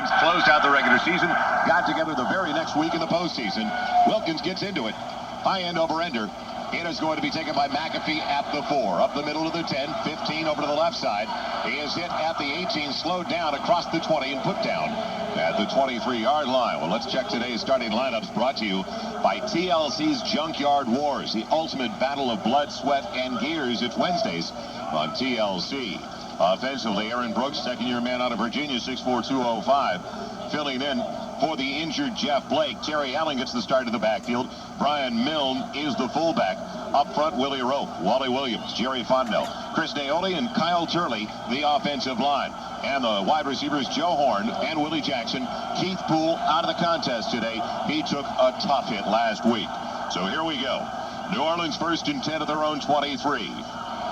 Saints closed out the regular season, got together the very next week in the postseason. Wilkins gets into it. High end over ender. It is going to be taken by McAfee at the 4. Up the middle of the 10, 15 over to the left side. He is hit at the 18, slowed down across the 20 and put down at the 23-yard line. Well, let's check today's starting lineups, brought to you by TLC's Junkyard Wars, the ultimate battle of blood, sweat, and gears. It's Wednesdays on TLC. Offensively, Aaron Brooks, second-year man out of Virginia, 6'4", 205. Filling in for the injured Jeff Blake. Terry Allen gets the start of the backfield. Brian Milne is the fullback. Up front, Willie Rope, Wally Williams, Jerry Fontenot, Chris Naoli, and Kyle Turley, the offensive line. And the wide receivers, Joe Horn and Willie Jackson. Keith Poole out of the contest today. He took a tough hit last week. So here we go. New Orleans first and 10 at their own 23.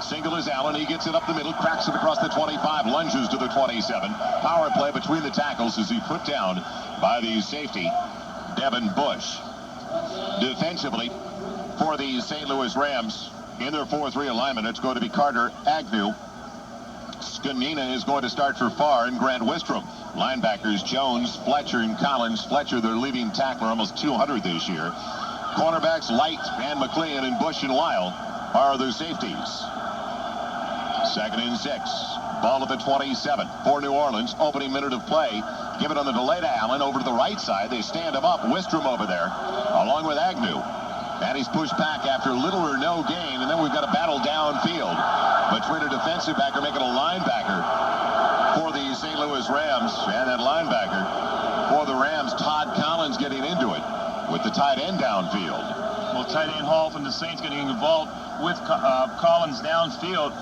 Single is Allen. He gets it up the middle, cracks it across the 25, lunges to the 27. Power play between the tackles as he put down by the safety, Devin Bush. Defensively, for the St. Louis Rams, in their 4-3 alignment, it's going to be Carter Agnew. Skanina is going to start for Farr and Grant Wistrom. Linebackers Jones, Fletcher, and Collins. Fletcher, their leading tackler, almost 200 this year. Cornerbacks Light and McLean, and Bush and Lyle are their safeties. 2nd and 6. Ball at the 27 for New Orleans. Opening minute of play. Give it on the delay to Allen over to the right side. They stand him up. Wistrom over there, along with Agnew. And he's pushed back after little or no gain. And then we've got a battle downfield between a defensive backer making a linebacker for the St. Louis Rams. And that linebacker for the Rams, Todd Collins, getting into it with the tight end downfield. Well, tight end Hall from the Saints getting involved with Collins downfield.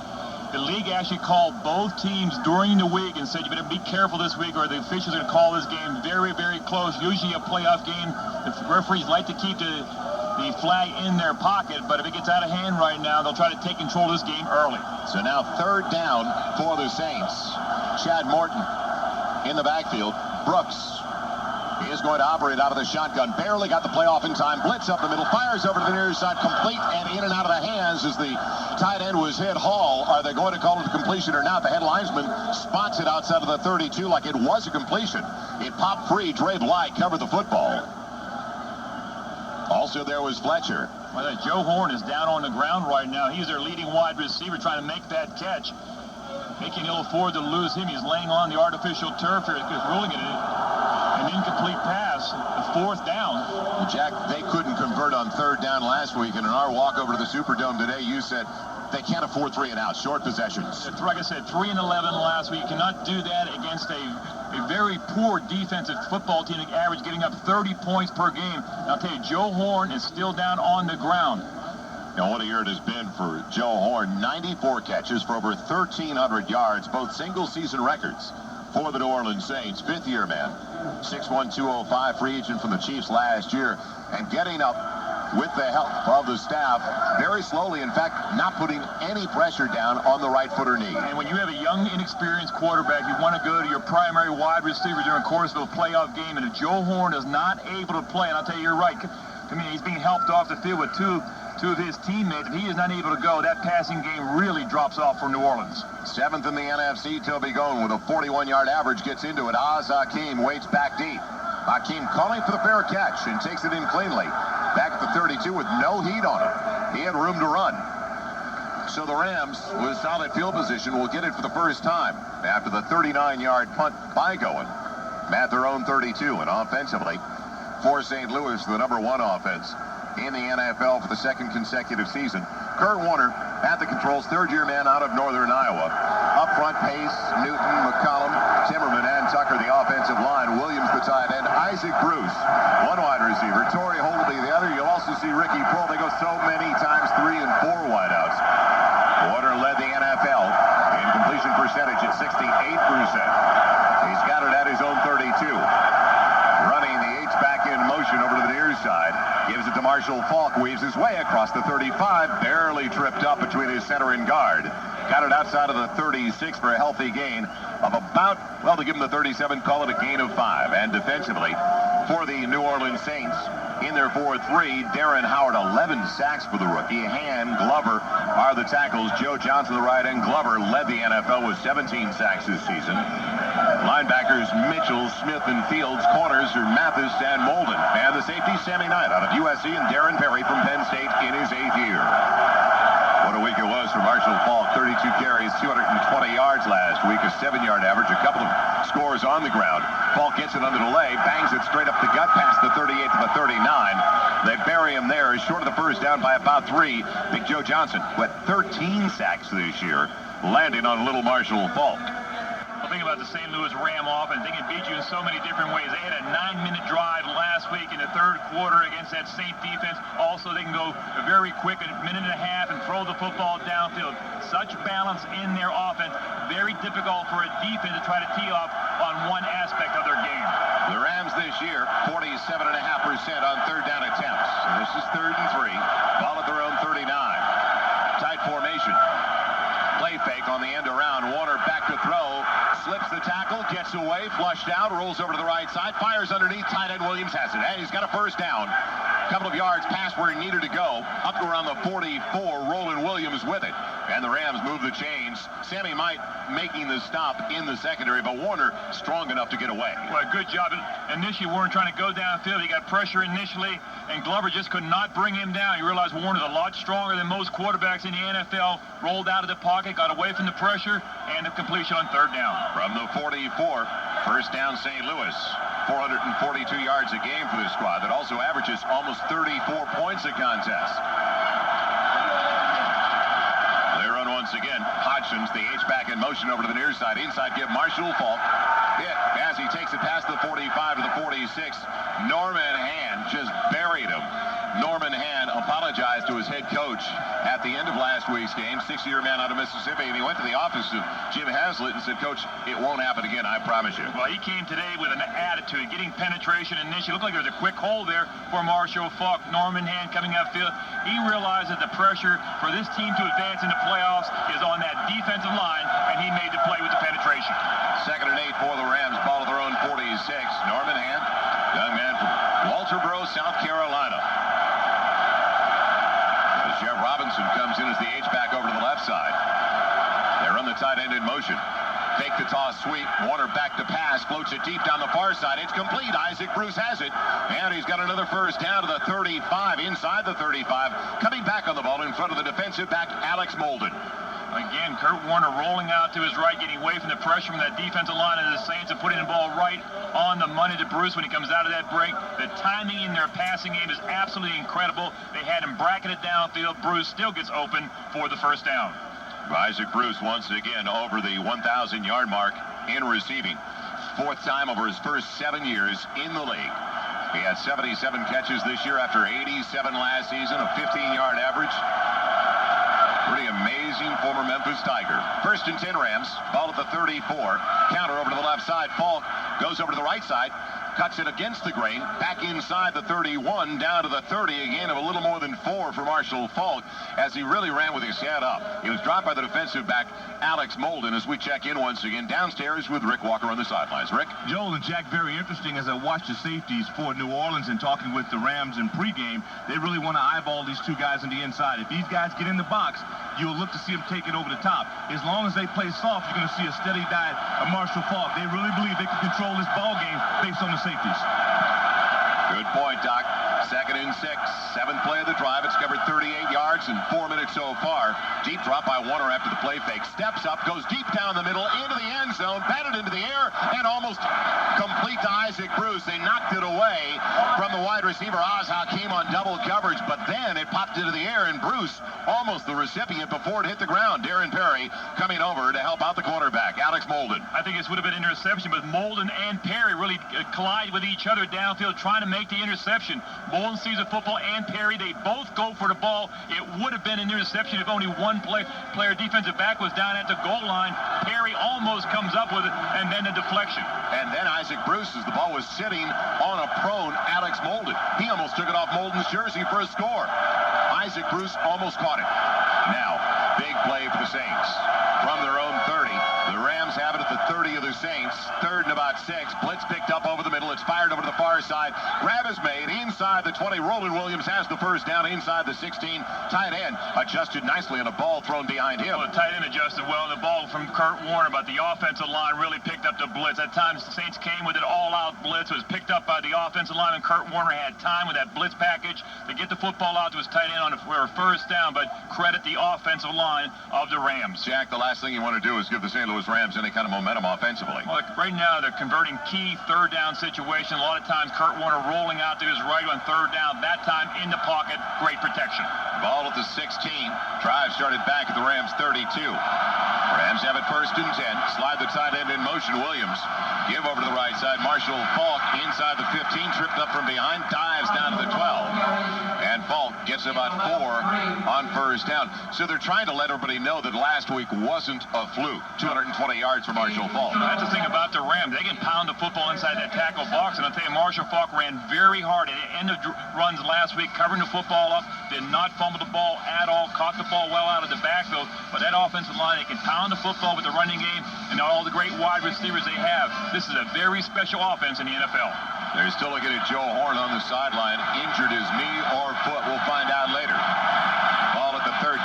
The league actually called both teams during the week and said you better be careful this week or the officials are going to call this game very, very close. Usually a playoff game, the referees like to keep the flag in their pocket, but if it gets out of hand right now, they'll try to take control of this game early. So now 3rd down for the Saints. Chad Morton in the backfield. Brooks is going to operate out of the shotgun. Barely got the play off in time. Blitz up the middle. Fires over to the near side. Complete and in and out of the hands as the tight end was hit. Hall. Are they going to call it a completion or not? The head linesman spots it outside of the 32 like it was a completion. It popped free. Dre Bly covered the football. Also there was Fletcher. Well, Joe Horn is down on the ground right now. He's their leading wide receiver trying to make that catch. Making he'll afford to lose him. He's laying on the artificial turf here. He's ruling it an incomplete pass. The 4th down. Well, Jack, they couldn't convert on 3rd down last week. And in our walk over to the Superdome today, you said they can't afford 3 and out, short possessions. Like I said, 3 and 11 last week. You cannot do that against a very poor defensive football team, average getting up 30 points per game. And I'll tell you, Joe Horn is still down on the ground. Now, what a year it has been for Joe Horn. 94 catches for over 1,300 yards, both single-season records for the New Orleans Saints. 5th-year man, 6'1", 205, free agent from the Chiefs last year, and getting up with the help of the staff very slowly. In fact, not putting any pressure down on the right foot or knee. And when you have a young, inexperienced quarterback, you want to go to your primary wide receiver during the course of a playoff game. And if Joe Horn is not able to play, and I'll tell you, you're right. I mean, he's being helped off the field with two of his teammates. If he is not able to go, that passing game really drops off for New Orleans. 7th in the NFC, Toby Gone with a 41-yard average gets into it. Hakeem waits back deep. Hakeem calling for the fair catch and takes it in cleanly. Back at the 32 with no heat on him. He had room to run. So the Rams, with solid field position, will get it for the first time after the 39-yard punt by Goen at their own 32. And offensively, for St. Louis, the #1 offense in the NFL for the 2nd consecutive season. Kurt Warner at the controls, 3rd-year man out of Northern Iowa. Up front, Pace, Newton, McCollum, Timmerman, and Tucker, the offensive line. Williams, the tight end. Isaac Bruce, one wide receiver. Torrey Holtby, the other. You'll also see Ricky Prohl. They go so many times, 3 and 4 wideouts. Warner led the NFL in completion percentage at 68%. He's got it at his own 32. Running the H-back in motion over to the near side. Gives it to Marshall Faulk. Weaves his way across the 35. Barely tripped up between his center and guard. Got it outside of the 36 for a healthy gain of about, well, to give him the 37, call it a gain of 5. And defensively, for the New Orleans Saints, in their 4-3, Darren Howard, 11 sacks for the rookie. Han, Glover are the tackles. Joe Johnson, the right end. Glover led the NFL with 17 sacks this season. linebackers Mitchell, Smith, and Fields. Corners are Mathis and Molden. And the safety, Sammy Knight out of USC, and Darren Perry from Penn State in his 8th year. What a week it was for Marshall Faulk. 32 carries, 220 yards last week, a 7-yard average, a couple of scores on the ground. Faulk gets it under the leg, bangs it straight up the gut past the 38 to the 39. They bury him there, short of the first down by about 3. Big Joe Johnson, with 13 sacks this year, landing on little Marshall Faulk. Well, think about the St. Louis Ram offense. They can beat you in so many different ways. They had a 9-minute drive last week in the third quarter against that Saint defense. Also, they can go very quick, a minute and a half, and throw the football downfield. Such balance in their offense. Very difficult for a defense to try to tee off on one aspect of their game. The Rams this year, 47.5% on third down attempts. So this is 3rd and 3. Ball at their own 39. Tight formation. Play fake on the end around. Warner back to throw. Slips the tackle, gets away, flushed out, rolls over to the right side, fires underneath. Tight end Williams has it. Hey, he's got a first down. Couple of yards past where he needed to go. Up to around the 44, Roland Williams with it. And the Rams move the chains. Sammy Knight making the stop in the secondary, but Warner strong enough to get away. Well, good job. Initially, Warner trying to go downfield. He got pressure initially, and Glover just could not bring him down. You realize Warner's a lot stronger than most quarterbacks in the NFL. Rolled out of the pocket, got away from the pressure, and the completion on third down. From the 44, first down St. Louis. 442 yards a game for this squad that also averages almost 34 points a contest. They run once again. Hodgson's the H-back in motion over to the near side. Inside give Marshall Faulk. Hit as he takes it past the 45 to the 46. Norman Hand just buried him. Norman Hand apologized to his head coach at the end of last week's game, 6-year man out of Mississippi, and he went to the office of Jim Haslett and said, Coach, it won't happen again, I promise you. Well, he came today with an attitude, getting penetration initially. Looked like there was a quick hole there for Marshall Faulk. Norman Hand coming upfield. He realized that the pressure for this team to advance in the playoffs is on that defensive line, and he made the play with the penetration. 2nd and 8 for the Rams, ball at their own 46. Norman Hand, young man from Walterboro, South Carolina. Jeff Robinson comes in as the H-back over to the left side. They run the tight end in motion. Fake the toss sweep. Warner back to pass. Floats it deep down the far side. It's complete. Isaac Bruce has it. And he's got another first down to the 35. Inside the 35. Coming back on the ball in front of the defensive back, Alex Molden. Again, Kurt Warner rolling out to his right, getting away from the pressure from that defensive line of the Saints and putting the ball right on the money to Bruce when he comes out of that break. The timing in their passing game is absolutely incredible. They had him bracketed downfield. Bruce still gets open for the first down. Isaac Bruce once again over the 1,000-yard mark in receiving. 4th time over his first 7 years in the league. He had 77 catches this year after 87 last season, a 15-yard average. Pretty amazing former Memphis Tiger. 1st and 10 Rams. Ball at the 34. Counter over to the left side. Faulk goes over to the right side. Cuts it against the grain. Back inside the 31. Down to the 30. Again of a little more than 4 for Marshall Faulk as he really ran with his head up. He was dropped by the defensive back, Alex Molden, as we check in once again downstairs with Rick Walker on the sidelines. Rick? Joel and Jack, very interesting as I watched the safeties for New Orleans and talking with the Rams in pregame. They really want to eyeball these two guys on the inside. If these guys get in the box, you'll look to see them take it over the top. As long as they play soft, you're going to see a steady diet of Marshall Faulk. They really believe they can control this ball game based on the safeties. Good point, Doc. 2nd and 6. 7th play of the drive. It's covered 38 yards in 4 minutes so far. Deep drop by Warner after the play fake. Steps up, goes deep down the middle, into the end zone, batted into the air, and almost complete to Isaac Bruce. They knocked it away from the wide receiver, Oz Hakeem, on double coverage, but then it popped into the air, and Bruce almost the recipient before it hit the ground. Darren Perry coming over to help out the cornerback, Alex Molden. I think this would have been an interception, but Molden and Perry really collide with each other downfield trying to make the interception. Molden sees the football and Perry. They both go for the ball. It would have been an interception if only one player defensive back was down at the goal line. Perry almost comes up with it, and then a deflection. And then Isaac Bruce, as the ball was sitting on a prone Alex Molden. He almost took it off Molden's jersey for a score. Isaac Bruce almost caught it. Now, big play for the Saints. from their own 30. The Rams have it at the 30 of the Saints. 3rd and about 6. Blitz picked up over the middle. It's fired over to the far side. Grab is made inside the 20. Roland Williams has the first down inside the 16. Tight end adjusted nicely on a ball thrown behind him. Well, the tight end adjusted well. The ball from Kurt Warner, but the offensive line really picked up the blitz. At times, the Saints came with an all-out blitz. It was picked up by the offensive line, and Kurt Warner had time with that blitz package to get the football out to his tight end for a first down, but credit the offensive line of the Rams. Jack, the last thing you want to do is give the St. Louis Rams any kind of momentum offensively. Well, right now, they're converting key third down situations. A lot of times, Kurt Warner rolling out to his right on third down. That time, in the pocket, great protection. Ball at the 16. Drive started back at the Rams 32. Rams have it 1st and 10. Slide the tight end in motion. Williams give over to the right side. Marshall Falk inside the 15. Tripped up from behind. Dives down to the 12. And Falk gets about 4 on first down. So they're trying to let everybody know that last week wasn't a fluke. 220 yards for Marshall Falk. That's the thing about the Rams. They can pound the football inside that tackle box. And I'll tell you, Marshall Falk ran very hard at the end of runs last week, covering the football up. Did not fumble the ball at all. Caught the ball well out of the backfield. But that offensive line, they can pound the football with the running game and all the great wide receivers they have. This is a very special offense in the NFL. They're still looking at Joe Horn on the sideline. Injured his knee or foot. We'll find out later. Ball at the 13.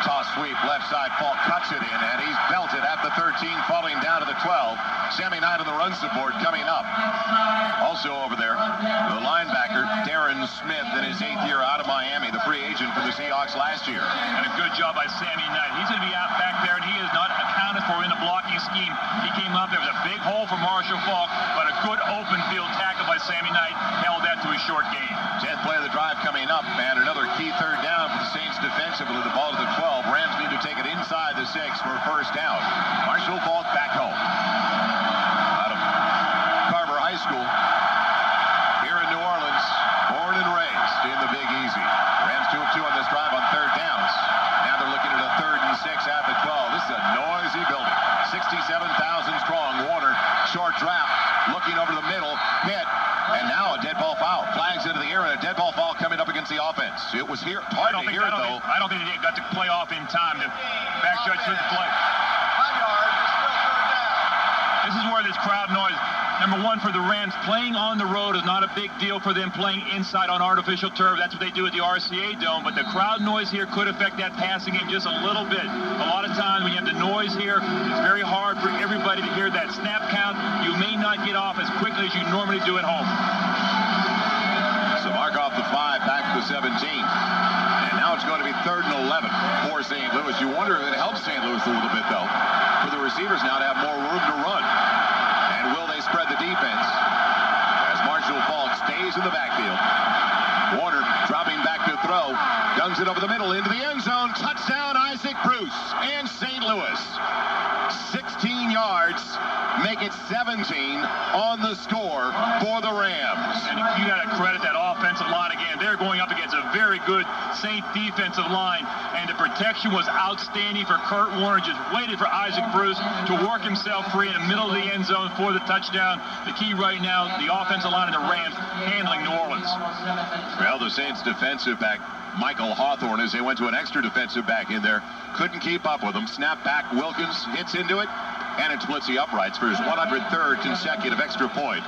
Toss sweep. Left side. Falk cuts it in, and he's belted at the 13, falling down to the 12. Sammy Knight on the run support coming up. Also over there, the linebacker, Darren Smith, in his 8th year out of Miami, the free agent for the Seahawks last year. And a good job by Sammy Knight. He's going to be out back there, and he is not accounted for in the blocking scheme. He came up. There was a big hole for Marshall Falk, but a good open field tackle by Sammy Knight held that to a short gain. 10th play of the drive coming up, and another key third down for the Saints defensively. The ball to the 12. Rams need to take it inside the 6 for a first down. Marshall Falk back home. Out of Carver High School here in New Orleans, born and raised in the Big Easy. Rams 2 of 2 on this drive on third downs. Now they're looking at a 3rd and 6 at the 12. This is a noisy building. 67,000 strong. Warner, short draft, looking over the middle, hit, and now a dead ball foul. Flags into the air, and a dead ball foul coming up against the offense. It was here. Hard to hear it, though. I don't think they got to play off in time. The back judge didn't play. 5 yards, it's still third down. This is where this crowd noise. Number one, for the Rams, playing on the road is not a big deal for them playing inside on artificial turf. That's what they do at the RCA Dome. But the crowd noise here could affect that passing game just a little bit. A lot of times when you have the noise here, it's very hard for everybody to hear that snap count. You may not get off as quickly as you normally do at home. So mark off the 5, back to the 17. And now it's going to be 3rd and 11 for St. Louis. You wonder if it helps St. Louis a little bit, though, for the receivers now to have more room to run. And will they spread the defense as Marshall Falk stays in the backfield? Warner dropping back to throw. Guns it over the middle into the end zone. Touchdown, Isaac Bruce. And St. Louis. 16 yards. Make it 17 on the score for the Rams. And you got to credit that offensive line again. They're going up against a very good Saint defensive line, and the protection was outstanding for Kurt Warner. Just waited for Isaac Bruce to work himself free in the middle of the end zone for the touchdown. The key right now, the offensive line of the Rams handling New Orleans. Well, the Saints defensive back, Michael Hawthorne, as they went to an extra defensive back in there, couldn't keep up with him. Snap back, Wilkins hits into it, and it splits the uprights for his 103rd consecutive extra point.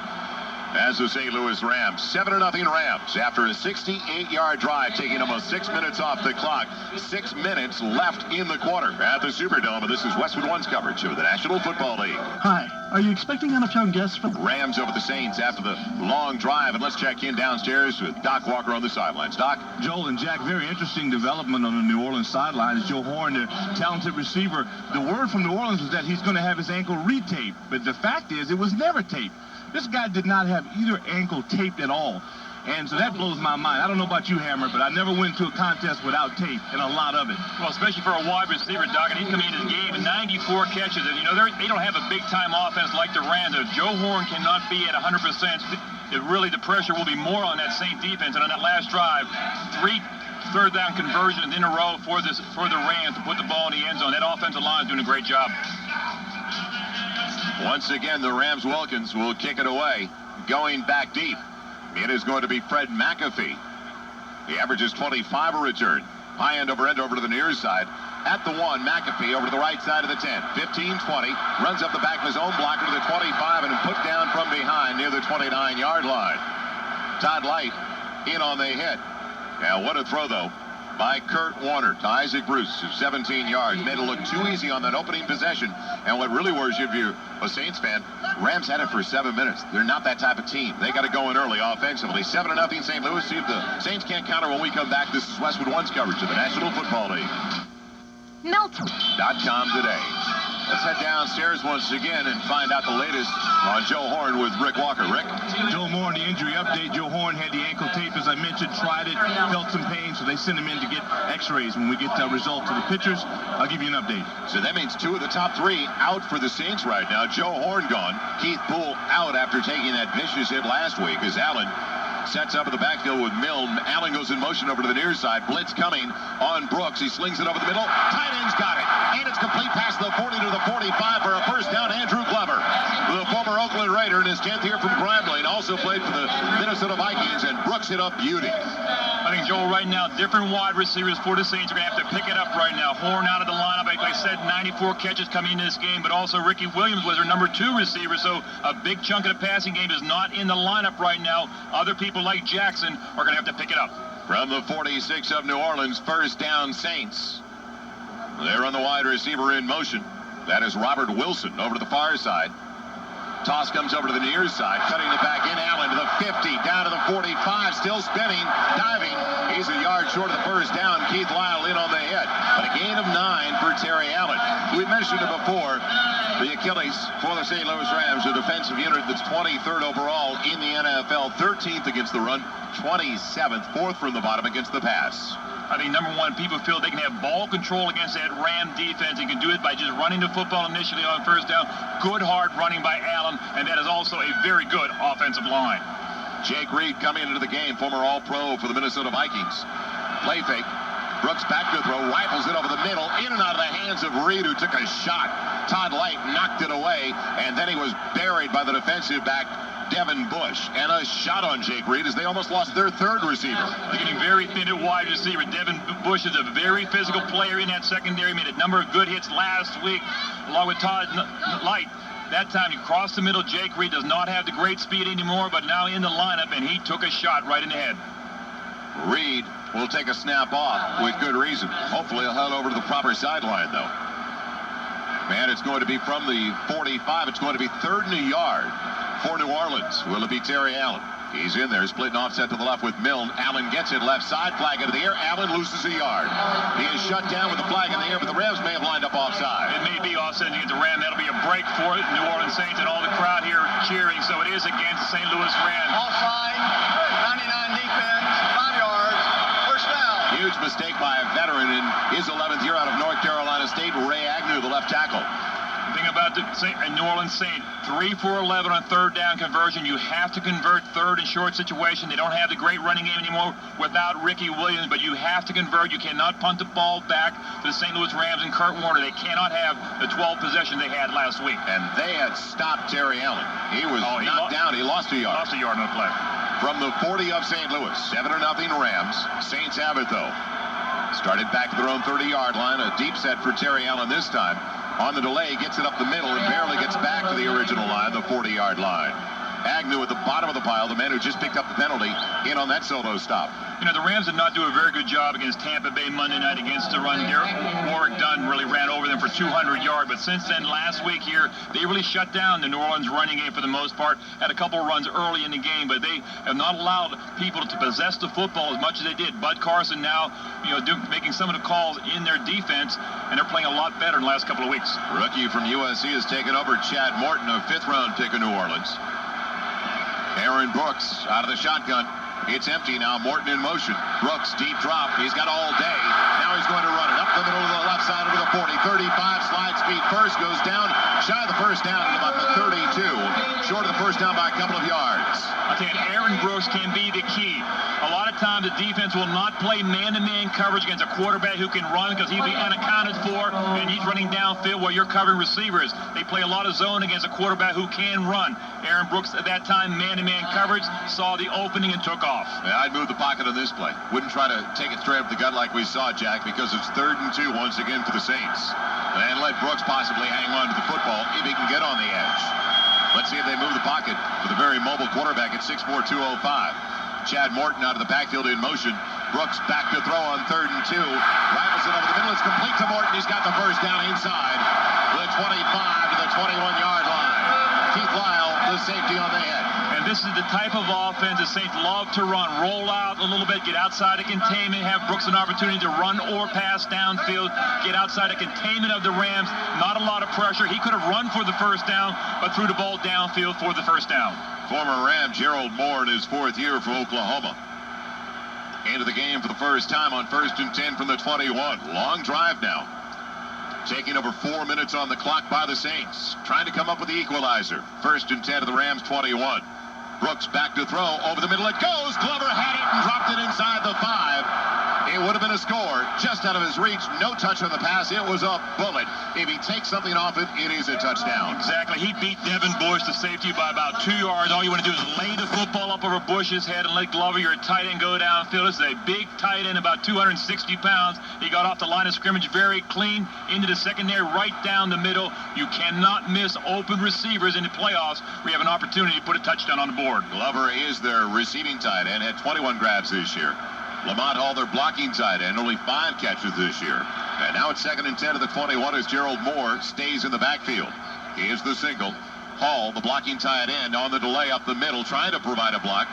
As the St. Louis Rams, 7-0 Rams after a 68-yard drive, taking almost 6 minutes off the clock. 6 minutes left in the quarter at the Superdome, and this is Westwood One's coverage of the National Football League. Hi, are you expecting unofficial guests from Rams over the Saints after the long drive, and let's check in downstairs with Doc Walker on the sidelines. Doc? Joel and Jack, very interesting development on the New Orleans sidelines. Joe Horn, the talented receiver. The word from New Orleans was that he's going to have his ankle retaped, but the fact is it was never taped. This guy did not have either ankle taped at all. And so that blows my mind. I don't know about you, Hammer, but I never went to a contest without tape, and a lot of it. Well, especially for a wide receiver, Doc, and he's coming into the game in 94 catches. And, you know, they don't have a big-time offense like the Rams. If Joe Horn cannot be at 100%, really the pressure will be more on that Saint defense. And on that last drive, 3 third down conversions in a row for the Rams to put the ball in the end zone. That offensive line is doing a great job. Once again, the Rams Wilkins will kick it away, going back deep. It is going to be Fred McAfee. He averages 25 a return. High end over to the near side. at the 1. McAfee over to the right side of the 10. 15-20. Runs up the back of his own blocker to the 25 and put down from behind near the 29-yard line. Todd Light in on the hit. Now, what a throw, though, by Kurt Warner to Isaac Bruce, 17 yards. Made it look too easy on that opening possession. And what really worries you if you're a Saints fan, Rams had it for 7 minutes. They're not that type of team. They got to go in early offensively. 7-0 St. Louis. See if the Saints can't counter when we come back. This is Westwood One's coverage of the National Football League. Milton.com today. Let's head downstairs once again and find out the latest on Joe Horn with Rick Walker. Rick? Joe Moore on the injury update. Joe Horn had the ankle tape, as I mentioned, tried it, felt some pain, so they sent him in to get x-rays. When we get the results of the pictures, I'll give you an update. So that means 2 of the top 3 out for the Saints right now. Joe Horn gone. Keith Poole out after taking that vicious hit last week as Allen sets up in the backfield with Milne. Allen goes in motion over to the near side. Blitz coming on Brooks. He slings it over the middle. Tight end's got it. And it's complete past the 40 to the 45 for a first down. Andrew Glover, the former Oakland Raider in his 10th year from Grambling, also played for the Minnesota Vikings, and Brooks hit up beauty. I think, Joel, right now, different wide receivers for the Saints are going to have to pick it up right now. Horn out of the lineup. Like I said, 94 catches coming into this game, but also Ricky Williams was their number 2 receiver, so a big chunk of the passing game is not in the lineup right now. Other people like Jackson are going to have to pick it up. From the 46 of New Orleans, first down Saints. They're on the wide receiver in motion. That is Robert Wilson over to the far side. Toss comes over to the near side, cutting it back in. Allen to the 50, down to the 45, still spinning, diving. He's a yard short of the first down. Keith Lyle in on the hit, but a gain of 9 for Terry Allen. We mentioned it before. The Achilles for the St. Louis Rams, a defensive unit that's 23rd overall in the NFL, 13th against the run, 27th, 4th from the bottom against the pass. I think, number one, people feel they can have ball control against that Ram defense. They can do it by just running the football initially on first down. Good, hard running by Allen, and that is also a very good offensive line. Jake Reed coming into the game, former All-Pro for the Minnesota Vikings. Play fake. Brooks back to throw, rifles it over the middle, in and out of the hands of Reed, who took a shot. Todd Light knocked it away, and then he was buried by the defensive back, Devin Bush. And a shot on Jake Reed as they almost lost their 3rd receiver. They're getting very thin at wide receiver. Devin Bush is a very physical player in that secondary. Made a number of good hits last week, along with Todd Light. That time he crossed the middle. Jake Reed does not have the great speed anymore, but now in the lineup, and he took a shot right in the head. Reed will take a snap off with good reason. Hopefully he'll head over to the proper sideline, though. And it's going to be from the 45. It's going to be 3rd and a yard for New Orleans. Will it be Terry Allen? He's in there, splitting offset to the left with Milne. Allen gets it left side, flag into the air. Allen loses a yard. He is shut down with the flag in the air, but the Rams may have lined up offside. It may be offset against the Ram. That'll be a break for New Orleans Saints, and all the crowd here cheering. So it is against St. Louis Rams. Offside, 99 defense, 5 yards, first down. Huge mistake by a veteran in his 11th year out of North Carolina State, Ray Agnew, the left tackle. The thing about the New Orleans Saints, 3 for 11 on 3rd down conversion. You have to convert 3rd and short situation. They don't have the great running game anymore without Ricky Williams, but you have to convert. You cannot punt the ball back to the St. Louis Rams and Kurt Warner. They cannot have the 12 possessions they had last week. And they had stopped Terry Allen. He was knocked down. He lost a yard. Lost a yard on the play. From the 40 of St. Louis, 7-0 Rams. Saints have it, though. Started back to their own 30-yard line. A deep set for Terry Allen this time. On the delay, gets it up the middle and barely gets back to the original line, the 40-yard line. Agnew at the bottom of the pile, the man who just picked up the penalty, in on that solo stop. You know, the Rams did not do a very good job against Tampa Bay Monday night against the run. Warwick Dunn really ran over them for 200 yards, but since then, last week here, they really shut down the New Orleans running game for the most part. Had a couple of runs early in the game, but they have not allowed people to possess the football as much as they did. Bud Carson now, making some of the calls in their defense, and they're playing a lot better in the last couple of weeks. Rookie from USC has taken over. Chad Morton, a 5th-round pick of New Orleans. Aaron Brooks out of the shotgun. It's empty now. Morton in motion. Brooks, deep drop. He's got all day. Now he's going to run it up the middle of the left side over the 40. 35, slide speed first, goes down. Shy of the first down at about the 32. short of the first down by a couple of yards. I think Aaron Brooks can be the key. A lot of times the defense will not play man-to-man coverage against a quarterback who can run because he'll be unaccounted for, and he's running downfield while you're covering receivers. They play a lot of zone against a quarterback who can run. Aaron Brooks at that time, man-to-man coverage, saw the opening and took off. Yeah, I'd move the pocket on this play. Wouldn't try to take it straight up the gut like we saw, Jack, because it's 3rd and 2 once again for the Saints. And let Brooks possibly hang on to the football if he can get on the edge. Let's see if they move the pocket with a very mobile quarterback at 6'4", 205. Chad Morton out of the backfield in motion. Brooks back to throw on 3rd and 2. Rifles it over the middle. It's complete to Morton. He's got the first down inside the 25 to the 21-yard line. Keith Lyle, the safety on the head. And this is the type of offense the Saints love to run. Roll out a little bit, get outside of containment, have Brooks an opportunity to run or pass downfield, get outside of containment of the Rams. Not a lot of pressure. He could have run for the first down, but threw the ball downfield for the first down. Former Ram Gerald Moore in his 4th year for Oklahoma. Into the game for the first time on 1st and 10 from the 21. Long drive now. Taking over 4 minutes on the clock by the Saints. Trying to come up with the equalizer. 1st and 10 to the Rams 21. Brooks back to throw. Over the middle it goes. Glover had it and dropped it inside the 5. It would have been a score just out of his reach. No touch on the pass. It was a bullet. If he takes something off it, it is a touchdown. Exactly. He beat Devin Bush, the safety, by about 2 yards. All you want to do is lay the football up over Bush's head and let Glover, your tight end, go downfield. This is a big tight end, about 260 pounds. He got off the line of scrimmage very clean into the secondary, right down the middle. You cannot miss open receivers in the playoffs where you have an opportunity to put a touchdown on the board. Glover is their receiving tight end, had 21 grabs this year. Lamont Hall, their blocking tight end, only 5 catches this year. And now it's 2nd and 10 to the 21 as Gerald Moore stays in the backfield. He is the single. Hall, the blocking tight end, on the delay up the middle, trying to provide a block.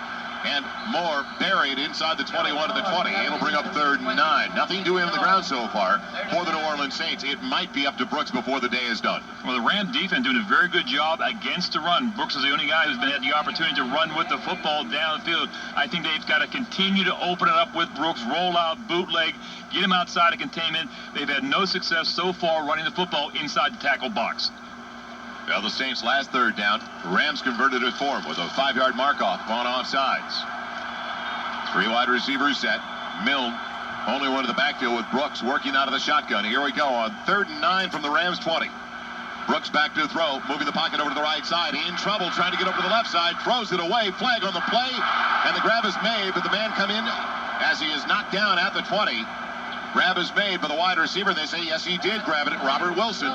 And Moore buried inside the 21 to the 20. It'll bring up 3rd and 9. Nothing doing on the ground so far for the New Orleans Saints. It might be up to Brooks before the day is done. Well, the Ram defense doing a very good job against the run. Brooks is the only guy who's had the opportunity to run with the football downfield. I think they've got to continue to open it up with Brooks, roll out, bootleg, get him outside of containment. They've had no success so far running the football inside the tackle box. Well, the Saints' last 3rd down, Rams converted it for him with a 5-yard mark-off on offsides. 3 wide receivers set. Milne, only one in the backfield with Brooks working out of the shotgun. Here we go on 3rd and 9 from the Rams 20. Brooks back to throw, moving the pocket over to the right side. In trouble, trying to get over to the left side. Throws it away. Flag on the play, and the grab is made, but the man come in as he is knocked down at the 20. Grab is made by the wide receiver. They say, yes, he did grab it. Robert Wilson.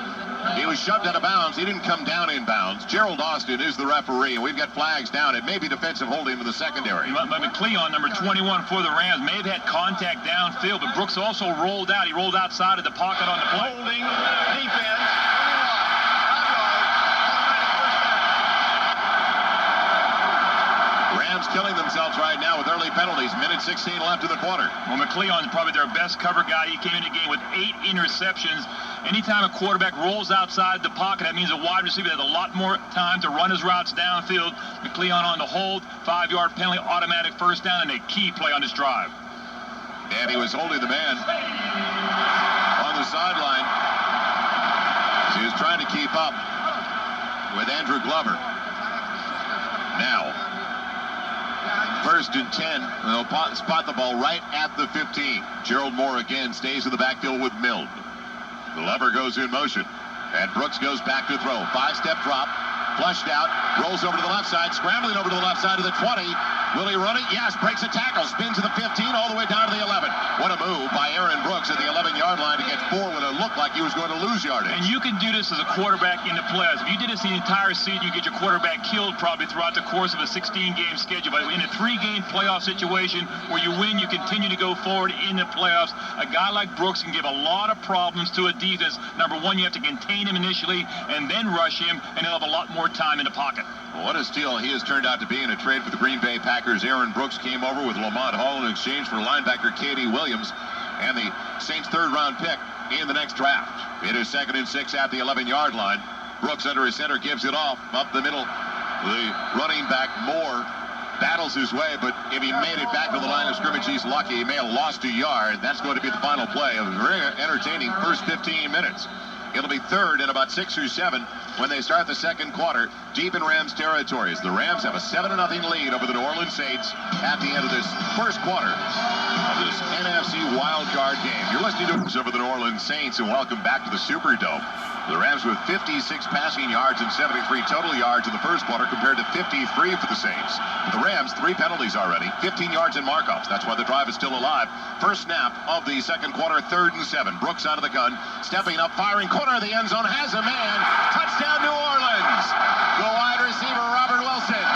He was shoved out of bounds. He didn't come down in bounds. Gerald Austin is the referee, and we've got flags down. It may be defensive holding in the secondary. But McCleon, number 21 for the Rams, may have had contact downfield, but Brooks also rolled out. He rolled outside of the pocket on the play. Holding defense. Rams killing themselves right now with early penalties. Minute 16 left in the quarter. Well, McCleon is probably their best cover guy. He came in the game with 8 interceptions. Anytime a quarterback rolls outside the pocket, that means a wide receiver has a lot more time to run his routes downfield. McCleon on the hold, 5-yard penalty, automatic first down, and a key play on this drive. And he was holding the man on the sideline. He was trying to keep up with Andrew Glover. Now, 1st and 10. They'll spot the ball right at the 15. Gerald Moore again stays in the backfield with Milne. Glover goes in motion. And Brooks goes back to throw. 5-step drop. Flushed out. Rolls over to the left side. Scrambling over to the left side of the 20. Will he run it? Yes. Breaks a tackle. Spins to the 15 all the way down to the 11. What a move by Aaron Brooks at the 11-yard line to get 4 when it looked like he was going to lose yardage. And you can do this as a quarterback in the playoffs. If you did this the entire season, you get your quarterback killed probably throughout the course of a 16-game schedule. But in a 3-game playoff situation where you win, you continue to go forward in the playoffs. A guy like Brooks can give a lot of problems to a defense. Number one, you have to contain him initially and then rush him, and he'll have a lot more time in the pocket. What a steal he has turned out to be in a trade for the Green Bay Packers. Aaron Brooks came over with Lamont Hall in exchange for linebacker Katie Williams and the Saints' 3rd-round pick in the next draft. It is 2nd and 6 at the 11-yard line. Brooks under his center gives it off up the middle. The running back Moore battles his way, but if he made it back to the line of scrimmage, he's lucky. He may have lost a yard. That's going to be the final play of a very entertaining first 15 minutes. It'll be third and about 6 or 7 when they start the second quarter, deep in Rams territories. The Rams have a 7-0 lead over the New Orleans Saints at the end of this first quarter of this NFC wildcard game. You're listening to us over the New Orleans Saints, and welcome back to the Superdome. The Rams with 56 passing yards and 73 total yards in the first quarter compared to 53 for the Saints. But the Rams, 3 penalties already, 15 yards in markups. That's why the drive is still alive. First snap of the second quarter, 3rd and 7. Brooks out of the gun, stepping up, firing, corner of the end zone, has a man. Touchdown, New Orleans. The wide receiver, Robert Wilson.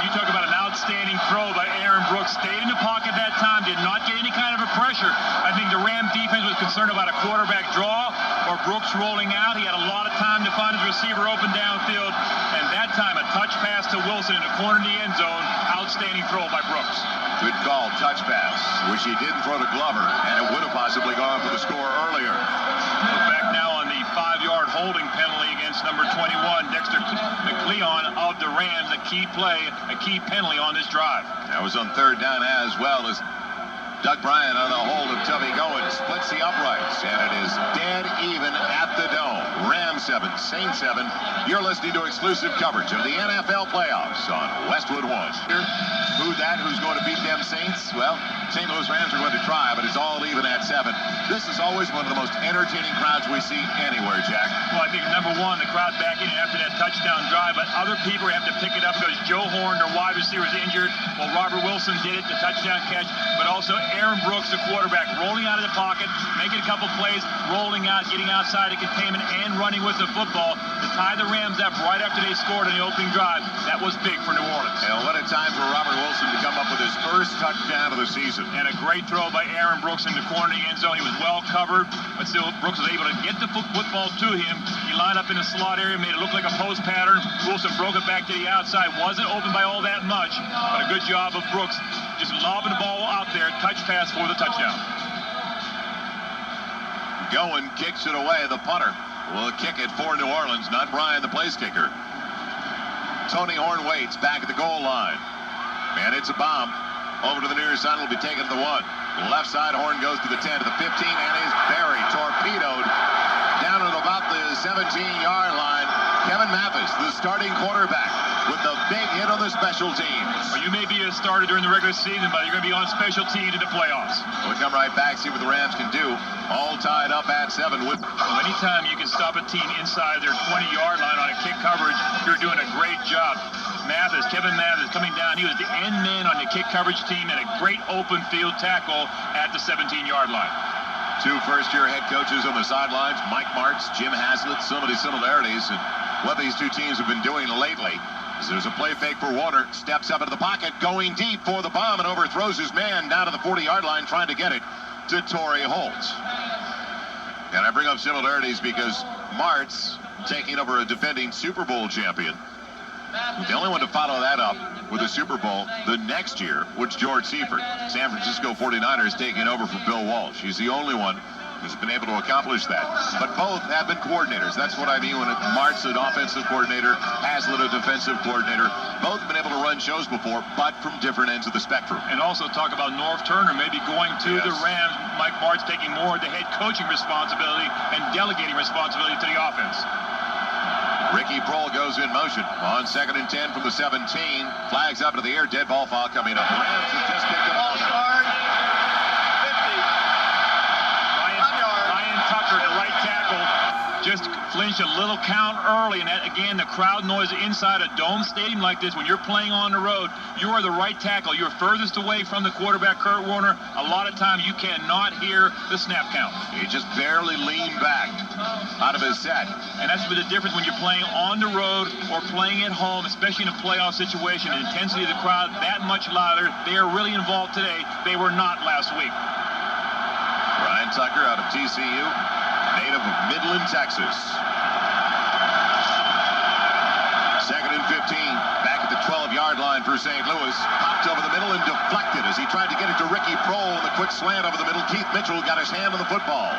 You talk about an outstanding throw by Aaron Brooks. Stayed in the pocket that time, did not get any kind of a pressure. I think the Ram defense was concerned about a quarterback draw or Brooks rolling out. He had a lot of time to find his receiver open downfield, and that time a touch pass to Wilson in the corner of the end zone. Outstanding throw by Brooks. Good call, touch pass, which he didn't throw to Glover, and it would have possibly gone for the score earlier. Look back now on the 5-yard holding penalty against number 21, Dexter McLeon of the Rams. A key play, a key penalty on this drive. That was on 3rd down as well as Doug Bryant on the hold of Tubby Goins splits the uprights, and it is dead even at the Dome. Rams 7, Saints 7. You're listening to exclusive coverage of the NFL playoffs on Westwood One. Who's going to beat them Saints? Well, St. Louis Rams are going to try, but it's all even at 7. This is always one of the most entertaining crowds we see anywhere, Jack. Well, I think number one, the crowd backing in after that touchdown drive, but other people have to pick it up because Joe Horn, their wide receiver, is injured. Well, Robert Wilson did it, the touchdown catch, but also Aaron Brooks, the quarterback, rolling out of the pocket, making a couple plays, rolling out, getting outside of containment, and running with the football to tie the Rams up right after they scored on the opening drive. That was big for New Orleans. And what a time for Robert Wilson to come up with his first touchdown of the season. And a great throw by Aaron Brooks in the corner of the end zone. He was well covered, but still Brooks was able to get the football to him. He lined up in the slot area, made it look like a post pattern. Wilson broke it back to the outside. Wasn't open by all that much, but a good job of Brooks just lobbing the ball out there, touch pass for the touchdown. Goin kicks it away. The punter will kick it for New Orleans, not Brian, the place kicker. Tony Horn waits back at the goal line. And it's a bomb. Over to the near side, it'll be taken to the 1. The left side, Horn goes to the 10, to the 15, and is buried, torpedoed down at about the 17-yard line. Kevin Mathis, the starting quarterback, with the big hit on the special teams. Well, you may be a starter during the regular season, but you're going to be on special teams in the playoffs. We'll come right back, see what the Rams can do. All tied up at 7. Well, anytime you can stop a team inside their 20-yard line on a kick coverage, you're doing a great job. Kevin Mathis coming down. He was the end man on the kick coverage team and a great open field tackle at the 17-yard line. 2 first-year head coaches on the sidelines, Mike Martz, Jim Haslett, some of the similarities and what these two teams have been doing lately. As there's a play fake for Warner, steps up into the pocket, going deep for the bomb and overthrows his man down to the 40-yard line trying to get it to Torrey Holt. And I bring up similarities because Martz taking over a defending Super Bowl champion. The only one to follow that up with a Super Bowl the next year was George Seifert. San Francisco 49ers taking over for Bill Walsh. He's the only one who's been able to accomplish that. But both have been coordinators. That's what I mean when Martz an offensive coordinator, Haslett a defensive coordinator. Both been able to run shows before, but from different ends of the spectrum. And also talk about Norv Turner maybe going to the Rams. Mike Martz taking more of the head coaching responsibility and delegating responsibility to the offense. Ricky Prohl goes in motion on 2nd and 10 from the 17. Flags up into the air. Dead ball foul coming up. Rams have just kicked the ball. Start. 50. Ryan Tucker, the right tackle, just flinched a little count early, and that, again, the crowd noise inside a dome stadium like this, when you're playing on the road, you are the right tackle. You're furthest away from the quarterback, Kurt Warner. A lot of times you cannot hear the snap count. He just barely leaned back out of his set. And that's the difference when you're playing on the road or playing at home, especially in a playoff situation. The intensity of the crowd that much louder. They are really involved today. They were not last week. Ryan Tucker out of TCU, native of Midland, Texas. 2nd and 15, back at the 12-yard line for St. Louis. Popped over the middle and deflected as he tried to get it to Ricky Prohl. And the quick slant over the middle. Keith Mitchell got his hand on the football.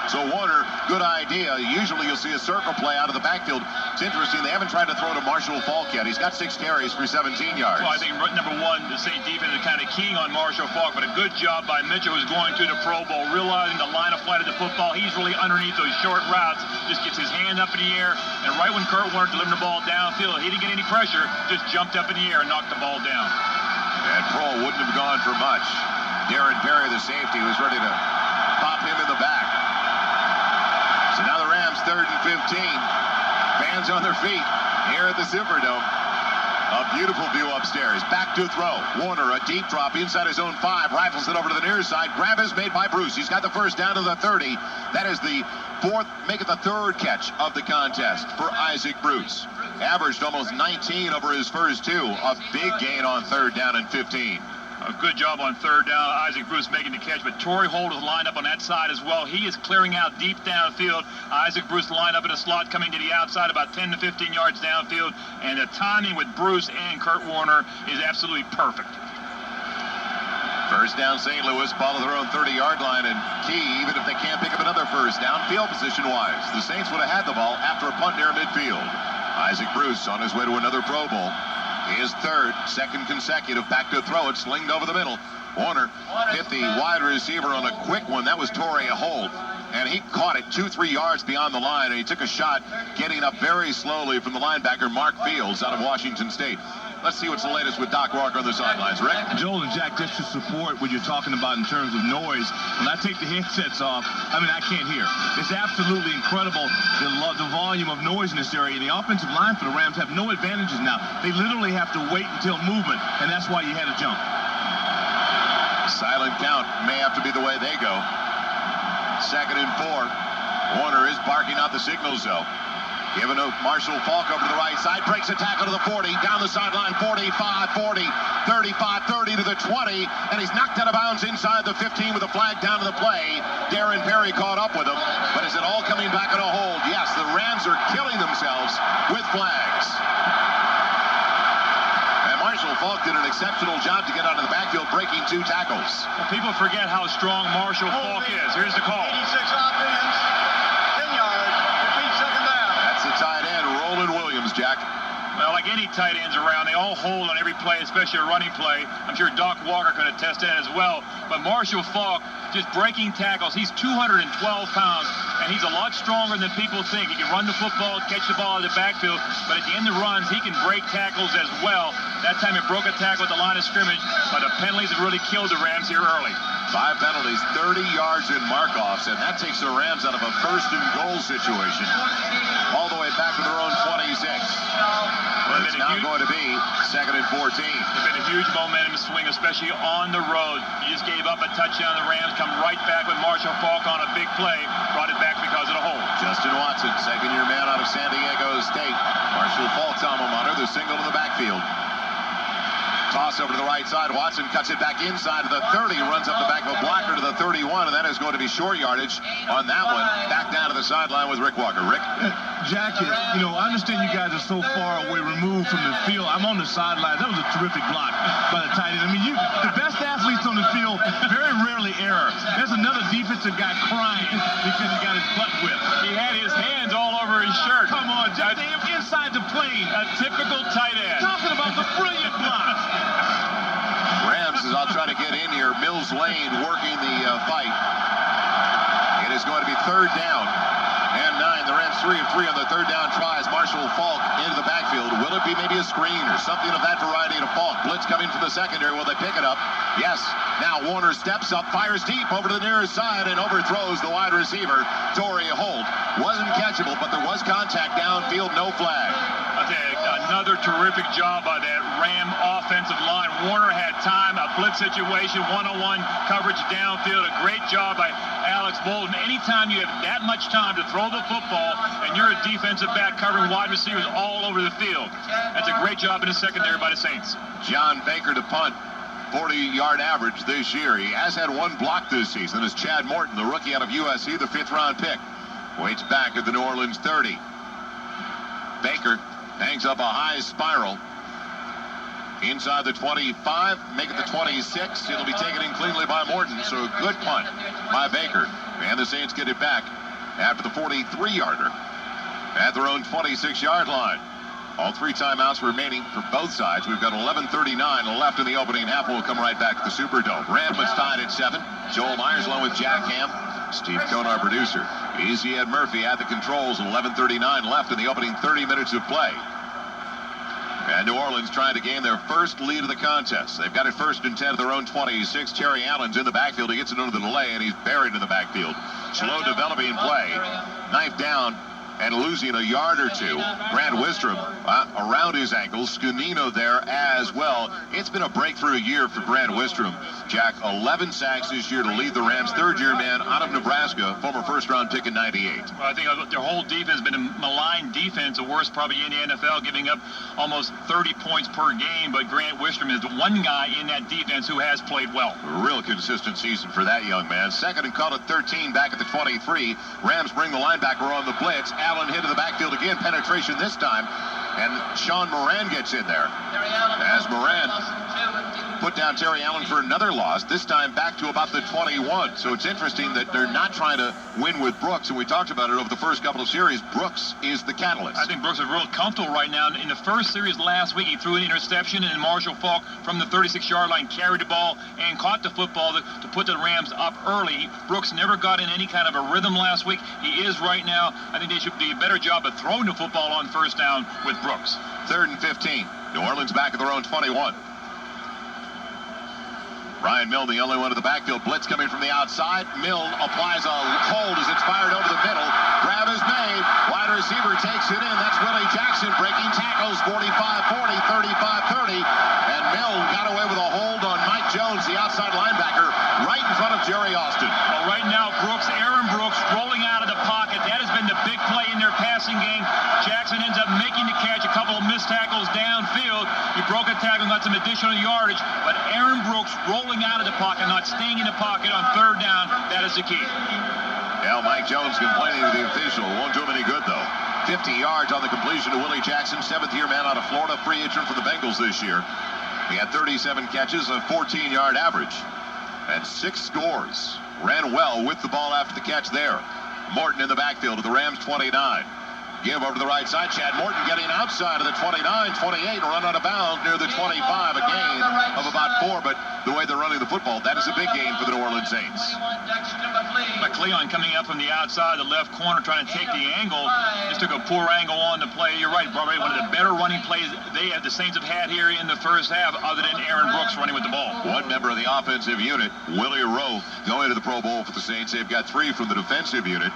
So Warner, good idea. Usually you'll see a circle play out of the backfield. It's interesting. They haven't tried to throw to Marshall Faulk yet. He's got 6 carries for 17 yards. Well, I think number one, the Saint defense is kind of keying on Marshall Faulk, but a good job by Mitchell, who's going to the Pro Bowl, realizing the line of flight of the football. He's really underneath those short routes, just gets his hand up in the air, and right when Kurt Warner delivered the ball downfield, he didn't get any pressure, just jumped up in the air and knocked the ball down. And Pro wouldn't have gone for much. Darren Perry, the safety, was ready to pop him in the back. So now the Rams 3rd and 15. Fans on their feet here at the Superdome. A beautiful view upstairs. Back to throw. Warner, a deep drop inside his own 5. Rifles it over to the near side. Grab is made by Bruce. He's got the first down to the 30. That is the 4th, make it the 3rd catch of the contest for Isaac Bruce. Averaged almost 19 over his first 2. A big gain on 3rd down and 15. A good job on 3rd down. Isaac Bruce making the catch, but Torrey Holt is lined up on that side as well. He is clearing out deep downfield. Isaac Bruce lined up in a slot coming to the outside about 10 to 15 yards downfield, and the timing with Bruce and Kurt Warner is absolutely perfect. First down St. Louis, ball to their own 30-yard line, and key, even if they can't pick up another first down, field position-wise. The Saints would have had the ball after a punt near midfield. Isaac Bruce on his way to another Pro Bowl. His 3rd, 2nd consecutive, back to throw it, slinged over the middle. Warner hit the wide receiver on a quick one. That was Torrey Holt, and he caught it 2-3 yards beyond the line, and he took a shot getting up very slowly from the linebacker Mark Fields out of Washington State. Let's see what's the latest with Doc Walker on the sidelines. Rick? Joel and Jack, just to support what you're talking about in terms of noise, when I take the headsets off, I can't hear. It's absolutely incredible, the volume of noise in this area. The offensive line for the Rams have no advantages now. They literally have to wait until movement, and that's why you had to jump. Silent count may have to be the way they go. 2nd and 4. Warner is barking out the signals, though. Giving to Marshall Faulk over to the right side. Breaks a tackle to the 40. Down the sideline. 45, 40, 35, 30 to the 20. And he's knocked out of bounds inside the 15 with a flag down to the play. Darren Perry caught up with him. But is it all coming back in a hold? Yes, the Rams are killing themselves with flags. And Marshall Faulk did an exceptional job to get out of the backfield, breaking 2 tackles. Well, people forget how strong Marshall Faulk is. Here's the call. 86 offense, 10 yards, repeat 2nd down. That's the tight end, Roland Williams, Jack. Well, like any tight ends around, they all hold on every play, especially a running play. I'm sure Doc Walker can attest to that as well. But Marshall Faulk just breaking tackles. He's 212 pounds, and he's a lot stronger than people think. He can run the football, catch the ball in the backfield, but at the end of runs, he can break tackles as well. That time he broke a tackle at the line of scrimmage, but the penalties have really killed the Rams here early. 5 penalties, 30 yards in mark-offs, and that takes the Rams out of a 1st and goal situation all the way back to their own 26. But it's now going to be 2nd and 14. There's been a huge momentum swing, especially on the road. You just gave up a touchdown. The Rams come right back with Marshall Faulk on a big play. Brought it back because of the hold. Justin Watson, 2nd-year man out of San Diego State. Marshall Faulk's alma mater, the single in the backfield. Toss over to the right side. Watson cuts it back inside to the 30, runs up the back of a blocker to the 31, and that is going to be short yardage on that one. Back down to the sideline with Rick Walker. Rick? Jack, I understand you guys are so far away removed from the field. I'm on the sideline. That was a terrific block by the tight end. The best athletes on the field very rarely err. There's another defensive guy crying because he got his butt whipped. He had his hands all over his shirt. Come on, Jack. They have inside the plane. A typical tight end. Talking about the brilliant block. Rams, as I'll try to get in here, Mills Lane working the fight. It is going to be 3rd down and 9. The Rams 3 of 3 on the 3rd down tries. Marshall Faulk into the backfield. Will it be maybe a screen or something of that variety to Faulk? Blitz coming from the secondary. Will they pick it up? Yes. Now Warner steps up, fires deep over to the nearest side, and overthrows the wide receiver, Torrey Holt. Wasn't catchable, but there was contact downfield, no flag. I'll tell you, another terrific job by that Ram offensive line. Warner had time, a blitz situation, one-on-one coverage downfield. A great job by Alex Bolden. Anytime you have that much time to throw the football and you're a defensive back covering wide receivers all over the field, that's a great job in the secondary by the Saints. John Baker to punt. 40-yard average this year. He has had 1 block this season as Chad Morton, the rookie out of USC, the 5th-round pick, waits back at the New Orleans 30. Baker hangs up a high spiral. Inside the 25, make it the 26. It'll be taken in cleanly by Morton, so a good punt by Baker. And the Saints get it back after the 43-yarder at their own 26-yard line. All 3 timeouts remaining for both sides. We've got 11:39 left in the opening half. We'll come right back to the Superdome. Ramblins tied at 7. Joel Meyers along with Jack Ham. Steve Cohn, our producer. Easy Ed Murphy at the controls. 11:39 left in the opening 30 minutes of play. And New Orleans trying to gain their first lead of the contest. They've got it 1st and 10 at their own 26. Terry Allen's in the backfield. He gets it under the delay, and he's buried in the backfield. Slow developing play. Knife down and losing a yard or 2. Grant Wistrom around his ankles. Scunino there as well. It's been a breakthrough year for Grant Wistrom. Jack, 11 sacks this year to lead the Rams. 3rd-year man out of Nebraska, former first-round pick in '98. Well, I think their whole defense has been a maligned defense, the worst probably in the NFL, giving up almost 30 points per game. But Grant Wistrom is the one guy in that defense who has played well. A real consistent season for that young man. 2nd and call it 13 back at the 23. Rams bring the linebacker on the blitz. Allen hit to the backfield again. Penetration this time. And Sean Moran gets in there. As Moran put down Terry Allen for another loss, this time back to about the 21. So it's interesting that they're not trying to win with Brooks, and we talked about it over the first couple of series. Brooks is the catalyst. I think Brooks is real comfortable right now. In the first series last week, he threw an interception, and Marshall Faulk from the 36-yard line carried the ball and caught the football to put the Rams up early. Brooks never got in any kind of a rhythm last week. He is right now. I think they should do a better job of throwing the football on 1st down with Brooks. 3rd and 15. New Orleans back at their own 21. Ryan Milne, the only one at the backfield. Blitz coming from the outside. Milne applies a hold as it's fired over the middle. Grab is made. Wide receiver takes it in. That's Willie Jackson breaking tackles. 45-40, 35-30. And Milne got away with a hold on Mike Jones, the outside linebacker, right in front of Jerry Austin. Well, right now, Aaron Brooks rolling out of the pocket. That has been the big play in their passing game. Jackson ends up making the catch. A couple of missed tackles downfield. He broke a tackle and got some additional yardage. But Aaron Brooks rolling out of the pocket, not staying in the pocket on 3rd down. That is the key. Now Mike Jones complaining to the official. Won't do him any good, though. 50 yards on the completion to Willie Jackson, 7th-year man out of Florida, free agent for the Bengals this year. He had 37 catches, a 14-yard average, and 6 scores. Ran well with the ball after the catch there. Morton in the backfield of the Rams 29. Give over to the right side. Chad Morton getting outside of the 29, 28, run out of bounds near the 25. A gain of about 4, but the way they're running the football, that is a big gain for the New Orleans Saints. McCleon coming up from the outside, the left corner, trying to take the angle. Just took a poor angle on the play. You're right, probably one of the better running plays the Saints have had here in the first half, other than Aaron Brooks running with the ball. One member of the offensive unit, Willie Rowe, going to the Pro Bowl for the Saints. They've got 3 from the defensive unit.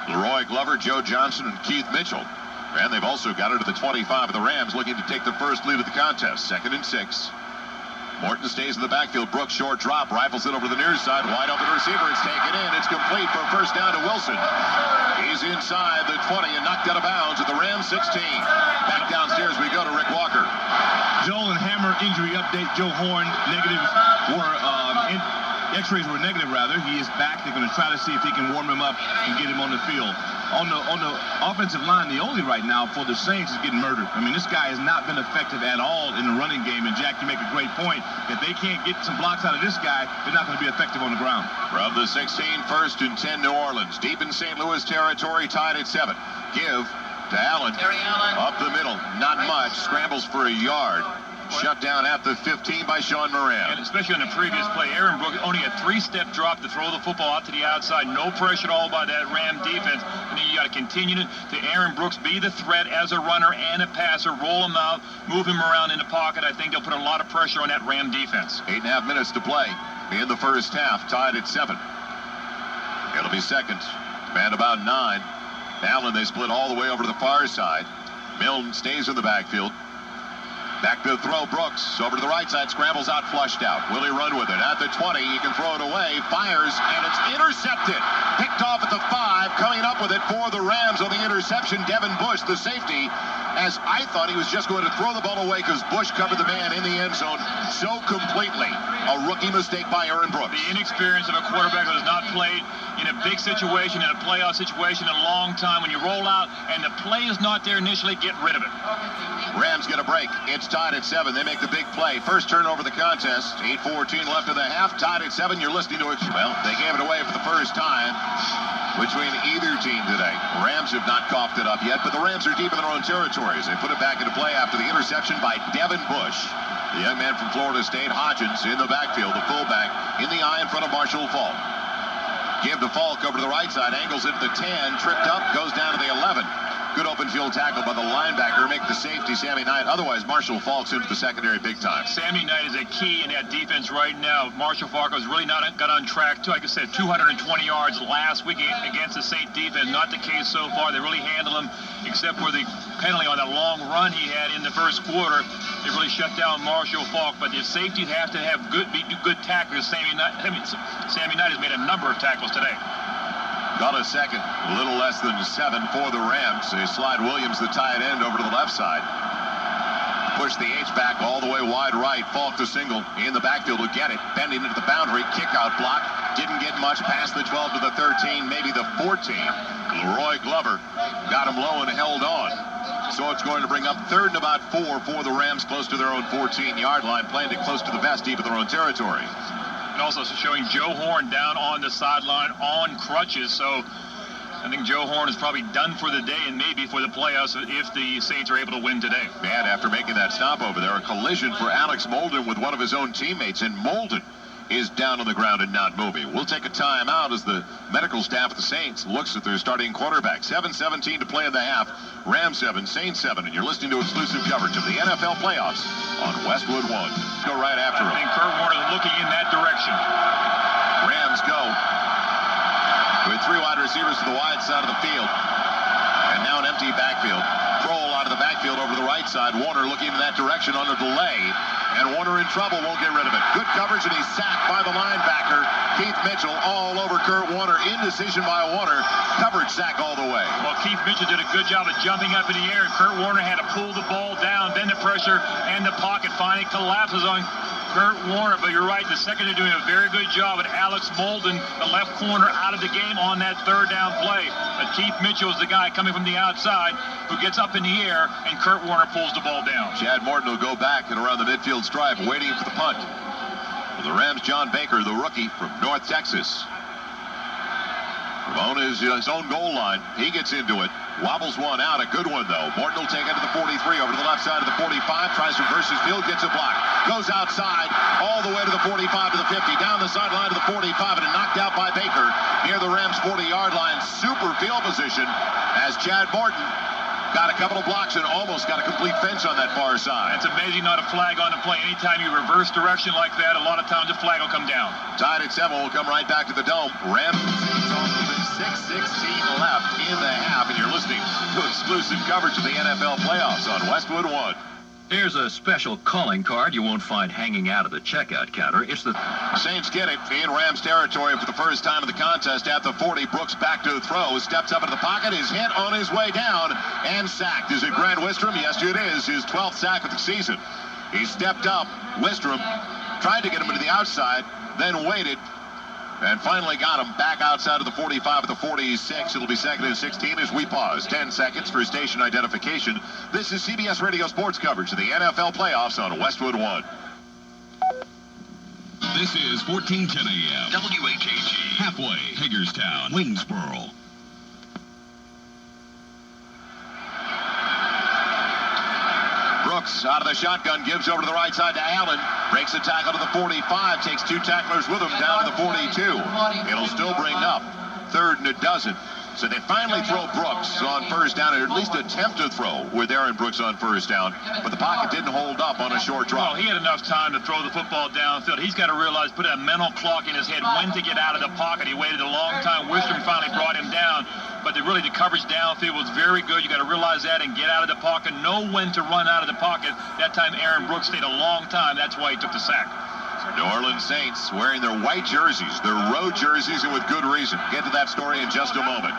Leroy Glover, Joe Johnson, and Keith Mitchell. And they've also got it to the 25 of the Rams, looking to take the first lead of the contest. 2nd and 6. Morton stays in the backfield. Brooks, short drop, rifles it over to the near side. Wide open receiver. It's taken in. It's complete for a 1st down to Wilson. He's inside the 20 and knocked out of bounds at the Rams 16. Back downstairs we go to Rick Walker. Joel and Hammer injury update. Joe Horn, negative, X-rays were negative, rather. He is back. They're going to try to see if he can warm him up and get him on the field. On the offensive line, the only right now for the Saints is getting murdered. I mean, this guy has not been effective at all in the running game. And, Jack, you make a great point. If they can't get some blocks out of this guy, they're not going to be effective on the ground. From the 16, 1st and 10, New Orleans. Deep in St. Louis territory, tied at 7. Give to Allen. Up the middle. Not much. Scrambles for a yard. Shut down at the 15 by Sean Moran. And especially on the previous play, Aaron Brooks only a 3-step drop to throw the football out to the outside. No pressure at all by that Ram defense. And then you got to continue to Aaron Brooks be the threat as a runner and a passer. Roll him out, move him around in the pocket. I think they'll put a lot of pressure on that Ram defense. 8.5 minutes to play in the first half, tied at 7. It'll be 2nd and about 9. Allen, they split all the way over to the far side. Milne stays in the backfield. Back to throw, Brooks over to the right side, scrambles out, flushed out. Will he run with it? At the 20, he can throw it away, fires, and it's intercepted. Picked off at the 5, coming up with it for the Rams on the interception. Devin Bush, the safety, as I thought he was just going to throw the ball away because Bush covered the man in the end zone so completely. A rookie mistake by Aaron Brooks. The inexperience of a quarterback who has not played in a big situation, in a playoff situation in a long time. When you roll out and the play is not there initially, get rid of it. Rams get a break. It's tied at 7. They make the big play. First turnover of the contest. 8:14 left in the half. Tied at 7. You're listening to it. Well, they gave it away for the first time between either team today. Rams have not coughed it up yet, but the Rams are deep in their own territories. They put it back into play after the interception by Devin Bush. The young man from Florida State, Hodgins, in the backfield, the fullback, in the eye in front of Marshall Faulk. Give to Faulk over to the right side, angles it to the 10, tripped up, goes down to the 11. Good open field tackle by the linebacker, make the safety Sammy Knight. Otherwise, Marshall Faulk's into the secondary big time. Sammy Knight is a key in that defense right now. Marshall Faulk has really not got on track. Like I said, 220 yards last week against the Saint defense. Not the case so far. They really handle him, except for the penalty on that long run he had in the first quarter. They really shut down Marshall Faulk. But the safeties have to have good tacklers. Sammy Knight has made a number of tackles today. Got a second, a little less than 7 for the Rams. They slide Williams, the tight end, over to the left side. Push the H-back all the way wide right. Faulk to single in the backfield will get it. Bending into the boundary, kick out block. Didn't get much past the 12 to the 13, maybe the 14. Leroy Glover got him low and held on. So it's going to bring up 3rd and about 4 for the Rams, close to their own 14-yard line, playing it close to the best, deep in their own territory. And also showing Joe Horn down on the sideline on crutches. So I think Joe Horn is probably done for the day and maybe for the playoffs if the Saints are able to win today. Man, after making that stop over there, a collision for Alex Molden with one of his own teammates, and Molden is down on the ground and not moving. We'll take a timeout as the medical staff of the Saints looks at their starting quarterback. 7:17 to play in the half. Rams 7, Saints 7, and you're listening to exclusive coverage of the NFL playoffs on Westwood One. Go right after him. I think Kurt Warner is looking in that direction. Rams go with 3 wide receivers to the wide side of the field. And now an empty backfield. Kroll out of the backfield over to the right side. Warner looking in that direction on a delay. And Warner in trouble, won't get rid of it. Good coverage, and he's sacked by the linebacker. Keith Mitchell all over Kurt Warner. Indecision by Warner. Coverage sack all the way. Well, Keith Mitchell did a good job of jumping up in the air, and Kurt Warner had to pull the ball down. Then the pressure and the pocket finally collapses on Kurt Warner. But you're right, the second they're doing a very good job at Alex Molden, the left corner, out of the game on that 3rd down play. But Keith Mitchell is the guy coming from the outside who gets up in the air, and Kurt Warner pulls the ball down. Chad Morton will go back and around the midfield stripe, waiting for the punt. For the Rams, John Baker, the rookie from North Texas. Ramon is his own goal line. He gets into it. Wobbles one out. A good one, though. Morton will take it to the 43, over to the left side of the 45. Tries to reverse his field, gets a block. Goes outside, all the way to the 45 to the 50. Down the sideline to the 45, and knocked out by Baker near the Rams' 40-yard line. Super field position as Chad Morton got a couple of blocks and almost got a complete fence on that far side. It's amazing not a flag on the play. Anytime you reverse direction like that, a lot of times the flag will come down. Tied at 7, will come right back to the dome. Rams on even 6:16 left in the half, and you're listening to exclusive coverage of the NFL playoffs on Westwood One. Here's a special calling card you won't find hanging out at the checkout counter. It's the Saints get it in Rams territory for the first time in the contest at the 40. Brooks back to throw, steps up into the pocket, is hit on his way down, and sacked. Is it Grant Wistrom? Yes, it is. His 12th sack of the season. He stepped up. Wistrom tried to get him into the outside, then waited, and finally got him back outside of the 45 at the 46. It'll be 2nd and 16 as we pause. 10 seconds for station identification. This is CBS Radio Sports coverage of the NFL playoffs on Westwood One. This is 1410 AM. WHAG. Halfway, Hagerstown, Waynesboro. Brooks out of the shotgun, gives over to the right side to Allen. Breaks a tackle to the 45, takes 2 tacklers with him down to the 42. It'll still bring up 3rd and a dozen. So they finally throw Brooks on first down, or at least attempt to throw with Aaron Brooks on first down. But the pocket didn't hold up on a short drop. Well, he had enough time to throw the football downfield. He's got to realize, put a mental clock in his head when to get out of the pocket. He waited a long time. Wistrom finally brought him down. But the coverage downfield was very good. You got to realize that and get out of the pocket. Know when to run out of the pocket. That time Aaron Brooks stayed a long time. That's why he took the sack. New Orleans Saints wearing their white jerseys, their road jerseys, and with good reason. Get to that story in just a moment.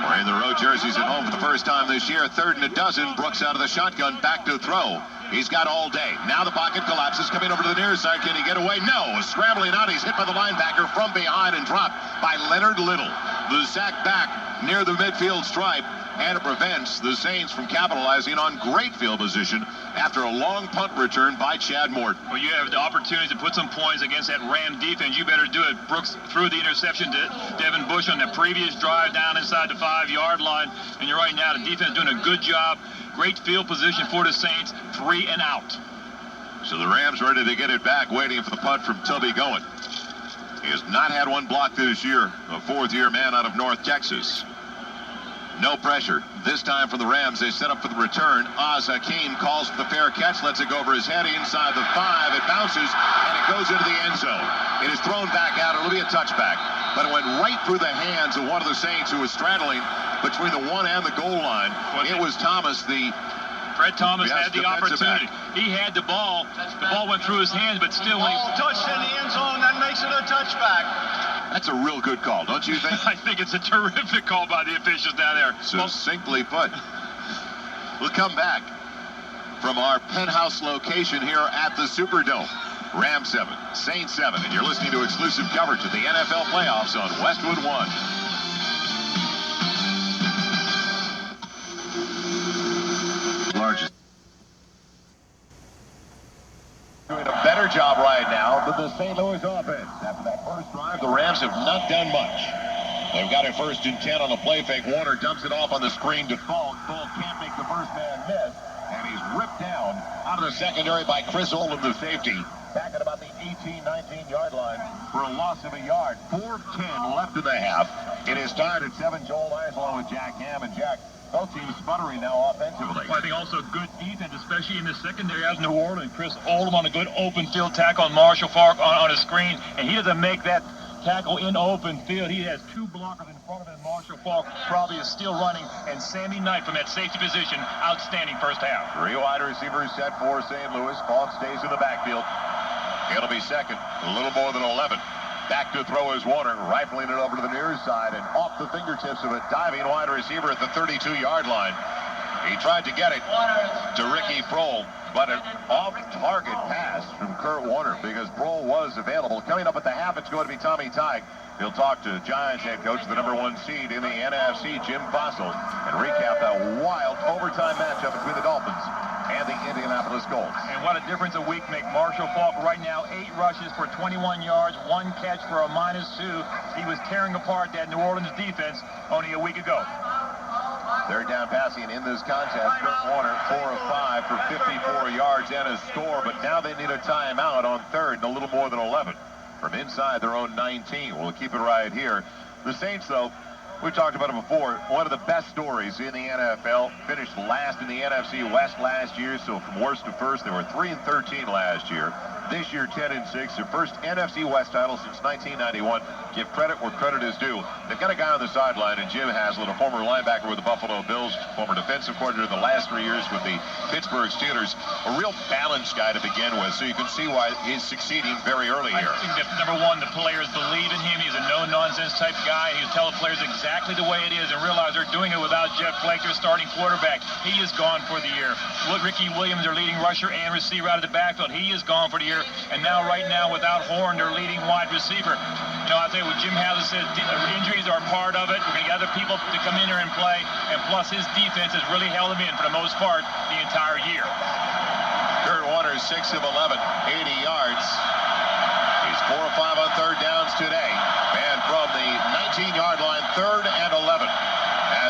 Wearing the road jerseys at home for the first time this year. 3rd and a dozen. Brooks out of the shotgun, back to throw. He's got all day. Now the pocket collapses, coming over to the near side. Can he get away? No. Scrambling out. He's hit by the linebacker from behind and dropped by Leonard Little. The sack back near the midfield stripe, and it prevents the Saints from capitalizing on great field position after a long punt return by Chad Morton. Well, you have the opportunity to put some points against that Ram defense. You better do it. Brooks threw the interception to Devin Bush on the previous drive down inside the 5-yard line. And you're right now, the defense doing a good job. Great field position for the Saints. 3 and out. So the Rams ready to get it back, waiting for the punt from Tubby Goen. He has not had one blocked this year. A 4th-year man out of North Texas. No pressure. This time for the Rams, they set up for the return. Oz Hakeem calls for the fair catch, lets it go over his head inside the 5. It bounces, and it goes into the end zone. It is thrown back out. It'll be a touchback. But it went right through the hands of one of the Saints who was straddling between the 1 and the goal line. It was Thomas, Fred Thomas had the opportunity. He had the ball. The ball went through his hands, but still... Ball touched in the end zone. That makes it a touchback. That's a real good call, don't you think? I think it's a terrific call by the officials down there. Succinctly put. We'll come back from our penthouse location here at the Superdome. Rams 7, Saints 7, and you're listening to exclusive coverage of the NFL playoffs on Westwood One. Largest. Doing a better job right now than the St. Louis offense. After that first drive, the Rams have not done much. They've got a 1st and 10 on the play fake. Warner dumps it off on the screen to Fulton. Fulton can't make the first man miss, and he's ripped down out of the secondary by Chris Olin, the safety. Back at about the 18-19-yard line for a loss of a yard. 4:10 left in the half. It is tied at 7. Joel Meyers along with Jack Ham, and Jack, both teams sputtering now offensively. Well, I think also good defense, especially in the secondary as New Orleans. Chris Oldham on a good open field tackle on Marshall Faulk on a screen, and he doesn't make that tackle in open field. He has 2 blockers in front of him. Marshall Faulk probably is still running, and Sammy Knight from that safety position, outstanding first half. 3 wide receivers set for St. Louis. Faulk stays in the backfield. It'll be second, a little more than 11. Back to throw is Warner, rifling it over to the near side and off the fingertips of a diving wide receiver at the 32-yard line. He tried to get it to Ricky Prohl, but an off-target pass from Kurt Warner because Prohl was available. Coming up at the half, it's going to be Tommy Tighe. He'll talk to Giants head coach, the number 1 seed in the NFC, Jim Fossil, and recap that wild overtime matchup between the Dolphins and the Indianapolis Colts. And what a difference a week make. Marshall Faulk right now, 8 rushes for 21 yards, 1 catch for a -2. He was tearing apart that New Orleans defense only a week ago. 3rd down passing in this contest. Kurt Warner, 4 of 5 for 54 yards and a score, but now they need a timeout on 3rd and a little more than 11 from inside their own 19. We'll keep it right here. The Saints, though, we talked about it before, one of the best stories in the NFL. Finished last in the NFC West last year, so from worst to first, they were 3-13 last year. This year, 10-6, their first NFC West title since 1991. Give credit where credit is due. They've got a guy on the sideline, and Jim Haslett, a former linebacker with the Buffalo Bills, former defensive coordinator the last 3 years with the Pittsburgh Steelers. A real balanced guy to begin with, so you can see why he's succeeding very early here. I think that, number 1, the players believe in him. He's a no-nonsense type guy. He'll tell the players exactly the way it is and realize they're doing it without Jeff Flake, their starting quarterback. He is gone for the year. Ricky Williams, their leading rusher and receiver out of the backfield, he is gone for the year. And now, right now, without Horn, their leading wide receiver. You know, I think what Jim Haslett said, injuries are part of it. We're going to get other people to come in here and play. And plus, his defense has really held him in, for the most part, the entire year. Kurt Warner, 6 of 11, 80 yards. He's 4 of 5 on 3rd downs today. And from the 19-yard line, 3rd and 11.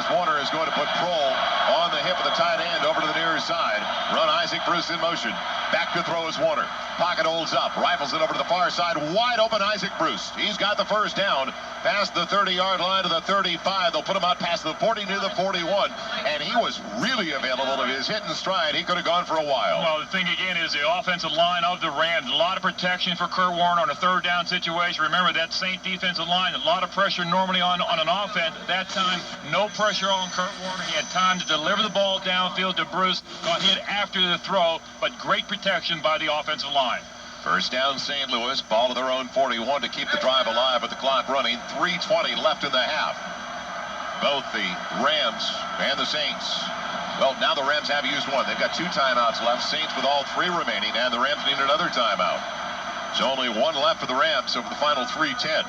As Warner is going to put Prohl on the hip of the tight end over to the near side. Run Isaac Bruce in motion. Back to throw is Warner. Pocket holds up. Rifles it over to the far side. Wide open Isaac Bruce. He's got the first down. Past the 30-yard line to the 35. They'll put him out past the 40 to the 41. And he was really available. If his hit and stride, he could have gone for a while. Well, the thing again is the offensive line of the Rams. A lot of protection for Kurt Warner on a 3rd down situation. Remember, that Saint defensive line, a lot of pressure normally on an offense. At that time, no pressure on Kurt Warner. He had time to deliver the ball downfield to Bruce. Got hit after the throw, but great protection by the offensive line. First down, St. Louis. Ball to their own 41 to keep the drive alive with the clock running. 3:20 left in the half. both the Rams and the Saints. Well, now the Rams have used one. They've got 2 timeouts left. Saints with all 3 remaining, and the Rams need another timeout. There's only 1 left for the Rams over the final 3:10.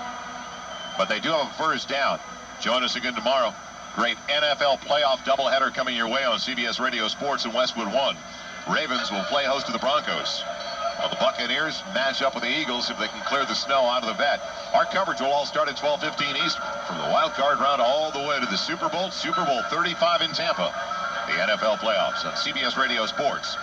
But they do have a first down. Join us again tomorrow. Great NFL playoff doubleheader coming your way on CBS Radio Sports and Westwood One. Ravens will play host to the Broncos, while the Buccaneers match up with the Eagles if they can clear the snow out of the vet. Our coverage will all start at 12:15 Eastern, from the wild card round all the way to the Super Bowl 35 in Tampa. The NFL playoffs on CBS Radio Sports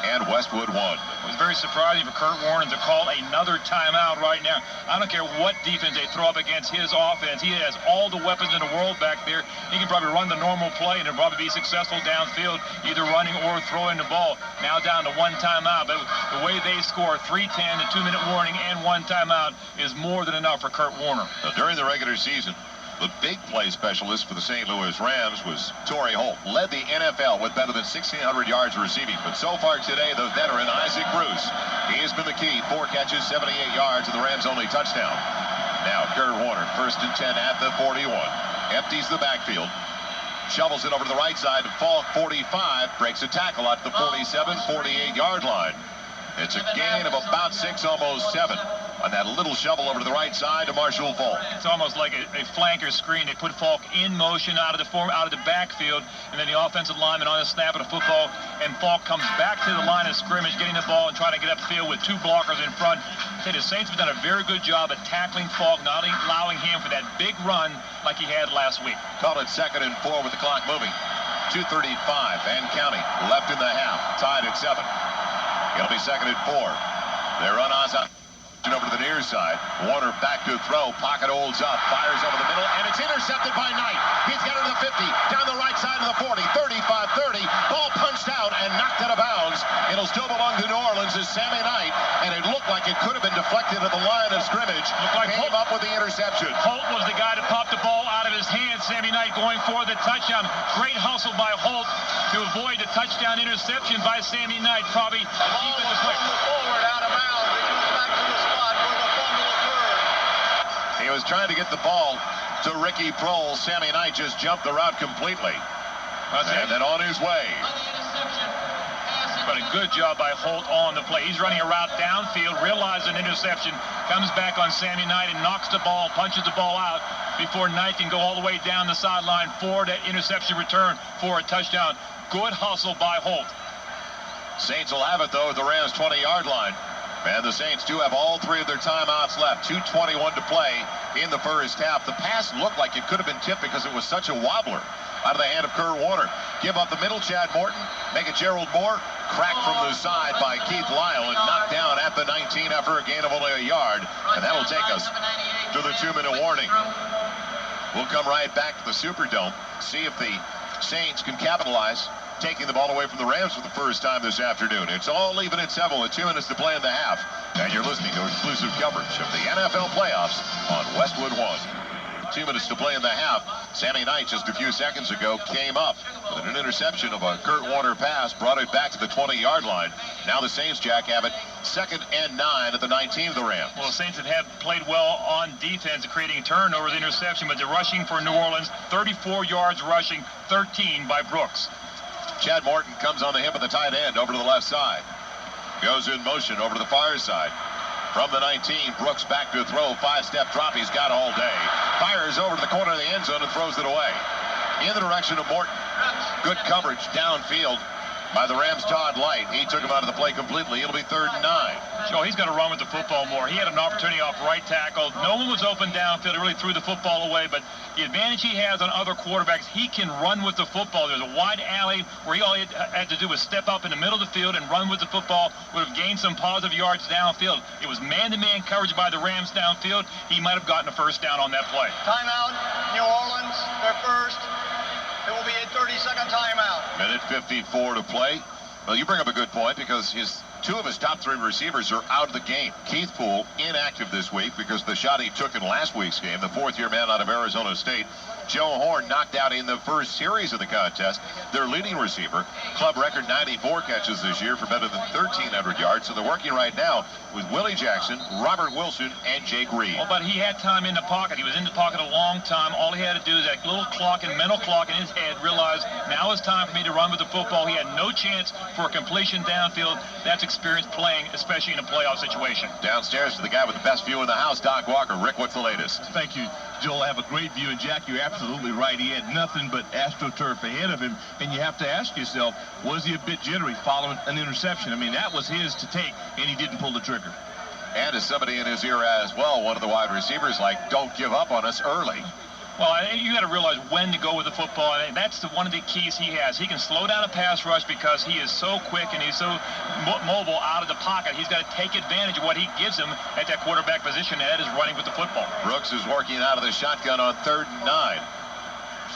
and Westwood One. It was very surprising for Kurt Warner to call another timeout right now. I don't care what defense they throw up against his offense. He has all the weapons in the world back there. He can probably run the normal play and it'll probably be successful downfield, either running or throwing the ball. Now down to 1 timeout. But the way they score 3:10, a 2-minute warning, and 1 timeout is more than enough for Kurt Warner. Now, during the regular season, the big play specialist for the St. Louis Rams was Torrey Holt. Led the NFL with better than 1,600 yards receiving. But so far today, the veteran Isaac Bruce, he has been the key. 4 catches, 78 yards, and the Rams' only touchdown. Now, Kurt Warner, 1st and 10 at the 41. Empties the backfield. Shovels it over to the right side. Falk, 45, breaks a tackle at the 47, 48-yard line. It's a gain of about 6, almost 7. On that little shovel over to the right side to Marshall Falk. It's almost like a flanker screen. They put Falk in motion out of the backfield, and then the offensive lineman on the snap of the football, and Falk comes back to the line of scrimmage, getting the ball and trying to get upfield with 2 blockers in front. I say the Saints have done a very good job at tackling Falk, not allowing him for that big run like he had last week. Call it 2nd and 4 with the clock moving. 2:35 and counting left in the half. Tied at 7. It'll be 2nd and 4. They run us out. Over to the near side. Warner back to throw. Pocket holds up. Fires over the middle. And it's intercepted by Knight. He's got it to the 50. Down the right side of the 40. 35-30. Ball punched out and knocked out of bounds. It'll still belong to New Orleans as Sammy Knight. And it looked like it could have been deflected at the line of scrimmage. Looked like Came up with the interception. Holt was the guy to pop the ball out of his hands. Sammy Knight going for the touchdown. Great hustle by Holt to avoid the touchdown interception by Sammy Knight. Probably The ball was forward out of bounds. It goes back to the spot where the fumble occurred. He was trying to get the ball to Ricky Prohl. Sammy Knight just jumped the route completely. And then on his way. But a good job by Holt on the play. He's running a route downfield, realizes an interception, comes back on Sammy Knight and knocks the ball, punches the ball out before Knight can go all the way down the sideline for that interception return for a touchdown. Good hustle by Holt. Saints will have it, though, at the Rams' 20-yard line. And the Saints do have all 3 of their timeouts left. 2:21 to play in the first half. The pass looked like it could have been tipped because it was such a wobbler out of the hand of Kurt Warner. Give up the middle, Chad Morton. Make it Gerald Moore. Cracked from the side by Keith Lyle and knocked down at the 19 after a gain of only a yard. And that'll take us to the 2-minute warning. We'll come right back to the Superdome, see if the Saints can capitalize, taking the ball away from the Rams for the first time this afternoon. It's all even at 7 with 2 minutes to play in the half. And you're listening to exclusive coverage of the NFL playoffs on Westwood One. 2 minutes to play in the half. Sammy Knight just a few seconds ago came up with an interception of a Kurt Warner pass, brought it back to the 20-yard line. Now the Saints, Jack, have it 2nd and 9 at the 19 of the Rams. Well, the Saints have played well on defense, creating turnovers, interception, but they're rushing for New Orleans. 34 yards rushing, 13 by Brooks. Chad Morton comes on the hip of the tight end over to the left side. Goes in motion over to the far side. From the 19, Brooks back to throw. 5-step drop he's got all day. Fires over to the corner of the end zone and throws it away. In the direction of Morton. Good coverage downfield by the Rams' Todd Light. He took him out of the play completely. It'll be 3rd and 9. Joe, he's got to run with the football more. He had an opportunity off right tackle. No one was open downfield. He really threw the football away. But the advantage he has on other quarterbacks, he can run with the football. There's a wide alley where all he had to do was step up in the middle of the field and run with the football. Would have gained some positive yards downfield. It was man-to-man coverage by the Rams downfield. He might have gotten a first down on that play. Timeout, New Orleans, their first. It will be a 30-second timeout. Minute 54 to play. Well, you bring up a good point because his Two of his top three receivers are out of the game. Keith Poole, inactive this week because the shot he took in last week's game, the fourth-year man out of Arizona State. Joe Horn knocked out in the first series of the contest. Their leading receiver, club record 94 catches this year for better than 1,300 yards. So they're working right now with Willie Jackson, Robert Wilson, and Jake Reed. Well, but he had time in the pocket. He was in the pocket a long time. All he had to do is that little clock and mental clock in his head realize now is time for me to run with the football. He had no chance for a completion downfield. That's experience playing, especially in a playoff situation. Downstairs to the guy with the best view in the house, Doc Walker. Rick, what's the latest? Thank you, Joel. I have a great view, and Jack, you're absolutely right. He had nothing but AstroTurf ahead of him, and you have to ask yourself, was he a bit jittery following an interception? I mean, that was his to take, and he didn't pull the trigger. And as somebody in his ear as well, one of the wide receivers, like, don't give up on us early. Well, you got to realize when to go with the football. And that's one of the keys he has. He can slow down a pass rush because he is so quick and he's so mobile out of the pocket. He's got to take advantage of what he gives him at that quarterback position, and that is running with the football. Brooks is working out of the shotgun on 3rd and 9.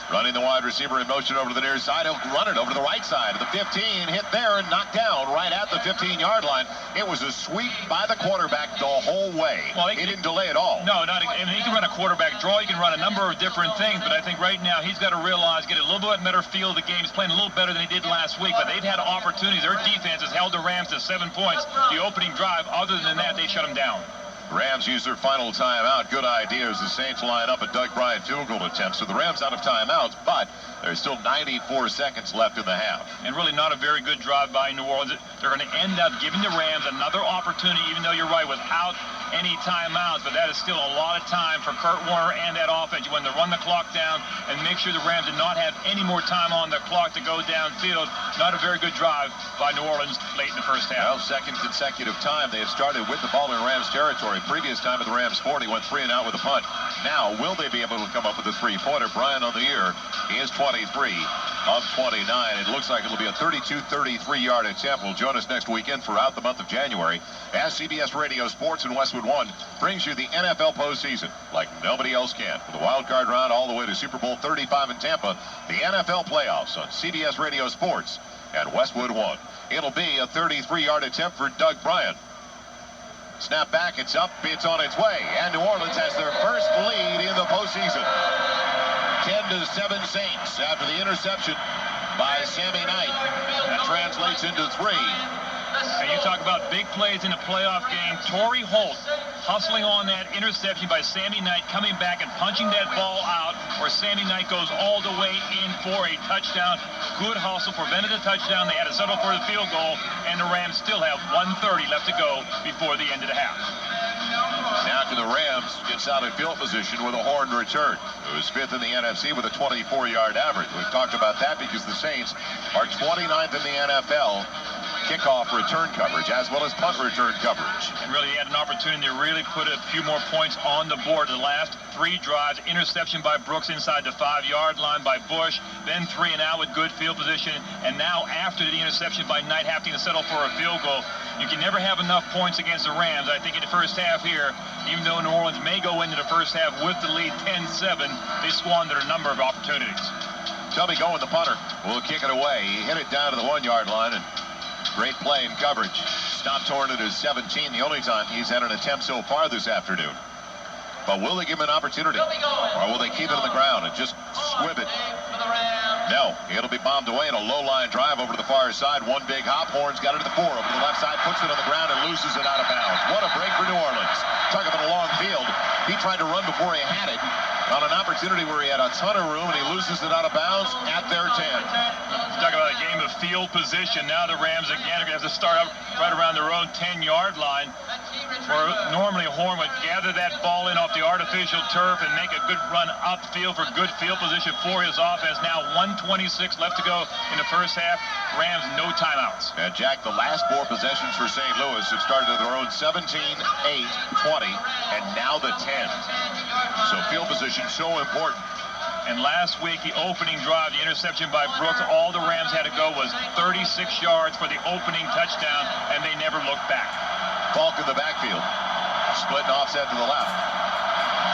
Running the wide receiver in motion over to the near side. He'll run it over to the right side of the 15. Hit there and knocked down right at the 15-yard line. It was a sweep by the quarterback the whole way. Well, he didn't delay at all. No, I mean, he can run a quarterback draw. He can run a number of different things. But I think right now he's got to realize, get a little bit better feel of the game. He's playing a little better than he did last week. But they've had opportunities. Their defense has held the Rams to 7 points. The opening drive, other than that, they shut them down. Rams use their final timeout. Good idea as the Saints line up a Doug Bryant field goal attempt. So the Rams out of timeouts, but there's still 94 seconds left in the half. And really not a very good drive by New Orleans. They're going to end up giving the Rams another opportunity, even though you're right, without any timeouts. But that is still a lot of time for Kurt Warner and that offense. You want to run the clock down and make sure the Rams did not have any more time on the clock to go downfield. Not a very good drive by New Orleans late in the first half. Well, second consecutive time they have started with the ball in Rams territory. Previous time at the Rams 40 went 3 and out with a punt. Now, will they be able to come up with a three-pointer? Brian on the year, he is 23 of 29. It looks like it'll be a 32-33-yard attempt. Will join us next weekend throughout the month of January as CBS Radio Sports and Westwood One brings you the NFL postseason like nobody else can. From the wild card round all the way to Super Bowl 35 in Tampa, the NFL playoffs on CBS Radio Sports and Westwood One. It'll be a 33-yard attempt for Doug Bryant. Snap back, it's up, it's on its way, and New Orleans has their first lead in the postseason. 10-7 Saints after the interception by Sammy Knight. That translates into 3. And you talk about big plays in a playoff game. Torrey Holt hustling on that interception by Sammy Knight, coming back and punching that ball out, where Sammy Knight goes all the way in for a touchdown. Good hustle, prevented a touchdown. They had to settle for the field goal, and the Rams still have 1:30 left to go before the end of the half. Now to the Rams, gets out of field position with a Horn return. It was 5th in the NFC with a 24-yard average. We've talked about that because the Saints are 29th in the NFL kickoff return coverage as well as punt return coverage. And really had an opportunity to really put a few more points on the board. The last 3 drives, interception by Brooks inside the 5-yard line by Bush, then 3 and out with good field position, and now after the interception by Knight having to settle for a field goal. You can never have enough points against the Rams. I think in the first half here, even though New Orleans may go into the first half with the lead 10-7, they squandered a number of opportunities. Tubby going, the punter, will kick it away. He hit it down to the 1-yard line, and great play in coverage. Stop torn at his 17, the only time he's had an attempt so far this afternoon. But will they give him an opportunity? Or will they keep it on the ground and just squib it? No, it'll be bombed away in a low-line drive over to the far side. One big hop. Horn's got it to the 4 over to the left side, puts it on the ground and loses it out of bounds. What a break for New Orleans. Talk about a long field. He tried to run before he had it on an opportunity where he had a ton of room, and he loses it out of bounds at their 10. Talk about a game of field position. Now the Rams again are going to have to start up right around their own 10-yard line, where normally Horn would gather that ball in off the artificial turf and make a good run upfield for good field position for his offense. Now 1:26 left to go in the first half. Rams no timeouts. And Jack, the last 4 possessions for St. Louis have started at their own 17, 8, 20, and now the 10. So field position so important. And last week, the opening drive, the interception by Brooks, all the Rams had to go was 36 yards for the opening touchdown, and they never looked back. Falk in the backfield. Splitting offset to the left.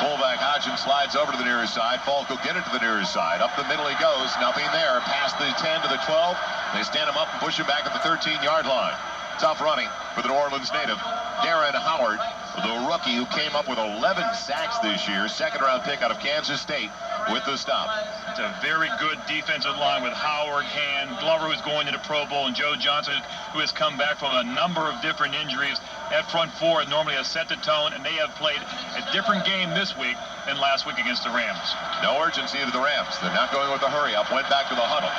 Fullback Hodgins slides over to the nearest side. Falk will get it to the nearest side. Up the middle he goes. Nothing there. Past the 10 to the 12. They stand him up and push him back at the 13-yard line. Tough running for the New Orleans native, Darren Howard, the rookie who came up with 11 sacks this year, second-round pick out of Kansas State with the stop. It's a very good defensive line with Howard, Hand, Glover, who's going to the Pro Bowl, and Joe Johnson, who has come back from a number of different injuries. That front four normally has set the tone, and they have played a different game this week than last week against the Rams. No urgency to the Rams. They're not going with the hurry-up. Went back to the huddle.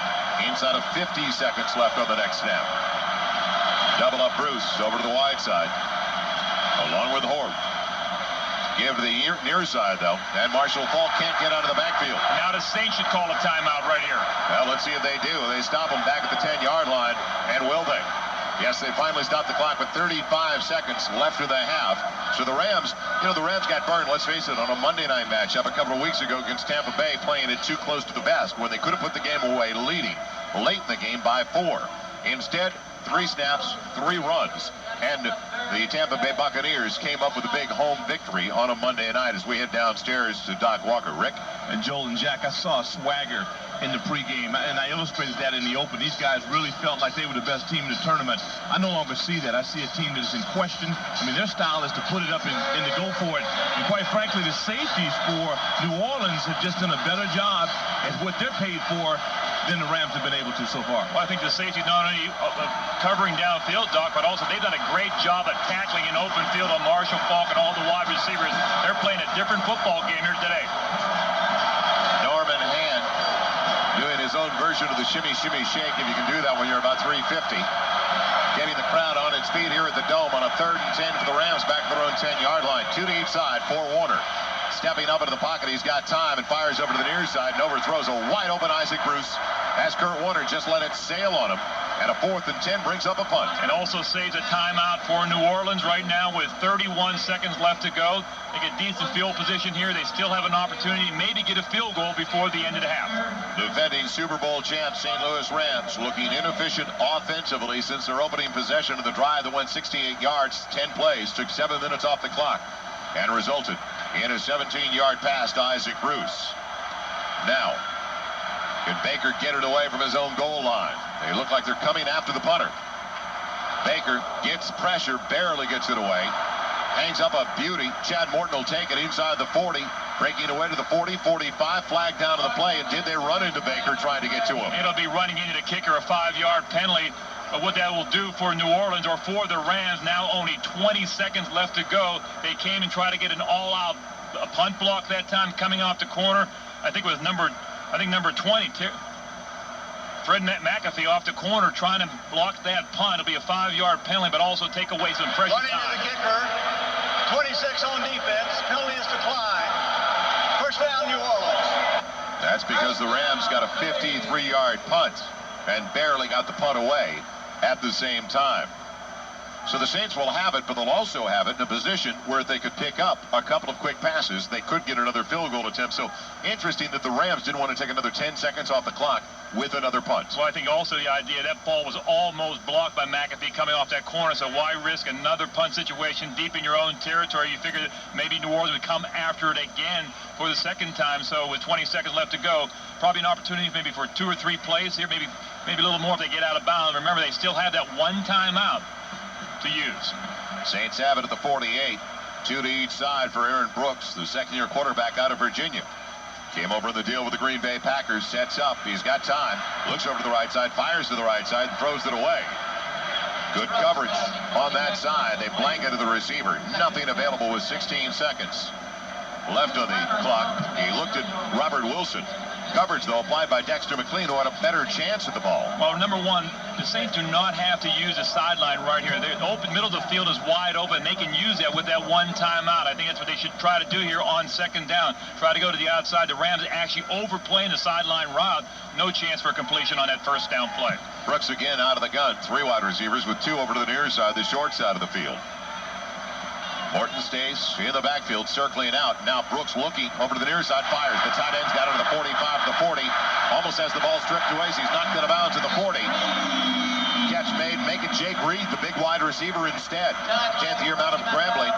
Inside of 50 seconds left on the next snap. Double up Bruce over to the wide side, along with Horde. Give to the near side, though, and Marshall Faulk can't get out of the backfield. Now the Saints should call a timeout right here. Well, let's see if they do. They stop him back at the 10-yard line, and will they? Yes, they finally stopped the clock with 35 seconds left in the half. So the Rams, the Rams got burned, let's face it, on a Monday night matchup a couple of weeks ago against Tampa Bay, playing it too close to the vest when they could have put the game away leading late in the game by 4. Instead, 3 snaps, 3 runs, and the Tampa Bay Buccaneers came up with a big home victory on a Monday night as we head downstairs to Doc Walker. Rick? And Joel and Jack, I saw a swagger in the pregame, and I illustrated that in the open. These guys really felt like they were the best team in the tournament. I no longer see that. I see a team that is in question. I mean, their style is to put it up and to go for it. And quite frankly, the safeties for New Orleans have just done a better job at what they're paid for than the Rams have been able to so far. Well, I think the safeties not only covering downfield, Doc, but also they've done a great job at tackling in open field on Marshall Faulk and all the wide receivers. They're playing a different football game here today. Norman Hand doing his own version of the shimmy, shimmy, shake, if you can do that when you're about 350. Getting the crowd on its feet here at the Dome on a 3rd and 10 for the Rams back to their own 10-yard line. 2 to each side for Warner. Stepping up into the pocket, he's got time and fires over to the near side and overthrows a wide-open Isaac Bruce as Kurt Warner just let it sail on him. And a 4th and 10 brings up a punt. And also saves a timeout for New Orleans right now with 31 seconds left to go. They get decent field position here. They still have an opportunity to maybe get a field goal before the end of the half. Defending Super Bowl champ St. Louis Rams looking inefficient offensively since their opening possession of the drive that went 68 yards, 10 plays, took 7 minutes off the clock, and resulted in a 17-yard pass to Isaac Bruce. Now, can Baker get it away from his own goal line? They look like they're coming after the punter. Baker gets pressure, barely gets it away. Hangs up a beauty. Chad Morton will take it inside the 40. Breaking away to the 40, 45, flag down to the play. And did they run into Baker trying to get to him? It'll be running into the kicker, a 5-yard penalty. But what that will do for New Orleans, or for the Rams, now only 20 seconds left to go. They came and tried to get an all-out punt block that time, coming off the corner. I think it was number 20, Fred McAfee off the corner trying to block that punt. It'll be a 5-yard penalty, but also take away some pressure. Running to the kicker, 26 on defense, penalty is declined. First down, New Orleans. That's because the Rams got a 53-yard punt and barely got the punt away at the same time. So the Saints will have it, but they'll also have it in a position where if they could pick up a couple of quick passes, they could get another field goal attempt. So interesting that the Rams didn't want to take another 10 seconds off the clock with another punt. Well, I think also the idea that ball was almost blocked by McAfee coming off that corner, so why risk another punt situation deep in your own territory? You figure that maybe New Orleans would come after it again for the second time, so with 20 seconds left to go, probably an opportunity maybe for 2 or 3 plays here, maybe a little more if they get out of bounds. Remember, they still have that one timeout to use. Saints have it at the 48. 2 to each side for Aaron Brooks, the second-year quarterback out of Virginia. Came over in the deal with the Green Bay Packers, sets up, he's got time, looks over to the right side, fires to the right side, and throws it away. Good coverage on that side. They blanketed the receiver. Nothing available with 16 seconds left on the clock. He looked at Robert Wilson. Coverage, though, applied by Dexter McLean, who had a better chance at the ball. Well, number one, the Saints do not have to use the sideline right here. The open middle of the field is wide open. They can use that with that one timeout. I think that's what they should try to do here on second down. Try to go to the outside. The Rams actually overplaying the sideline route. No chance for completion on that first down play. Brooks again out of the gun. 3 wide receivers with 2 over to the near side, the short side of the field. Morton stays in the backfield, circling out. Now Brooks looking over to the near side, fires. The tight end's got it to the 45 to the 40. Almost has the ball stripped away. He's knocked out of bounds at the 40. Catch made, making Jake Reed the big wide receiver instead. 10th year Mount of Grambling.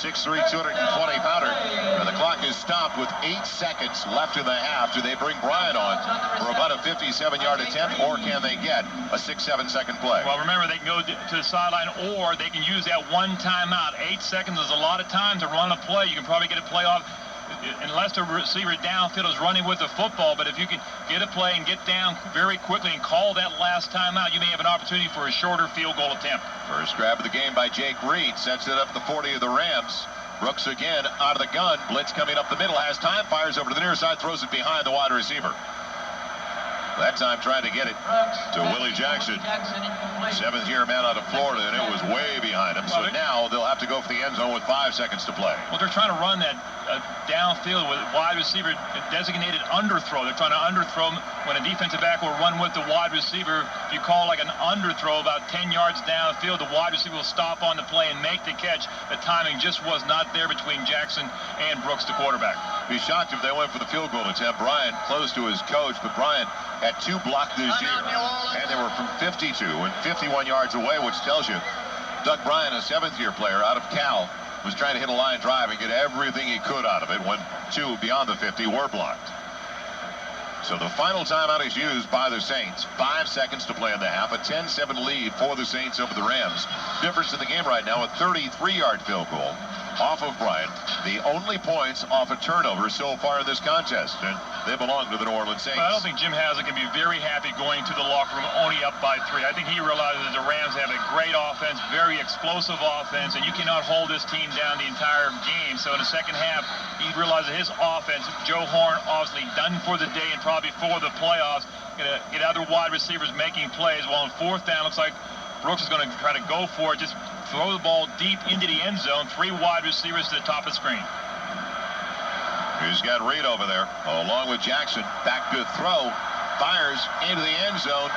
6'3", 220-pounder. And the clock is stopped with 8 seconds left in the half. Do they bring Bryant on for about a 57-yard attempt, or can they get a 6-7 second play? Well, remember, they can go to the sideline, or they can use that one timeout. 8 seconds is a lot of time to run a play. You can probably get a play off unless the receiver downfield is running with the football. But if you can get a play and get down very quickly and call that last timeout, you may have an opportunity for a shorter field goal attempt. First grab of the game by Jake Reed. Sets it up the 40 of the Rams. Brooks again out of the gun. Blitz coming up the middle. Has time. Fires over to the near side. Throws it behind the wide receiver. That time trying to get it to Willie Jackson. 7th-year man out of Florida, and it was way behind him. So now they'll have to go for the end zone with 5 seconds to play. Well, they're trying to run that downfield with wide receiver designated underthrow. They're trying to underthrow when a defensive back will run with the wide receiver. If you call like an underthrow about 10 yards downfield, the wide receiver will stop on the play and make the catch. The timing just was not there between Jackson and Brooks, the quarterback. Be shocked if they went for the field goal attempt. Bryant close to his coach, but Bryant had 2 blocked this year, and they were from 52 and 51 yards away, which tells you Doug Bryant, a 7th-year player out of Cal, was trying to hit a line drive and get everything he could out of it when 2 beyond the 50 were blocked. So the final timeout is used by the Saints. 5 seconds to play in the half. A 10-7 lead for the Saints over the Rams. Difference in the game right now, a 33-yard field goal off of Bryant. The only points off a turnover so far in this contest, and they belong to the New Orleans Saints. Well, I don't think Jim Haslett can be very happy going to the locker room only up by 3. I think he realizes that the Rams have a great offense, very explosive offense, and you cannot hold this team down the entire game. So in the second half, he realizes his offense, Joe Horn, obviously done for the day and probably for the playoffs, gonna get other wide receivers making plays. While on 4th down, looks like Brooks is going to try to go for it, just throw the ball deep into the end zone. 3 wide receivers to the top of the screen. He's got Reed over there, along with Jackson. Back to throw. Fires into the end zone.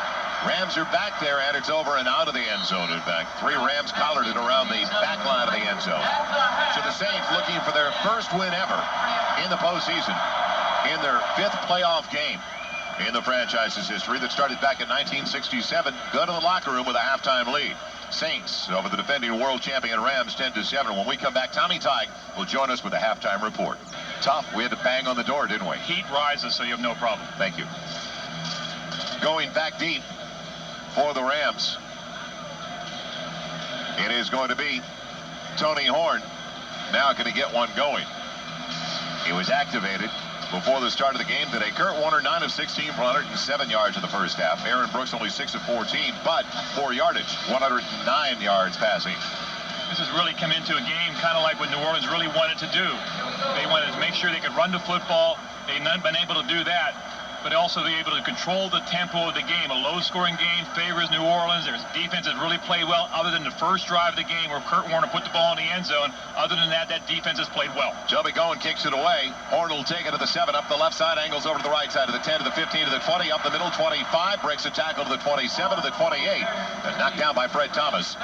Rams are back there, and it's over and out of the end zone, in fact. 3 Rams collared it around the back line of the end zone. So the Saints looking for their first win ever in the postseason, in their 5th playoff game in the franchise's history that started back in 1967. Go to the locker room with a halftime lead. Saints over the defending world champion Rams 10-7. When we come back, Tommy Tighe will join us with a halftime report. Tough. We had to bang on the door, didn't we? Heat rises, so you have no problem. Thank you. Going back deep for the Rams. It is going to be Tony Horn. Now can he get one going? He was activated before the start of the game today. Kurt Warner, 9 of 16 for 107 yards in the first half. Aaron Brooks only 6 of 14, but 4 yardage, 109 yards passing. This has really come into a game kind of like what New Orleans really wanted to do. They wanted to make sure they could run the football. They've not been able to do that, but also be able to control the tempo of the game. A low-scoring game favors New Orleans. Their defense has really played well, other than the first drive of the game where Kurt Warner put the ball in the end zone. Other than that, that defense has played well. Joby Goen kicks it away. Horn will take it to the 7, up the left side, angles over to the right side, to the 10, to the 15, to the 20, up the middle, 25, breaks a tackle to the 27, to the 28, and knocked down by Fred Thomas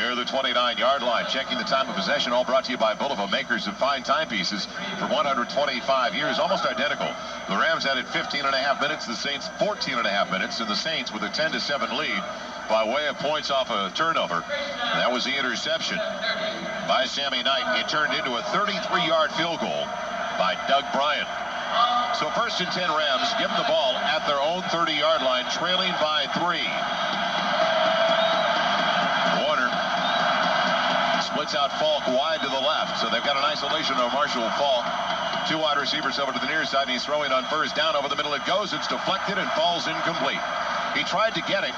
near the 29-yard line. Checking the time of possession, all brought to you by Bulova, makers of fine timepieces for 125 years, almost identical. The Rams had it 15.5 minutes, the Saints 14.5 minutes, and the Saints with a 10-7 lead by way of points off a turnover. That was the interception by Sammy Knight. It turned into a 33-yard field goal by Doug Bryant. So 1st and 10 Rams give them the ball at their own 30-yard line, trailing by 3. Warner splits out Falk wide to the left, so they've got an isolation of Marshall Falk. 2 wide receivers over to the near side, and he's throwing on 1st down. Over the middle it goes. It's deflected and falls incomplete. He tried to get it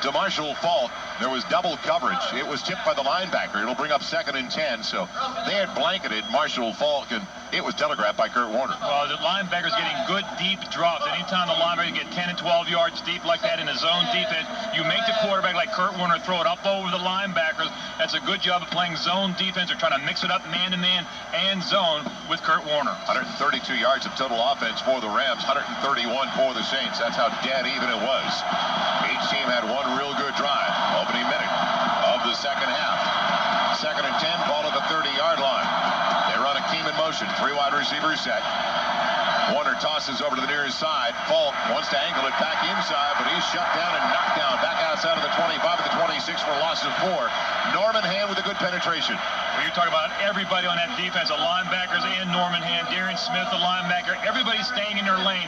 to Marshall Falk. There was double coverage. It was tipped by the linebacker. It'll bring up 2nd and 10. So they had blanketed Marshall Falk, and it was telegraphed by Kurt Warner. Well, the linebacker's getting good deep drops. Anytime the linebacker get 10 and 12 yards deep like that in a zone defense, you make the quarterback like Kurt Warner throw it up over the linebackers. That's a good job of playing zone defense. They're trying to mix it up man-to-man and zone with Kurt Warner. 132 yards of total offense for the Rams, 131 for the Saints. That's how dead even it was. Each team had one real good drive. Opening minute of the second half. 2nd and 10, ball at the 30-yard line. They run a team in motion. 3 wide receivers set. Warner tosses over to the nearest side. Falk wants to angle it back inside, but he's shut down and knocked down back outside of the 25 to the 26 for a loss of 4. Norman Hand with a good penetration. Well, you're talking about everybody on that defense, the linebackers and Norman Hand, Darian Smith, the linebacker, everybody's staying in their lane.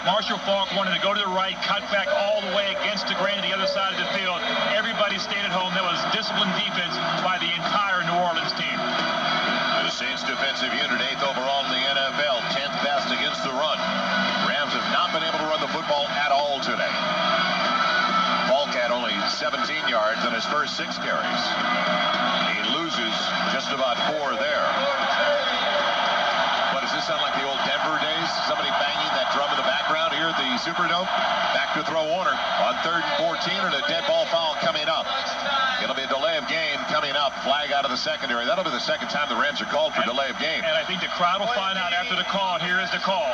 Marshall Faulk wanted to go to the right, cut back all the way against the grain to the other side of the field. Everybody stayed at home. That was disciplined defense by the entire New Orleans team. The Saints defensive unit, 8th overall in the NFL, 10th best against the run. Rams have not been able to run the football at all today. Faulk had only 17 yards on his first 6 carries. He loses just about 4 there. What, does this sound like the old Denver days? Somebody banging that drum in the background here at the Superdome? Back to throw Warner on 3rd and 14 and a dead ball foul coming up. It'll be a delay of game coming up. Flag out of the secondary. That'll be the second time the Rams are called for delay of game. And I think the crowd will find out after the call. Here is the call.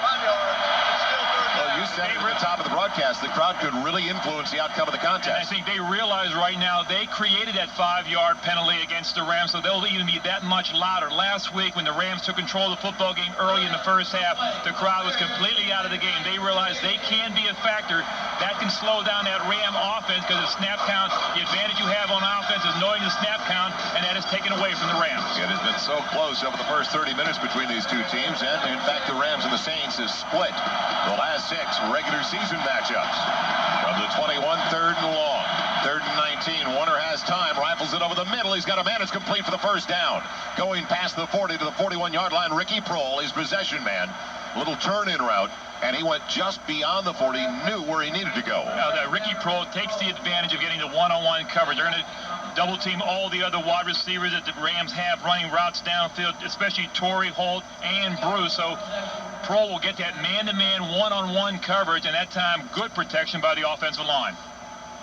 Well, you said it at the top of the broadcast. The crowd could really influence the outcome of the contest. And I think they realize right now they created that 5-yard penalty against the Rams, so they'll even be that much louder. Last week, when the Rams took control of the football game early in the first half, the crowd was completely out of the game. They realize they can be a factor that can slow down that Ram offense because the snap count, the advantage you have on offense is knowing the snap count, and that is taken away from the Rams. It has been so close over the first 30 minutes between these two teams, and in fact, the Rams and the Saints have split the last 6 regular season matchups. From the 21, 3rd and long. 3rd and 19. Warner has time, rifles it over the middle. He's got a man. It's complete for the first down. Going past the 40 to the 41-yard line, Ricky Prohl, his possession man. Little turn-in route, and he went just beyond the 40, knew where he needed to go. Now, Ricky Prohl takes the advantage of getting the one-on-one coverage. They're going to double team all the other wide receivers that the Rams have running routes downfield, especially Torrey, Holt, and Bruce. So Prohl will get that man-to-man, one-on-one coverage, and that time, good protection by the offensive line.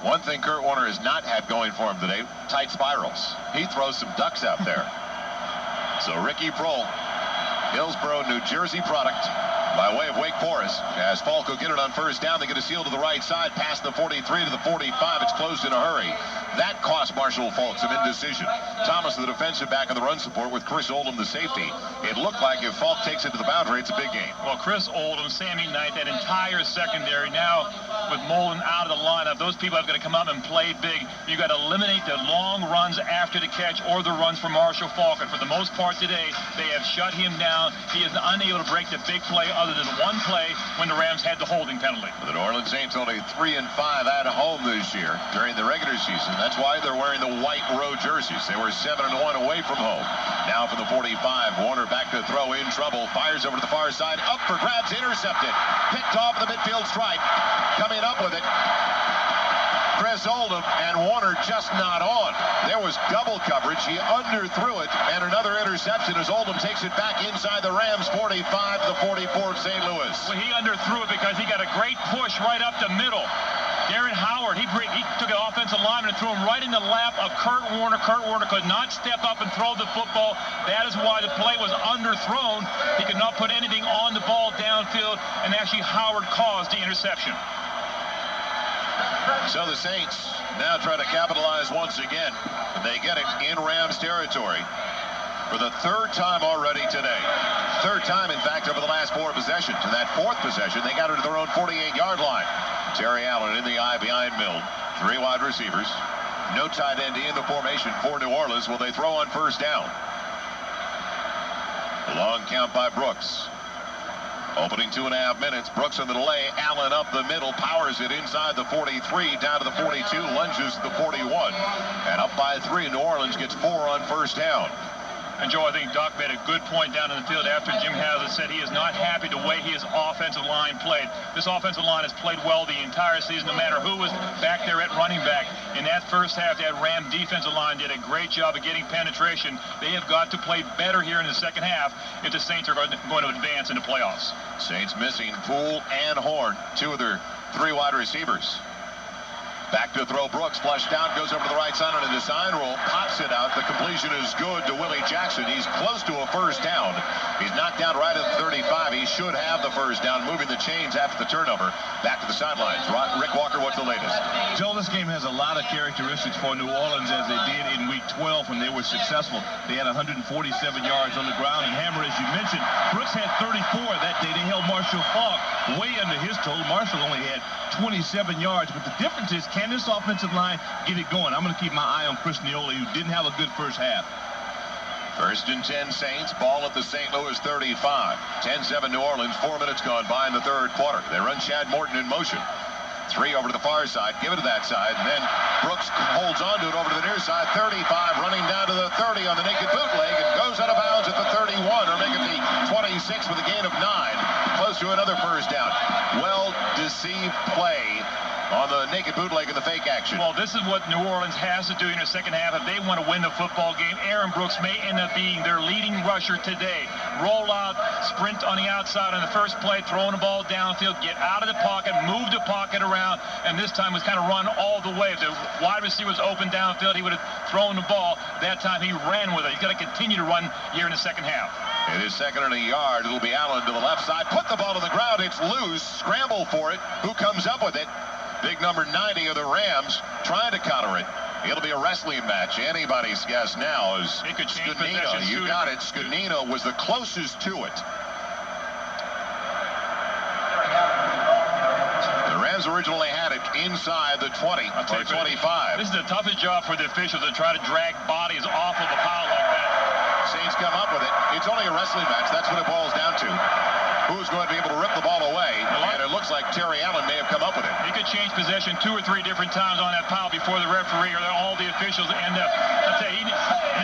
One thing Kurt Warner has not had going for him today, tight spirals. He throws some ducks out there. So Ricky Prohl, Hillsborough, New Jersey product, by way of Wake Forest. As Falk will get it on first down, they get a seal to the right side, past the 43 to the 45. It's closed in a hurry. That cost Marshall Falk some indecision. Thomas, the defensive back, on the run support with Chris Oldham, the safety. It looked like if Falk takes it to the boundary, it's a big game. Well, Chris Oldham, Sammy Knight, that entire secondary now with Mullen out of the lineup, those people have got to come up and play big. You got to eliminate the long runs after the catch or the runs for Marshall Falk. And for the most part today, they have shut him down. He is unable to break the big play other than one play when the Rams had the holding penalty. The New Orleans Saints only 3-5 at home this year during the regular season. That's why they're wearing the white road jerseys. They were 7-1 away from home. Now for the 45, Warner back to throw, in trouble, fires over to the far side, up for grabs, intercepted, picked off the midfield stripe, coming up with it. Chris Oldham, and Warner just not on. There was double coverage. He underthrew it, and another interception as Oldham takes it back inside the Rams 45 to the 44 of St. Louis. Well, he underthrew it because he got a great push right up the middle. Darren Howard, he took an offensive lineman and threw him right in the lap of Kurt Warner. Kurt Warner could not step up and throw the football. That is why the play was underthrown. He could not put anything on the ball downfield, and actually Howard caused the interception. So the Saints now try to capitalize once again. They get it in Rams territory for the 3rd time already today. 3rd time, in fact, over the last 4 possessions. In that 4th possession, they got it to their own 48-yard line. Terry Allen in the eye behind Milne. 3 wide receivers. No tight end in the formation for New Orleans. Will they throw on first down? A long count by Brooks. Opening 2.5 minutes. Brooks on the delay. Allen up the middle. Powers it inside the 43. Down to the 42. Lunges to the 41. And up by 3. New Orleans gets 4 on first down. And Joe, I think Doc made a good point down in the field after Jim Haslett said he is not happy the way his offensive line played. This offensive line has played well the entire season, no matter who was back there at running back. In that first half, that Ram defensive line did a great job of getting penetration. They have got to play better here in the second half if the Saints are going to advance in the playoffs. Saints missing Poole and Horn, 2 of their 3 wide receivers. Back to throw. Brooks flushed down, goes over to the right side on a design roll, pops it out. The completion is good to Willie Jackson. He's close to a first down. He's knocked down right at the 35. He should have the first down, moving the chains after the turnover. Back to the sidelines. Rick Walker, what's the latest? Joel, this game has a lot of characteristics for New Orleans as they did in week 12 when they were successful. They had 147 yards on the ground. And Hammer, as you mentioned, Brooks had 34 that day. They held Marshall Faulk way under his total. Marshall only had 27 yards. But the difference is, can this offensive line get it going? I'm going to keep my eye on Chris Neoli, who didn't have a good first half. First and 10 Saints, ball at the St. Louis 35. 10-7 New Orleans, 4 minutes gone by in the third quarter. They run Chad Morton in motion. 3 over to the far side, give it to that side, and then Brooks holds on to it over to the near side. 35, running down to the 30 on the naked bootleg, and goes out of bounds at the 31, or make it the 26 with a gain of 9. Close to another first down. Well-deceived play on the naked bootleg and the fake action. Well, this is what New Orleans has to do in the second half if they want to win the football game. Aaron Brooks may end up being their leading rusher today. Roll out, sprint on the outside on the first play, throwing the ball downfield, get out of the pocket, move the pocket around, and this time was kind of run all the way. If the wide receiver was open downfield, he would have thrown the ball. That time he ran with it. He's got to continue to run here in the second half. It is second and a yard. It'll be Allen to the left side. Put the ball to the ground. It's loose. Scramble for it. Who comes up with it? Big number 90 of the Rams trying to counter it. It'll be a wrestling match. Anybody's guess now is it could change Scudino. You got it. Scudino was the closest to it. The Rams originally had it inside the 20 or 25. This is the toughest job for the officials to try to drag bodies off of a pile like that. Saints come up with it. It's only a wrestling match. That's what it boils down to. Who's going to be able to rip the ball away? And it looks like Terry Allen may have come up with it. He could change possession 2 or 3 different times on that pile before the referee or all the officials end up. I'll tell you, he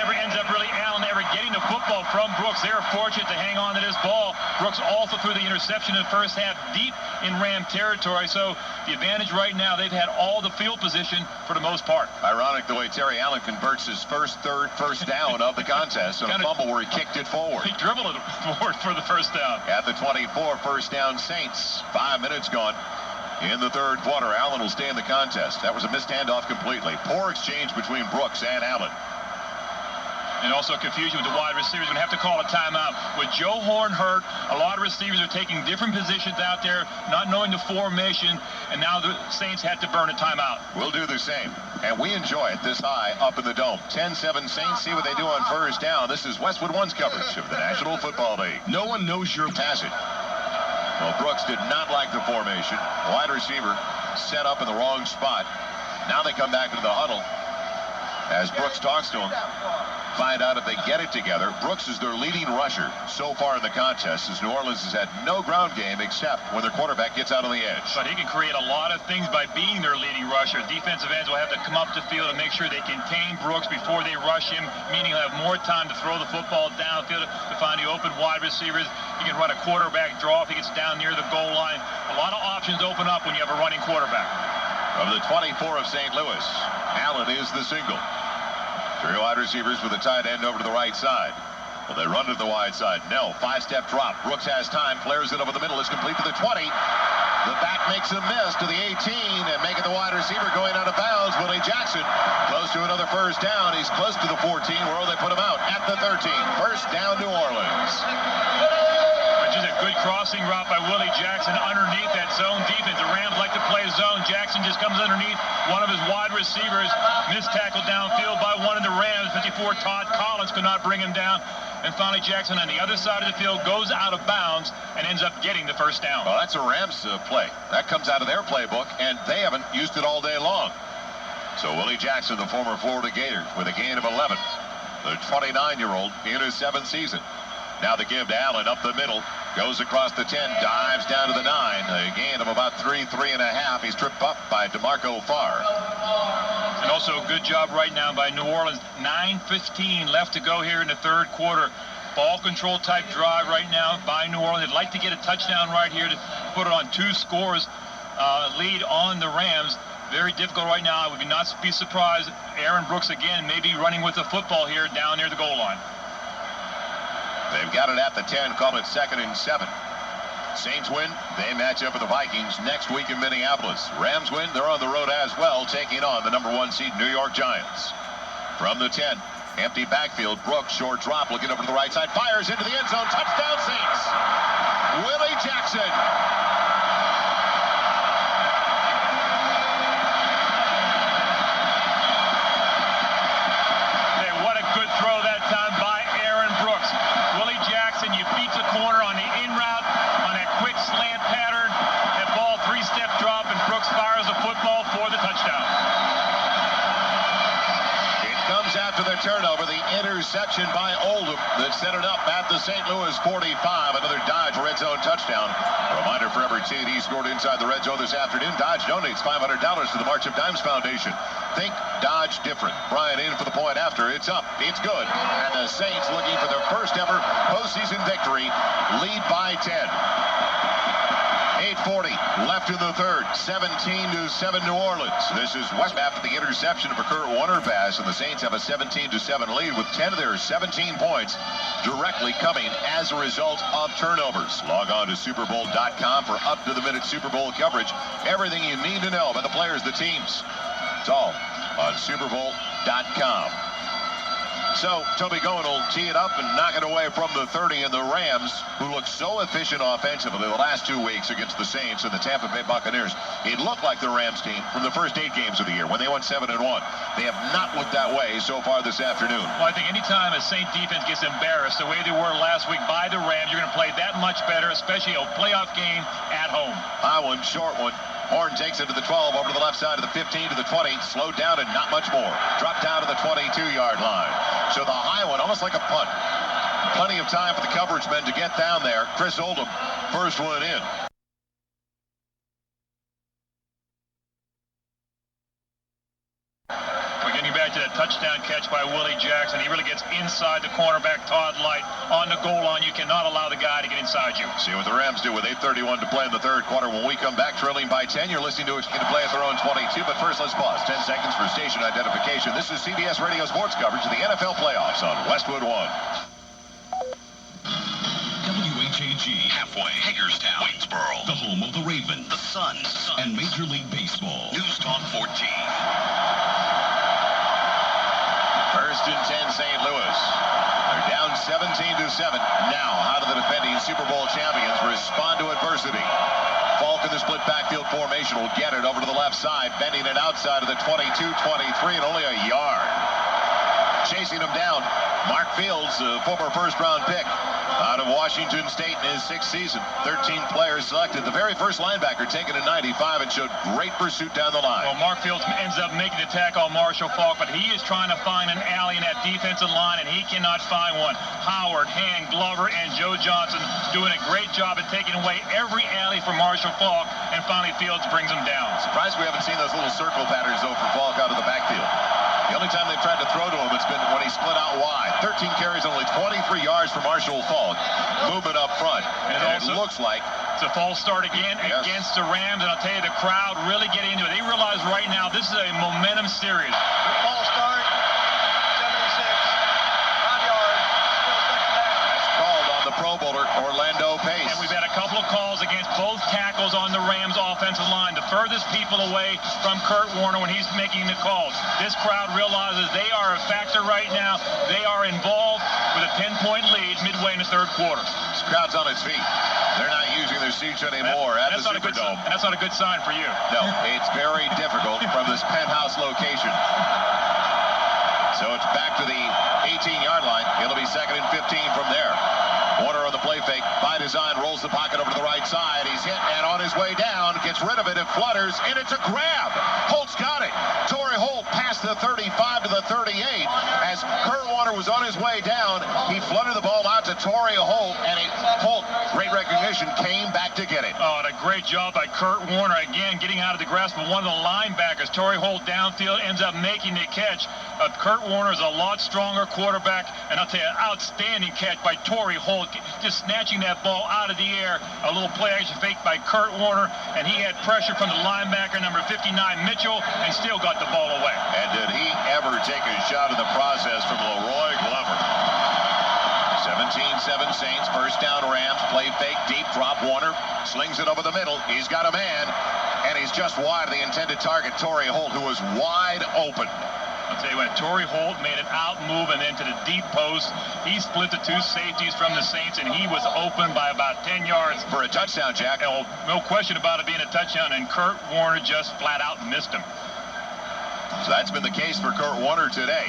never ends up really Allen ever getting the football from Brooks. They were fortunate to hang on to this ball. Brooks also threw the interception in the first half deep in Ram territory. So the advantage right now, they've had all the field position for the most part. Ironic the way Terry Allen converts his first down of the contest on a fumble where he kicked it forward. He dribbled it forward for the first down. At the 24, first down Saints. 5 minutes gone in the third quarter. Allen will stay in the contest. That was a missed handoff completely. Poor exchange between Brooks and Allen. And also confusion with the wide receivers. Going to have to call a timeout. With Joe Horn hurt, a lot of receivers are taking different positions out there, not knowing the formation, and now the Saints had to burn a timeout. We'll do the same. And we enjoy it this high up in the dome. 10-7 Saints. See what they do on first down. This is Westwood One's coverage of the National Football League. No one knows your passage. Well, Brooks did not like the formation. Wide receiver set up in the wrong spot. Now they come back into the huddle as Brooks talks to him. Find out if they get it together. Brooks is their leading rusher so far in the contest, as New Orleans has had no ground game except when their quarterback gets out on the edge. But he can create a lot of things by being their leading rusher. Defensive ends will have to come up the field and make sure they contain Brooks before they rush him, meaning he'll have more time to throw the football downfield to find the open wide receivers. He can run a quarterback draw if he gets down near the goal line. A lot of options open up when you have a running quarterback. Of the 24 of St. Louis, Allen is the single. 3 wide receivers with a tight end over to the right side. Well, they run to the wide side. No, 5-step drop. Brooks has time, flares it over the middle. It's complete to the 20. The back makes a miss to the 18 and making the wide receiver going out of bounds. Willie Jackson close to another first down. He's close to the 14. Where will they put him out? At the 13. First down, New Orleans. Just a good crossing route by Willie Jackson underneath that zone defense. The Rams like to play zone. Jackson just comes underneath one of his wide receivers. Missed tackle downfield by one of the Rams. 54 Todd Collins could not bring him down. And finally Jackson on the other side of the field goes out of bounds and ends up getting the first down. Well, that's a Rams play. That comes out of their playbook, and they haven't used it all day long. So Willie Jackson, the former Florida Gator, with a gain of 11. The 29-year-old in his 7th season. Now the give to Allen up the middle. Goes across the 10, dives down to the 9. A gain of about 3.5. He's tripped up by DeMarco Farr. And also a good job right now by New Orleans. 9:15 left to go here in the third quarter. Ball control type drive right now by New Orleans. They'd like to get a touchdown right here to put it on 2 scores lead on the Rams. Very difficult right now. I would not be surprised. Aaron Brooks again may be running with the football here down near the goal line. They've got it at the 10, call it 2nd and 7. Saints win, they match up with the Vikings next week in Minneapolis. Rams win, they're on the road as well, taking on the number 1 seed New York Giants. From the 10, empty backfield, Brooks, short drop, looking over to the right side, fires into the end zone, touchdown Saints! Willie Jackson! a turnover. The interception by Oldham that set it up at the St. Louis 45. Another Dodge red zone touchdown. A reminder for every team he scored inside the red zone this afternoon. Dodge donates $500 to the March of Dimes Foundation. Think Dodge different. Bryant in for the point after. It's up. It's good. And the Saints looking for their first ever postseason victory. Lead by 10. 8:40 left in the third. 17-7 New Orleans. This is West after the interception of a Kurt Warner pass, and the Saints have a 17-7 lead with 10 of their 17 points directly coming as a result of turnovers. Log on to SuperBowl.com for up-to-the-minute Super Bowl coverage. Everything you need to know about the players, the teams. It's all on SuperBowl.com. So, Toby Goen will tee it up and knock it away from the 30, and the Rams, who looked so efficient offensively the last 2 weeks against the Saints and the Tampa Bay Buccaneers. It looked like the Rams team from the first 8 games of the year when they went 7-1. They have not looked that way so far this afternoon. Well, I think anytime a Saint defense gets embarrassed the way they were last week by the Rams, you're going to play that much better, especially a playoff game at home. High one, short one. Horn takes it to the 12, over to the left side of the 15 to the 20. Slowed down and not much more. Dropped down to the 22-yard line. So the high one, almost like a punt. Plenty of time for the coverage men to get down there. Chris Oldham, first one in. We're getting back to that touchdown catch by Willie Jackson. He really gets inside the cornerback, Todd Light, on the goal line. You cannot allow the guy to get inside you. See what the Rams do with 8:31 to play in the third quarter. When we come back, trailing by 10, you're listening to Extended Play at their own 22. But first, let's pause. 10 seconds for station identification. This is CBS Radio Sports coverage of the NFL playoffs on Westwood One. WHAG, Halfway, Hagerstown, Waynesboro, the home of the Ravens, the Suns, and Major League Baseball. News Talk 14. First and 10, St. Louis. They're down 17-7. Now, how do the defending Super Bowl champions respond to adversity? Falk in the split backfield formation will get it over to the left side, bending it outside of the 22-23 and only a yard. Chasing him down, Mark Fields, a former first-round pick out of Washington State in his 6th season. 13 players selected. The very first linebacker taken in 95 and showed great pursuit down the line. Well, Mark Fields ends up making the tackle on Marshall Falk, but he is trying to find an alley in that defensive line, and he cannot find one. Howard, Hand, Glover, and Joe Johnson doing a great job at taking away every alley from Marshall Falk, and finally Fields brings him down. Surprised we haven't seen those little circle patterns, though, for Falk out of the backfield. The only time they've tried to throw to him, it's been when he split out wide. 13 carries, only 23 yards for Marshall Falk. Movement up front. And it looks like it's a false start again against the Rams. And I'll tell you, the crowd really getting into it. They realize right now this is a momentum series. False start. 76. 5 yards. Still second down. That's called on the Pro Bowler, Orlando Pace. And we've had a couple of calls against both tackles on the Rams offensive line. The furthest people away from Kurt Warner when he's making the calls. This crowd realizes they are a factor right now. They are involved with a 10-point lead midway in the third quarter. This crowd's on its feet. They're not using their seats anymore at the Superdome. That's not a good sign for you. No, it's very difficult from this penthouse location. So it's back to the 18-yard line. It'll be 2nd and 15 from there. Warner on the play fake, by design, rolls the pocket over to the right side. He's hit, and on his way down, gets rid of it, it flutters, and it's a grab. Holt's got it. Torrey Holt past the 35 to the 38. As Kurt Warner was on his way down, he fluttered the ball out to Torrey Holt, and Holt, great recognition, came back to get it. Oh, and a great job by Kurt Warner, again, getting out of the grasp of one of the linebackers. Torrey Holt downfield ends up making the catch. Kurt Warner is a lot stronger quarterback, and I'll tell you, outstanding catch by Torrey Holt, just snatching that ball out of the air. A little play action fake by Kurt Warner, and he had pressure from the linebacker, number 59, Mitchell, and still got the ball away. And did he ever take a shot in the process from Leroy Glover? 17-7 Saints, first down Rams, play fake, deep drop, Warner slings it over the middle. He's got a man, and he's just wide of the intended target, Torrey Holt, who was wide open. I'll tell you what, Torrey Holt made an out move and then to the deep post. He split the two safeties from the Saints, and he was open by about 10 yards. For a touchdown, Jack. No question about it being a touchdown, and Kurt Warner just flat out missed him. So that's been the case for Kurt Warner today.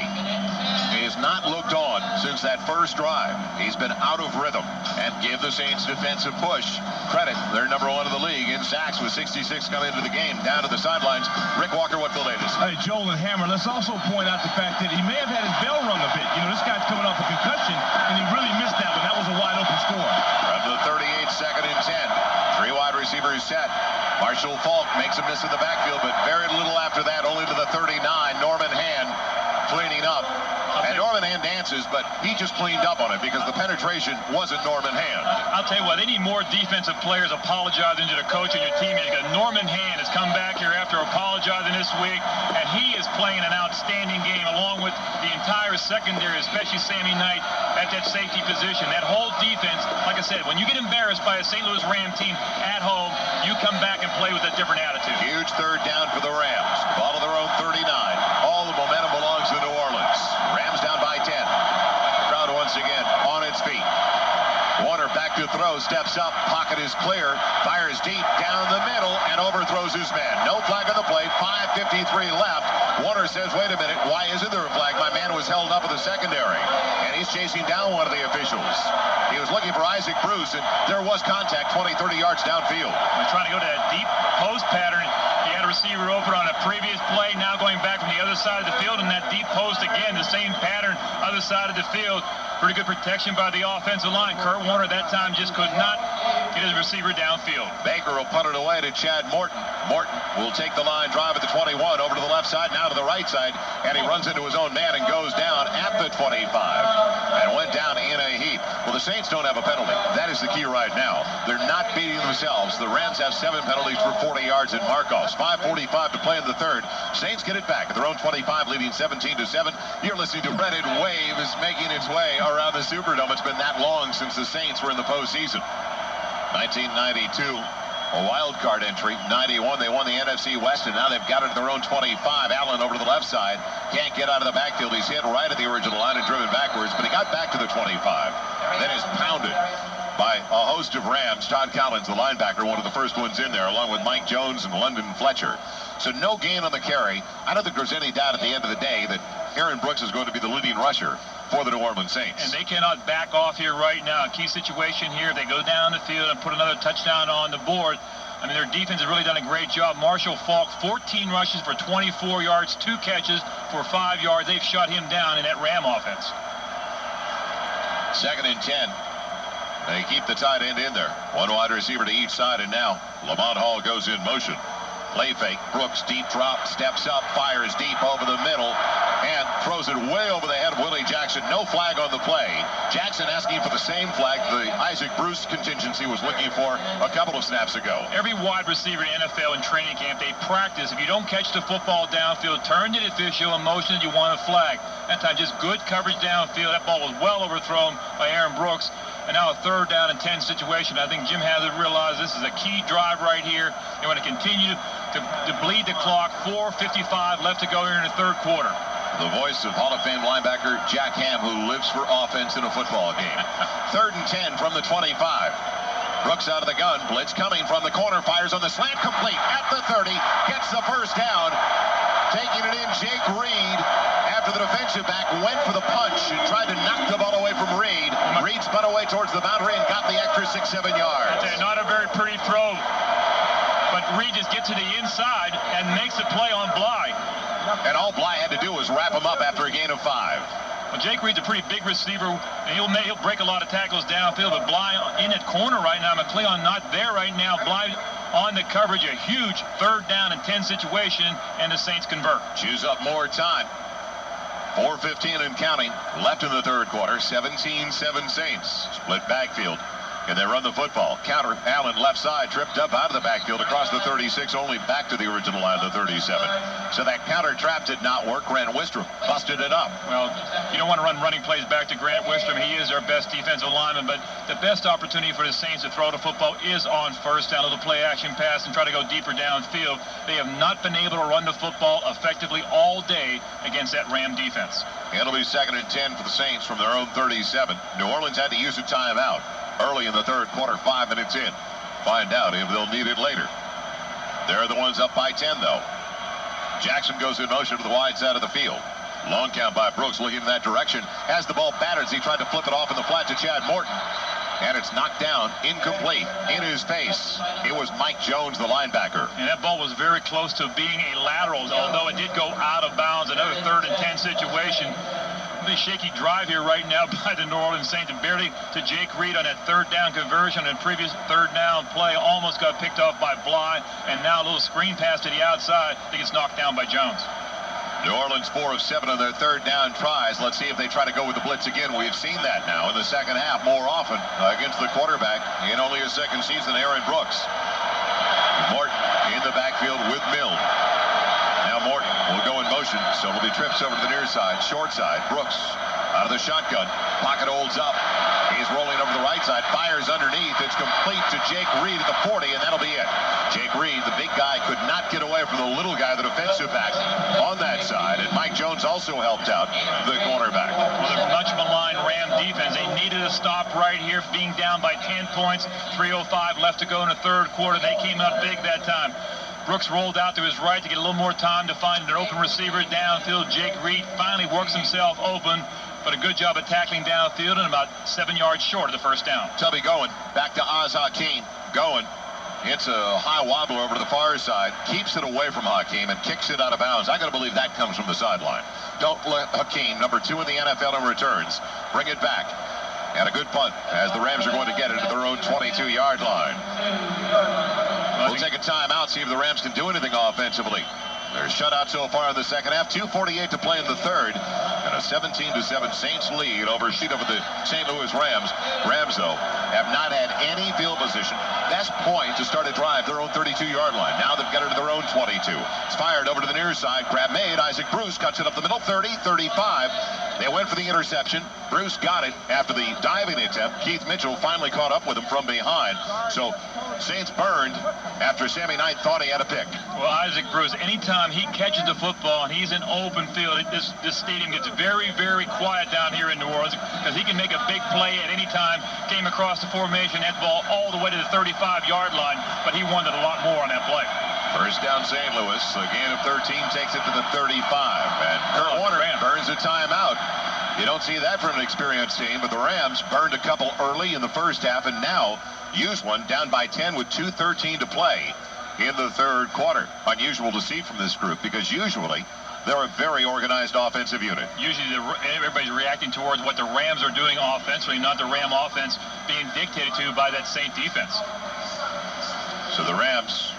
He has not looked on since since that first drive. He's been out of rhythm and give the Saints defensive push credit. They're number 1 in the league in sacks with 66 coming into the game. Down to the sidelines. Rick Walker, what's the latest? Hey, Joel and Hammer, let's also point out the fact that he may have had his bell rung a bit. You know, this guy's coming off a concussion, and he really missed that one. That was a wide open score. From the 38, 2nd and 10. 3 wide receivers set. Marshall Falk makes a miss in the backfield, but very little after that, only to the 39. Norman Hand cleaning up. And Norman Hand dances, but he just cleaned up on it because the penetration wasn't Norman Hand. I'll tell you what, they need more defensive players apologizing to the coach and your teammates. Norman Hand has come back here after apologizing this week, and he is playing an outstanding game along with the entire secondary, especially Sammy Knight at that safety position. That whole defense, like I said, when you get embarrassed by a St. Louis Ram team at home, you come back and play with a different attitude. Huge 3rd down for the Rams. Ball to their own 39. All the momentum belongs to New Orleans. Rams down by 10. Crowd once again on its feet. Warner back to throw, steps up, pocket is clear, fires deep down the middle, and overthrows his man. No flag on the play, 5:53 left. Warner says, wait a minute, why isn't there a flag? My man was held up in the secondary, and he's chasing down one of the officials. He was looking for Isaac Bruce, and there was contact 20, 30 yards downfield. He's trying to go to that deep post pattern. He had a receiver open on a previous play, now going back from the other side of the field, and that deep post again, the same pattern, other side of the field. Pretty good protection by the offensive line. Kurt Warner that time just could not get his receiver downfield. Baker will punt it away to Chad Morton. Morton will take the line drive at the 21, over to the left side, now to the right side, and he runs into his own man and goes down at the 25 and went down in a heap. Well, the Saints don't have a penalty. That is the key right now. They're not beating themselves. The Rams have 7 penalties for 40 yards in mark-offs. 5:45 to play in the 3rd. Saints get it back at their own 25, leading 17-7. You're listening to Reddit Wave is making its way around the Superdome. It's been that long since the Saints were in the postseason. 1992, a wild card entry. 91, they won the NFC West, and now they've got it at their own 25. Allen over to the left side. Can't get out of the backfield. He's hit right at the original line and driven backwards, but he got back to the 25. Then is pounded by a host of Rams. Todd Collins, the linebacker, one of the first ones in there, along with Mike Jones and London Fletcher. So no gain on the carry. I don't think there's any doubt at the end of the day that Aaron Brooks is going to be the leading rusher for the New Orleans Saints. And they cannot back off here right now. Key situation here. They go down the field and put another touchdown on the board. I mean, their defense has really done a great job. Marshall Falk, 14 rushes for 24 yards, 2 catches for 5 yards. They've shut him down in that Ram offense. 2nd and 10. They keep the tight end in there. 1 wide receiver to each side, and now Lamont Hall goes in motion. Play fake. Brooks deep drop, steps up, fires deep over the middle, and throws it way over the head of Willie Jackson. No flag on the play. Jackson asking for the same flag the Isaac Bruce contingency was looking for a couple of snaps ago. Every wide receiver in NFL in training camp, they practice. If you don't catch the football downfield, turn to the official and motion that you want a flag. That time, just good coverage downfield. That ball was well overthrown by Aaron Brooks. And now a 3rd down and 10 situation. I think Jim Haslett realized this is a key drive right here. They want to continue to bleed the clock. 4:55 left to go here in the 3rd quarter. The voice of Hall of Fame linebacker Jack Ham, who lives for offense in a football game. 3rd and 10 from the 25. Brooks out of the gun. Blitz coming from the corner. Fires on the slant. Complete at the 30. Gets the first down. Taking it in, Jake Reed. After the defensive back went for the punch and tried to knock the ball away from Reed. Reed spun away towards the boundary and got the extra 6-7 yards. Not a very pretty throw, but Reed just gets to the inside and makes a play on Bly. And all Bly had to do was wrap him up after a gain of 5. Well, Jake Reed's a pretty big receiver, and he'll break a lot of tackles downfield, but Bly in that corner right now. McLeon not there right now. Bly on the coverage, a huge 3rd down and 10 situation, and the Saints convert. Chews up more time. 4:15 and counting left in the 3rd quarter. 17-7 Saints. Split backfield. And they run the football. Counter, Allen left side, tripped up out of the backfield across the 36, only back to the original line of the 37. So that counter trap did not work. Grant Wistrom busted it up. Well, you don't want to run running plays back to Grant Wistrom. He is our best defensive lineman, but the best opportunity for the Saints to throw the football is on 1st down. Little play action pass and try to go deeper downfield. They have not been able to run the football effectively all day against that Ram defense. It'll be 2nd and 10 for the Saints from their own 37. New Orleans had to use a timeout early in the 3rd quarter, 5 minutes in. Find out if they'll need it later. They're the ones up by 10, though. Jackson goes in motion to the wide side of the field. Long count by Brooks, looking in that direction. Has the ball batted as he tried to flip it off in the flat to Chad Morton. And it's knocked down, incomplete, in his face. It was Mike Jones, the linebacker. And that ball was very close to being a lateral, although it did go out of bounds. Another 3rd and 10 situation. The shaky drive here right now by the New Orleans Saints, and barely to Jake Reed on that 3rd down conversion, and previous 3rd down play almost got picked off by Bly, and now a little screen pass to the outside. I think it's knocked down by Jones. New Orleans 4 of 7 on their 3rd down tries. Let's see if they try to go with the blitz again. We've seen that now in the second half more often against the quarterback in only his 2nd season, Aaron Brooks. Morton in the backfield with Mill. Now Morton will go in motion, so it'll be trips over to the near side, short side. Brooks out of the shotgun. Pocket holds up. He's rolling over the right side, fires underneath. It's complete to Jake Reed at the 40, and that'll be it. Jake Reed, the big guy, could not get away from the little guy, the defensive back, on that side. And Mike Jones also helped out the cornerback. Well, the much maligned Ram defense, they needed a stop right here, being down by 10 points. 3:05 left to go in the 3rd quarter. They came out big that time. Brooks rolled out to his right to get a little more time to find an open receiver downfield. Jake Reed finally works himself open, but a good job of tackling downfield and about 7 yards short of the 1st down. Tubby going back to Oz Hakeem. Going. It's a high wobbler over to the far side. Keeps it away from Hakeem and kicks it out of bounds. I got to believe that comes from the sideline. Don't let Hakeem, number 2 in the NFL in returns, bring it back. And a good punt as the Rams are going to get it to their own 22-yard line. We'll take a timeout, see if the Rams can do anything offensively. They're shut out so far in the second half. 2:48 to play in the 3rd. And a 17-7 Saints lead over the St. Louis Rams. Rams, though, have not had any field position. Best point to start a drive, their own 32-yard line. Now they've got it to their own 22. It's fired over to the near side. Grab made. Isaac Bruce cuts it up the middle. 30, 35. They went for the interception. Bruce got it after the diving attempt. Keith Mitchell finally caught up with him from behind. So Saints burned after Sammy Knight thought he had a pick. Well, Isaac Bruce, anytime he catches the football and he's in open field, this stadium gets very, very quiet down here in New Orleans because he can make a big play at any time. Came across the formation, that ball all the way to the 35-yard line, but he wanted a lot more on that play. 1st down St. Louis. A gain of 13 takes it to the 35. And Kurt Warner burns a timeout. You don't see that from an experienced team, but the Rams burned a couple early in the 1st half and now use one down by 10 with 2:13 to play in the 3rd quarter. Unusual to see from this group because usually they're a very organized offensive unit. Usually everybody's reacting towards what the Rams are doing offensively, not the Ram offense being dictated to by that Saint defense. So the Rams,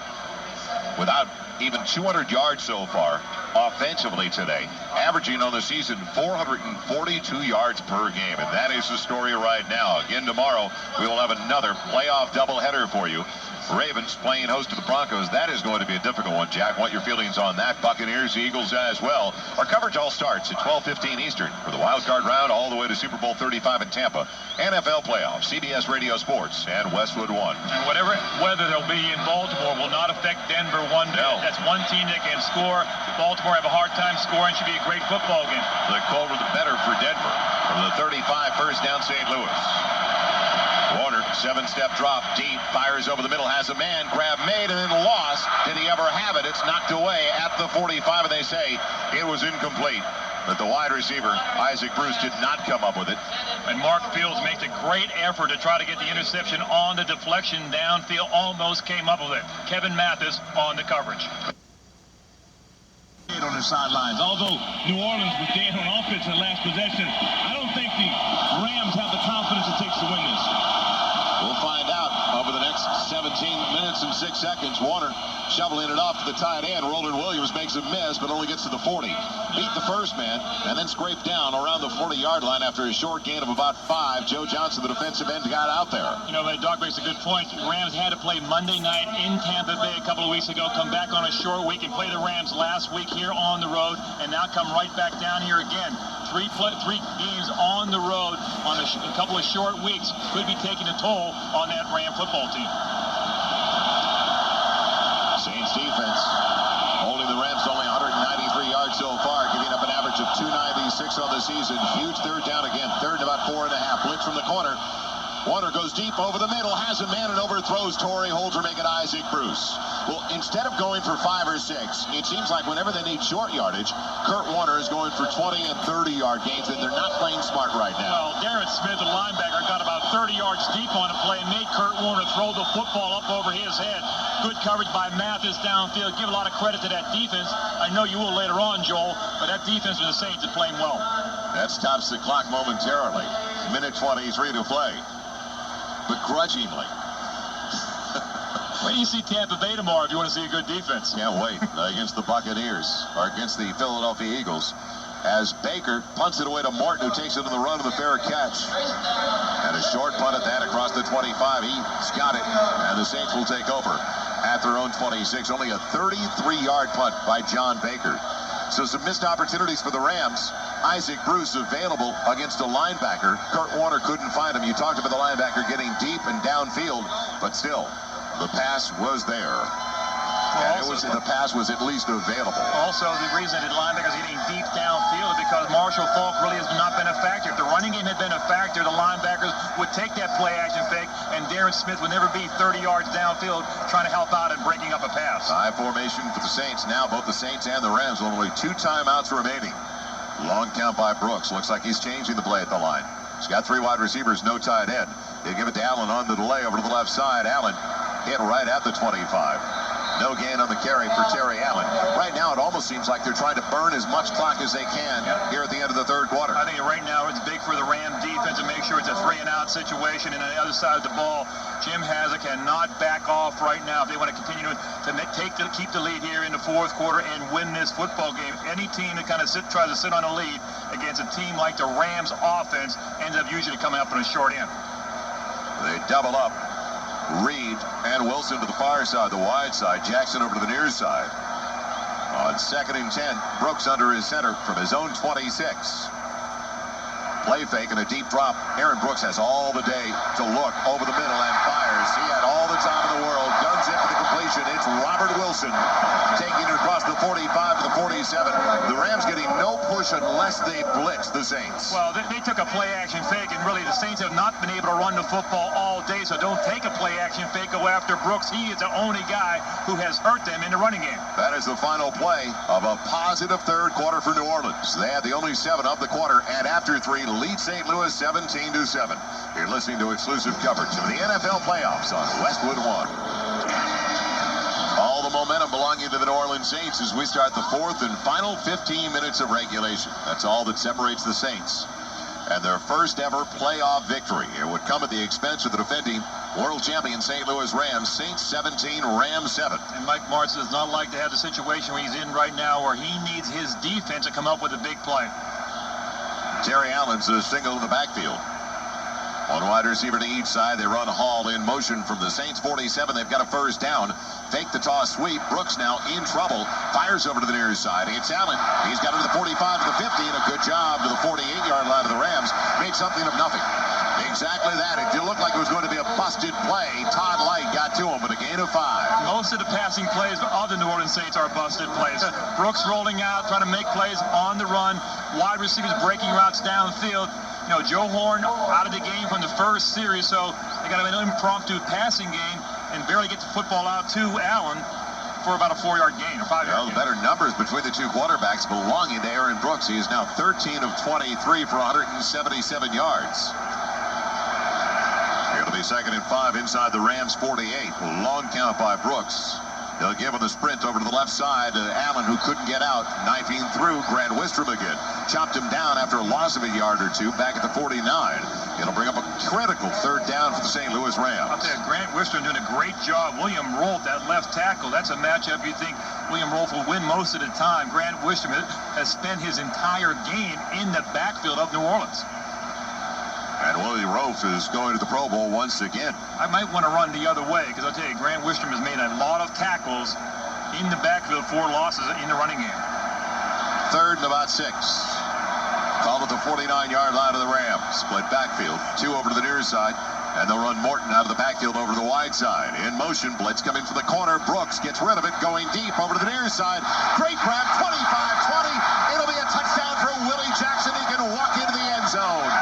without even 200 yards so far offensively today, averaging on the season 442 yards per game, and that is the story right now. Again tomorrow we will have another playoff doubleheader for you. Ravens playing host to the Broncos. That is going to be a difficult one, Jack. What your feelings on that? Buccaneers, Eagles as well. Our coverage all starts at 12:15 Eastern for the wild card round all the way to Super Bowl 35 in Tampa. NFL playoffs, CBS Radio Sports, and Westwood One. And whatever weather there'll be in Baltimore will not affect Denver one bit. No. That's one team that can score. Baltimore have a hard time scoring. Should be a great football game. The colder the better for Denver. From the 35, 1st down St. Louis. Warner, 7-step drop, deep, fires over the middle, has a man, grab made, and then lost. Did he ever have it? It's knocked away at the 45, and they say it was incomplete. But the wide receiver, Isaac Bruce, did not come up with it. And Mark Fields makes a great effort to try to get the interception on the deflection downfield. Almost came up with it. Kevin Mathis on the coverage. On the sidelines. Although New Orleans was dead on offense in the last possession, I don't think the Rams have the confidence it takes to win this. We'll find out over the next 17 minutes and 6 seconds. Warner shoveling it off to the tight end. Roland Williams makes a miss, but only gets to the 40. Beat the first man, and then scraped down around the 40-yard line after a short gain of about 5. Joe Johnson, the defensive end, got out there. You know, Doc makes a good point. Rams had to play Monday night in Tampa Bay a couple of weeks ago, come back on a short week and play the Rams last week here on the road, and now come right back down here again. Three games on the road on a couple of short weeks could be taking a toll on that Ram football team. Saints defense holding the Rams to only 193 yards so far, giving up an average of 296 on the season. Huge 3rd down again. 3rd and about 4.5. Blitz from the corner. Warner goes deep over the middle, has a man and overthrows Torrey Holder, make it Isaac Bruce. Well, instead of going for 5 or 6, it seems like whenever they need short yardage, Kurt Warner is going for 20 and 30-yard gains, and they're not playing smart right now. Well, Darren Smith, the linebacker, got about 30 yards deep on a play and made Kurt Warner throw the football up over his head. Good coverage by Mathis downfield. Give a lot of credit to that defense. I know you will later on, Joel, but that defense for the Saints is playing well. That stops the clock momentarily. Minute 23 to play. Begrudgingly. Where do you see Tampa Bay tomorrow if you want to see a good defense? Can't wait. Against the Buccaneers, or against the Philadelphia Eagles, as Baker punts it away to Morton, who takes it on the run with a fair catch. And a short punt at that across the 25. He's got it, and the Saints will take over at their own 26. Only a 33-yard punt by John Baker. So some missed opportunities for the Rams. Isaac Bruce available against a linebacker. Kurt Warner couldn't find him. You talked about the linebacker getting deep and downfield, but still, the pass was there. And the pass was at least available. Also, the reason the linebackers are getting deep downfield is because Marshall Faulk really has not been a factor. If the running game had been a factor, the linebackers would take that play-action fake, and Darren Smith would never be 30 yards downfield trying to help out and breaking up a pass. High formation for the Saints. Now both the Saints and the Rams with only 2 timeouts remaining. Long count by Brooks. Looks like he's changing the play at the line. He's got 3 wide receivers, no tight end. They give it to Allen on the delay over to the left side. Allen hit right at the 25. No gain on the carry for Terry Allen. Right now, it almost seems like they're trying to burn as much clock as they can here at the end of the third quarter. I think right now it's big for the Ram defense to make sure it's a 3-and-out situation. And on the other side of the ball, Jim Hazard cannot back off right now if they want to continue to keep the lead here in the fourth quarter and win this football game. Any team that kind of tries to sit on a lead against a team like the Rams offense ends up usually coming up on a short end. They double up. Reed and Wilson to the far side, the wide side. Jackson over to the near side. On 2nd and 10, Brooks under his center from his own 26. Play fake and a deep drop. Aaron Brooks has all the day to look over the middle and fires. He had all the time in the world. Guns in for the completion. It's Robert Wilson taking it across the 45 to the 47. The Rams getting no push unless they blitz the Saints. Well, they took a play-action fake, and really the Saints have not been able to run the football all day, so don't take a play-action fake. Go after Brooks. He is the only guy who has hurt them in the running game. That is the final play of a positive third quarter for New Orleans. They had the only 7 of the quarter, and after 3, lead St. Louis 17-7. You're listening to exclusive coverage of the NFL playoffs on Westwood One. All the momentum belonging to the New Orleans Saints as we start the 4th and final 15 minutes of regulation. That's all that separates the Saints and their first ever playoff victory. It would come at the expense of the defending world champion St. Louis Rams. Saints 17, Rams 7. And Mike Martz does not like to have the situation where he's in right now where he needs his defense to come up with a big play. Terry Allen's a single in the backfield. 1 wide receiver to each side. They run Hall in motion from the Saints 47. They've got a first down. Fake the toss sweep. Brooks now in trouble. Fires over to the near side. It's Allen. He's got it to the 45 to the 50. And a good job to the 48-yard line of the Rams. Made something of nothing. Exactly that. It didn't look like it was going to be a busted play. Todd Light got to him, but a gain of 5. Most of the passing plays of the New Orleans Saints are busted plays. Brooks rolling out, trying to make plays on the run. Wide receivers breaking routes downfield. You know, Joe Horn out of the game from the first series, so they got an impromptu passing game and barely get the football out to Allen for about a 4-yard gain or 5-yard gain. Better numbers between the 2 quarterbacks belonging to Aaron Brooks. He is now 13 of 23 for 177 yards. It'll be 2nd and 5 inside the Rams 48. Long count by Brooks. They'll give him the sprint over to the left side to Allen, who couldn't get out. Knifing through, Grant Wistrom again. Chopped him down after a loss of a yard or 2 back at the 49. It'll bring up a critical 3rd down for the St. Louis Rams. I'll tell you, Grant Wistrom doing a great job. William Rolfe, that left tackle, that's a matchup you think William Rolfe will win most of the time. Grant Wistrom has spent his entire game in the backfield of New Orleans. And William Rolfe is going to the Pro Bowl once again. I might want to run the other way because I'll tell you, Grant Wistrom has made a lot of tackles in the backfield for losses in the running game. 3rd and about 6. Called at the 49-yard line of the Rams. Split backfield. 2 over to the near side. And they'll run Morton out of the backfield over to the wide side. In motion, blitz coming from the corner. Brooks gets rid of it, going deep over to the near side. Great grab, 25-20. It'll be a touchdown for Willie Jackson. He can walk into the end zone.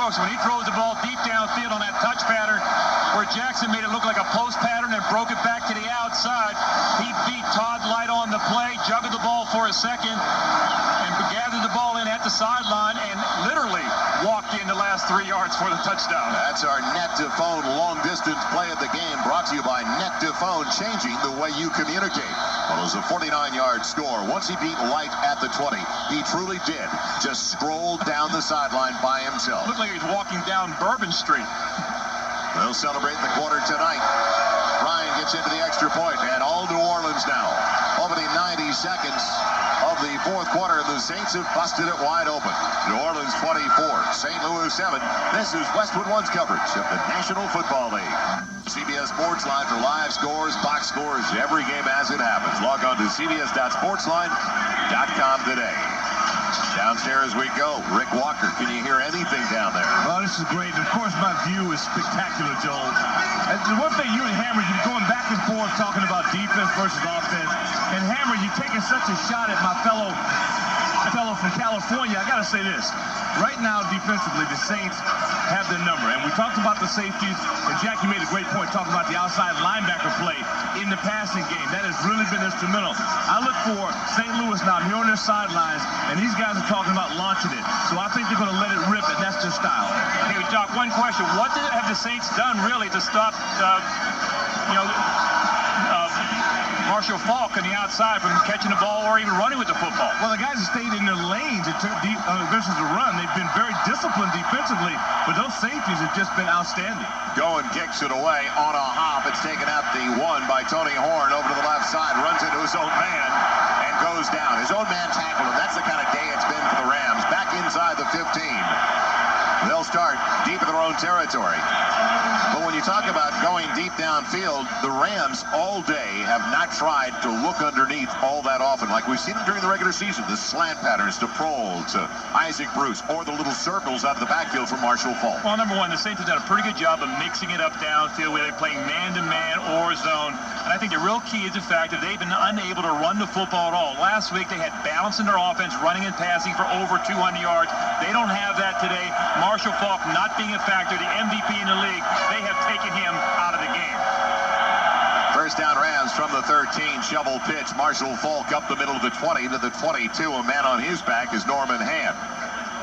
Brooks, when he throws the ball deep downfield on that touch pattern, where Jackson made it look like a post pattern and broke it back to the outside, he beat Todd Light on the play, juggled the ball for a second, and gathered the ball in at the sideline, and literally walked in the last 3 yards for the touchdown. That's our net-to-phone long-distance play of the game, brought to you by net-to-phone, changing the way you communicate. Well, it was a 49-yard score. Once he beat Light at the 20, he truly did just stroll down the sideline by himself. Looked like he was walking down Bourbon Street. They'll celebrate the quarter tonight. Ryan gets into the extra point, and all New Orleans now. Over the 90 seconds of the fourth quarter, the Saints have busted it wide open. New Orleans 24, St. Louis 7. This is Westwood One's coverage of the National Football League. CBS Sports Line for live scores, box scores, every game as it happens. Log on to cbs.sportsline.com today. Downstairs we go. Rick Walker, can you hear anything down there? Well, this is great. And of course, my view is spectacular, Joel. And the one thing you and Hammer, you're going back and forth talking about defense versus offense. And Hammer, you're taking such a shot at my fellow from California. I got to say this. Right now, defensively, the Saints have their number. And we talked about the safeties. And Jackie made a great point talking about the outside linebacker play in the passing game. That has really been instrumental. I look for St. Louis now. I'm here on their sidelines, and these guys are talking about launching it. So I think they're going to let it rip, and that's their style. Hey, Doc, one question. What have the Saints done, really, to stop, Marshall Faulk on the outside from catching the ball or even running with the football? Well, the guys have stayed in their lanes and took versus the run. They've been very disciplined defensively, but those safeties have just been outstanding. Going kicks it away on a hop. It's taken out the one by Tony Horn over to the left side, runs into his own man and goes down. His own man tackled him. That's the kind of day it's been for the Rams. Back inside the 15. They'll start deep in their own territory. But when you talk about going deep downfield, the Rams all day have not tried to look underneath all that often. Like we've seen during the regular season, the slant patterns to Prohl, to Isaac Bruce, or the little circles out of the backfield from Marshall Faulk. Well, number one, the Saints have done a pretty good job of mixing it up downfield, where they're playing man-to-man or zone. And I think the real key is the fact that they've been unable to run the football at all. Last week, they had balance in their offense, running and passing for over 200 yards. They don't have that today. Marshall Faulk not being a factor, the MVP in the league, they have taken him out of the game. First down Rams from the 13, shovel pitch. Marshall Faulk up the middle of the 20 to the 22. A man on his back is Norman Hand.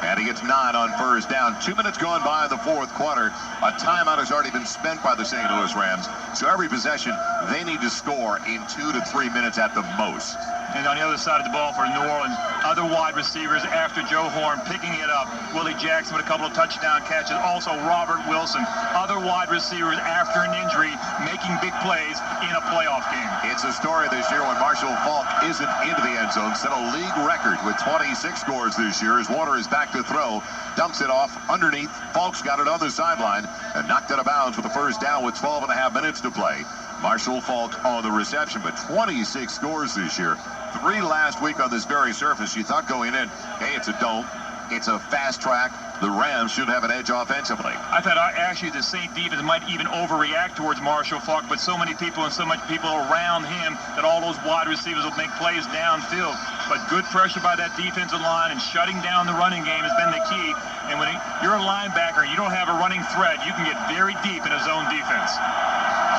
And he gets 9 on first down. 2 minutes gone by in the fourth quarter. A timeout has already been spent by the St. Louis Rams. So every possession, they need to score in 2 to 3 minutes at the most. And on the other side of the ball for New Orleans, other wide receivers after Joe Horn picking it up. Willie Jackson with a couple of touchdown catches. Also Robert Wilson, other wide receivers after an injury, making big plays in a playoff game. It's a story this year when Marshall Faulk isn't into the end zone. Set a league record with 26 scores this year as Warner is back to throw. Dumps it off underneath. Faulk's got it on the sideline and knocked it out of bounds with a first down with 12 and a half minutes to play. Marshall Faulk on the reception, but 26 scores this year. 3 last week on this very surface. You thought going in, hey, it's a dome. It's a fast track. The Rams should have an edge offensively. I thought actually the Saint defense might even overreact towards Marshall Faulk, but so many people and so much people around him that all those wide receivers will make plays downfield. But good pressure by that defensive line and shutting down the running game has been the key. And when you're a linebacker and you don't have a running threat, you can get very deep in a zone defense.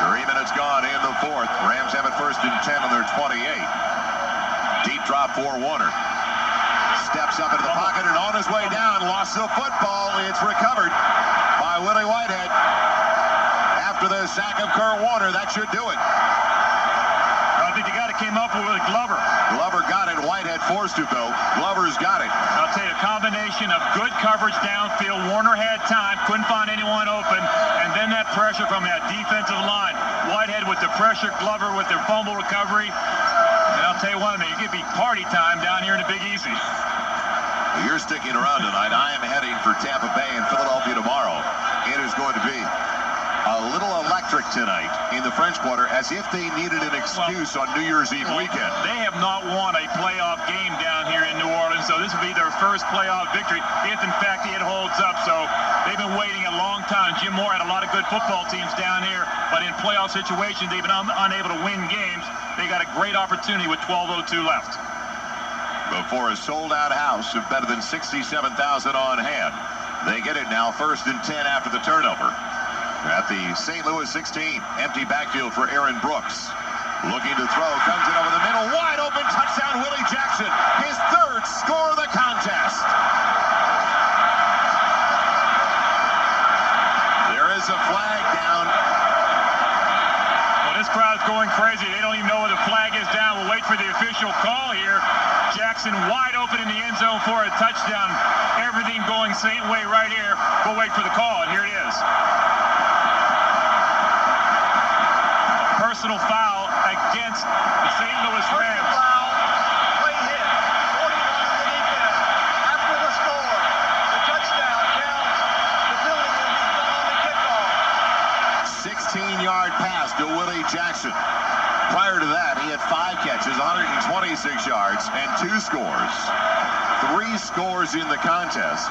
3 minutes gone in the fourth. Rams have it first and 10 on their 28. Deep drop for Warner. Steps up into the pocket and on his way down, lost the football. It's recovered by Willie Whitehead. After the sack of Kurt Warner, that should do it. I think the guy that came up with it, Glover. Glover got it. Whitehead forced it, though. Glover's got it. I'll tell you, a combination of good coverage downfield. Warner had time, couldn't find anyone open, and then that pressure from that defensive line. Whitehead with the pressure, Glover with their fumble recovery. And I'll tell you one thing, it could be party time down here in the Big Easy. You're sticking around tonight. I am heading for Tampa Bay and Philadelphia tomorrow. It is going to be a little electric tonight in the French Quarter, as if they needed an excuse on New Year's Eve weekend. They have not won a playoff game down here in New Orleans, so this will be their first playoff victory, if in fact it holds up. So they've been waiting a long time. Jim Moore had a lot of good football teams down here, but in playoff situations, they've been unable to win games. They got a great opportunity with 12:02 left. Before a sold-out house of better than 67,000 on hand. They get it now, 1st and 10 after the turnover. At the St. Louis 16, empty backfield for Aaron Brooks. Looking to throw, comes in over the middle, wide open, touchdown, Willie Jackson. His 3rd score of the contest. There is a flag down. Well, this crowd's going crazy. They don't even know where the flag is down. We'll wait for the official call here. Jackson wide open in the end zone for a touchdown. Everything going Saint way right here. We'll wait for the call, and here it is. Personal foul against the St. Louis Rams. Foul, play hit, 41 on the defense. After the score, the touchdown counts. The penalty will be done on the kickoff. 16-yard pass to Willie Jackson. Prior to that, he had 5 catches, 126 yards, and 2 scores. 3 scores in the contest.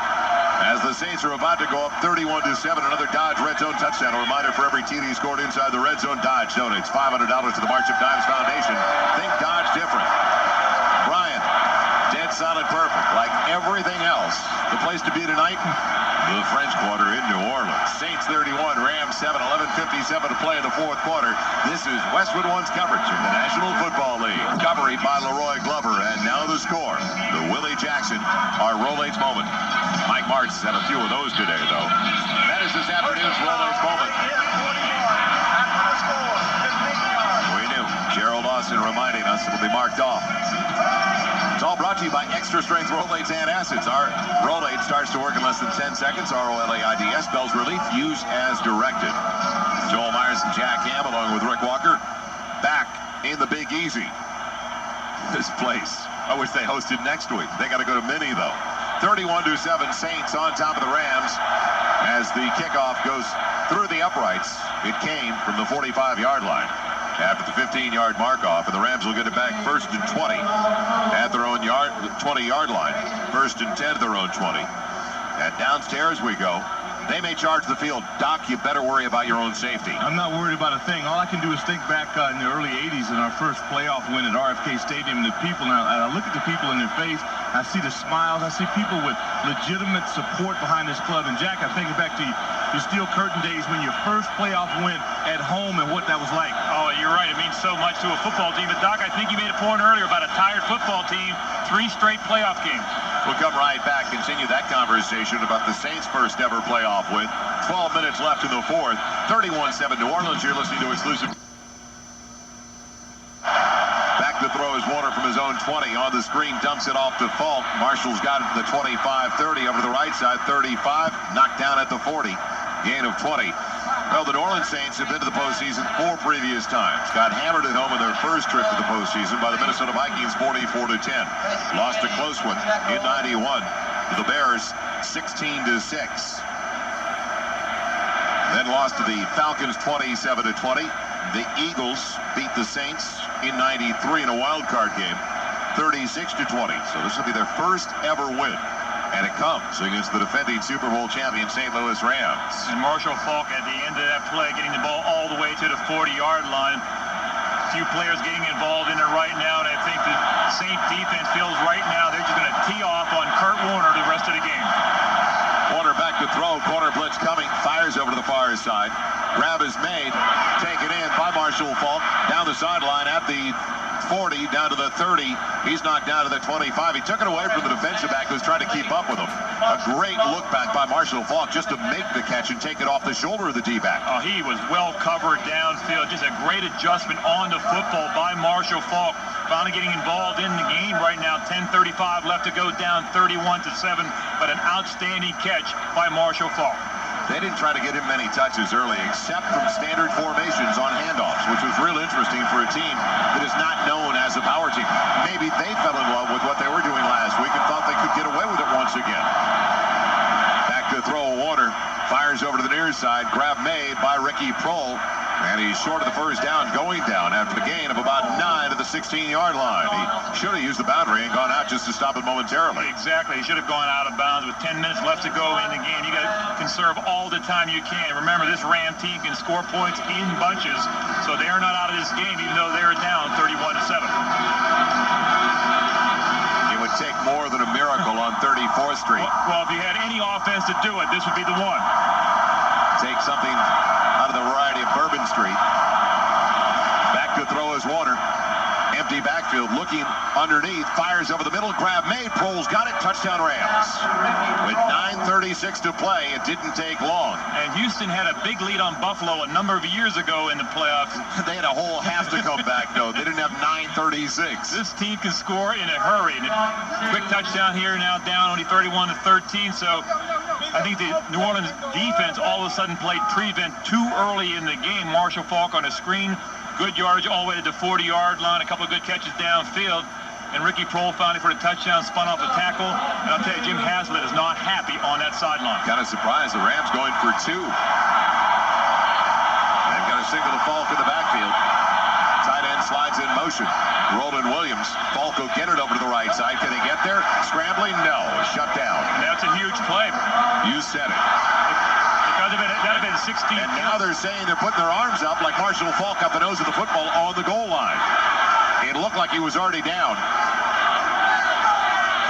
As the Saints are about to go up 31-7, another Dodge Red Zone touchdown. A reminder for every TD scored inside the Red Zone, Dodge donates $500 to the March of Dimes Foundation. Think Dodge different. Brian, dead solid perfect. Like everything else, the place to be tonight, the French Quarter in New Orleans. Saints 31, Rams 7, 11:57 to play in the 4th quarter. This is Westwood One's coverage of the National Football League. Coverage by Leroy Glover, and now the score. The Willie Jackson, our Rolaids moment. Mike Martz has had a few of those today, though. That is this afternoon's Rolaids moment. After the score, 15 yards. We knew. Gerald Austin reminding us it'll be marked off. It's all brought to you by Extra Strength Rolaids Antacids. Our Rolaids starts to work in less than 10 seconds. ROLAIDS spells relief. Use as directed. Joel Meyers and Jack Ham, along with Rick Walker, back in the Big Easy. This place. I wish they hosted next week. They got to go to Mini, though. 31-7, Saints on top of the Rams as the kickoff goes through the uprights. It came from the 45-yard line after the 15-yard mark-off, and the Rams will get it back 1st and 20 at their own 20-yard line. 1st and 10 at their own 20. And downstairs we go. They may charge the field. Doc, you better worry about your own safety. I'm not worried about a thing. All I can do is think back in the early 80s in our first playoff win at RFK Stadium, and the people, and I look at the people in their face, I see the smiles, I see people with legitimate support behind this club. And Jack, I'm thinking back to your Steel Curtain days when your first playoff win at home and what that was like. Oh, you're right. It means so much to a football team. But, Doc, I think you made a point earlier about a tired football team. 3 straight playoff games. We'll come right back, continue that conversation about the Saints' first ever playoff win. 12 minutes left in the 4th. 31-7 New Orleans. You're listening to exclusive. Back to throw is Warner from his own 20. On the screen, dumps it off to Falk. Marshall's got it to the 25-30 over to the right side. 35, knocked down at the 40. Gain of 20. Well, the New Orleans Saints have been to the postseason 4 previous times. Got hammered at home in their first trip to the postseason by the Minnesota Vikings 44-10. Lost a close one in 91 to the Bears 16-6. Then lost to the Falcons 27-20. The Eagles beat the Saints in 93 in a wild card game 36-20. So this will be their first ever win. And it comes against the defending Super Bowl champion St. Louis Rams. And Marshall Falk at the end of that play getting the ball all the way to the 40-yard line. A few players getting involved in it right now, and I think the Saint defense feels right now they're just going to tee off on Kurt Warner the rest of the game. Warner back to throw. Corner blitz coming. Fires over to the far side. Grab is made. Taken in by Marshall Falk. Down the sideline at the 40, down to the 30. He's knocked down to the 25. He took it away from the defensive back who was trying to keep up with him. A great look back by Marshall Falk just to make the catch and take it off the shoulder of the D-back. Oh, he was well covered downfield. Just a great adjustment on the football by Marshall Falk. Finally getting involved in the game right now. 10:35 left to go, down 31-7. But an outstanding catch by Marshall Falk. They didn't try to get him many touches early, except from standard formations on handoffs, which was real interesting for a team that is not known as a power team. Maybe they fell in love with what they were doing last week and thought they could get away with it once again. Back to throw, Warner fires over to the near side. Grab made by Ricky Prohl, and he's short of the first down, going down after the gain of about 9 to the 16-yard line. He should have used the boundary and gone out just to stop it momentarily. Exactly. He should have gone out of bounds with 10 minutes left to go in the game. You got to conserve all the time you can. Remember, this Ram team can score points in bunches, so they are not out of this game, even though they're down 31-7. It would take more than a miracle on 34th Street. Well, if you had any offense to do it, this would be the one. Take something out of the variety of Bourbon Street. Back to throw is Warner. Empty backfield, looking underneath, fires over the middle, grab made, Proles got it, touchdown Rams. With 9:36 to play, it didn't take long. And Houston had a big lead on Buffalo a number of years ago in the playoffs. They had a whole half to come back, though. They didn't have 9:36. This team can score in a hurry. And a quick touchdown here, now down only 31-13, so I think the New Orleans defense all of a sudden played prevent too early in the game. Marshall Faulk on a screen. Good yardage all the way to the 40-yard line. A couple of good catches downfield. And Ricky Prohl finally for the touchdown, spun off the tackle. And I'll tell you, Jim Haslett is not happy on that sideline. Kind of surprised. The Rams going for two. They've got a single to Falk in the backfield. Tight end slides in motion. Roland Williams. Falk will get it over to the right side. Can he get there? Scrambling? No. Shut down. And that's a huge play. You said it. That'd have been 16. And now they're saying they're putting their arms up like Marshall Faulk up the nose of the football on the goal line. It looked like he was already down.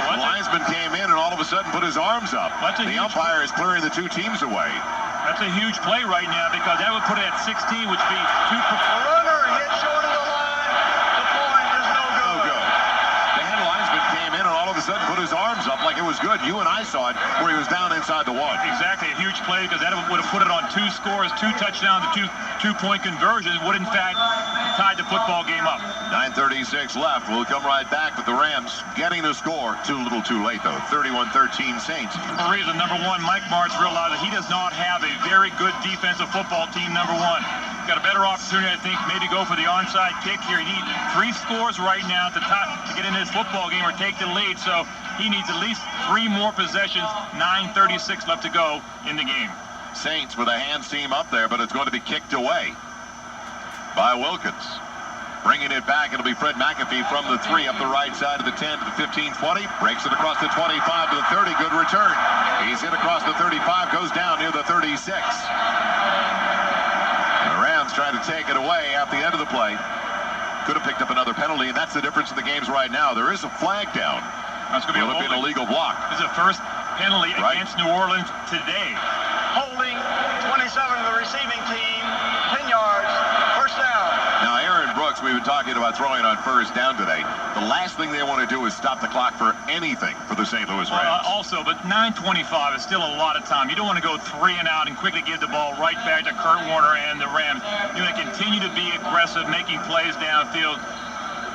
The linesman came in and all of a sudden put his arms up. The umpire is clearing the two teams away. That's a huge play right now because that would put it at 16, which would be two. Runner hit short of the line. The point is no good. No good. The head linesman came in and all of a sudden put his arms up like it was good. You and I saw it where he was down inside the one. Exactly, a huge play because that would have put it on 2 scores, 2 touchdowns, and two-point conversions. Would in fact tied the football game up. 9:36 left. We'll come right back with the Rams getting the score. Too little too late, though. 31-13 Saints. For reason, number one, Mike Martz realized that he does not have a very good defensive football team, number one. Got a better opportunity, I think, maybe go for the onside kick here. He needs 3 scores right now to get in this football game or take the lead, so he needs at least 3 more possessions. 9:36 left to go in the game. Saints with a hands team up there, but it's going to be kicked away by Wilkins. Bringing it back, it'll be Fred McAfee from the 3 up the right side of the 10 to the 15-20. Breaks it across the 25 to the 30. Good return. He's hit across the 35, goes down near the 36. And the Rams trying to take it away at the end of the play. Could have picked up another penalty, and that's the difference in the games right now. There is a flag down. That's going to be an illegal block. This is the first penalty against New Orleans today. Holding 27 of the receiving team, 10 yards, first down. Now, Aaron Brooks, we've been talking about throwing on first down today. The last thing they want to do is stop the clock for anything for the St. Louis Rams. Also, but 9:25 is still a lot of time. You don't want to go 3 and out and quickly give the ball right back to Kurt Warner and the Rams. You want to continue to be aggressive, making plays downfield.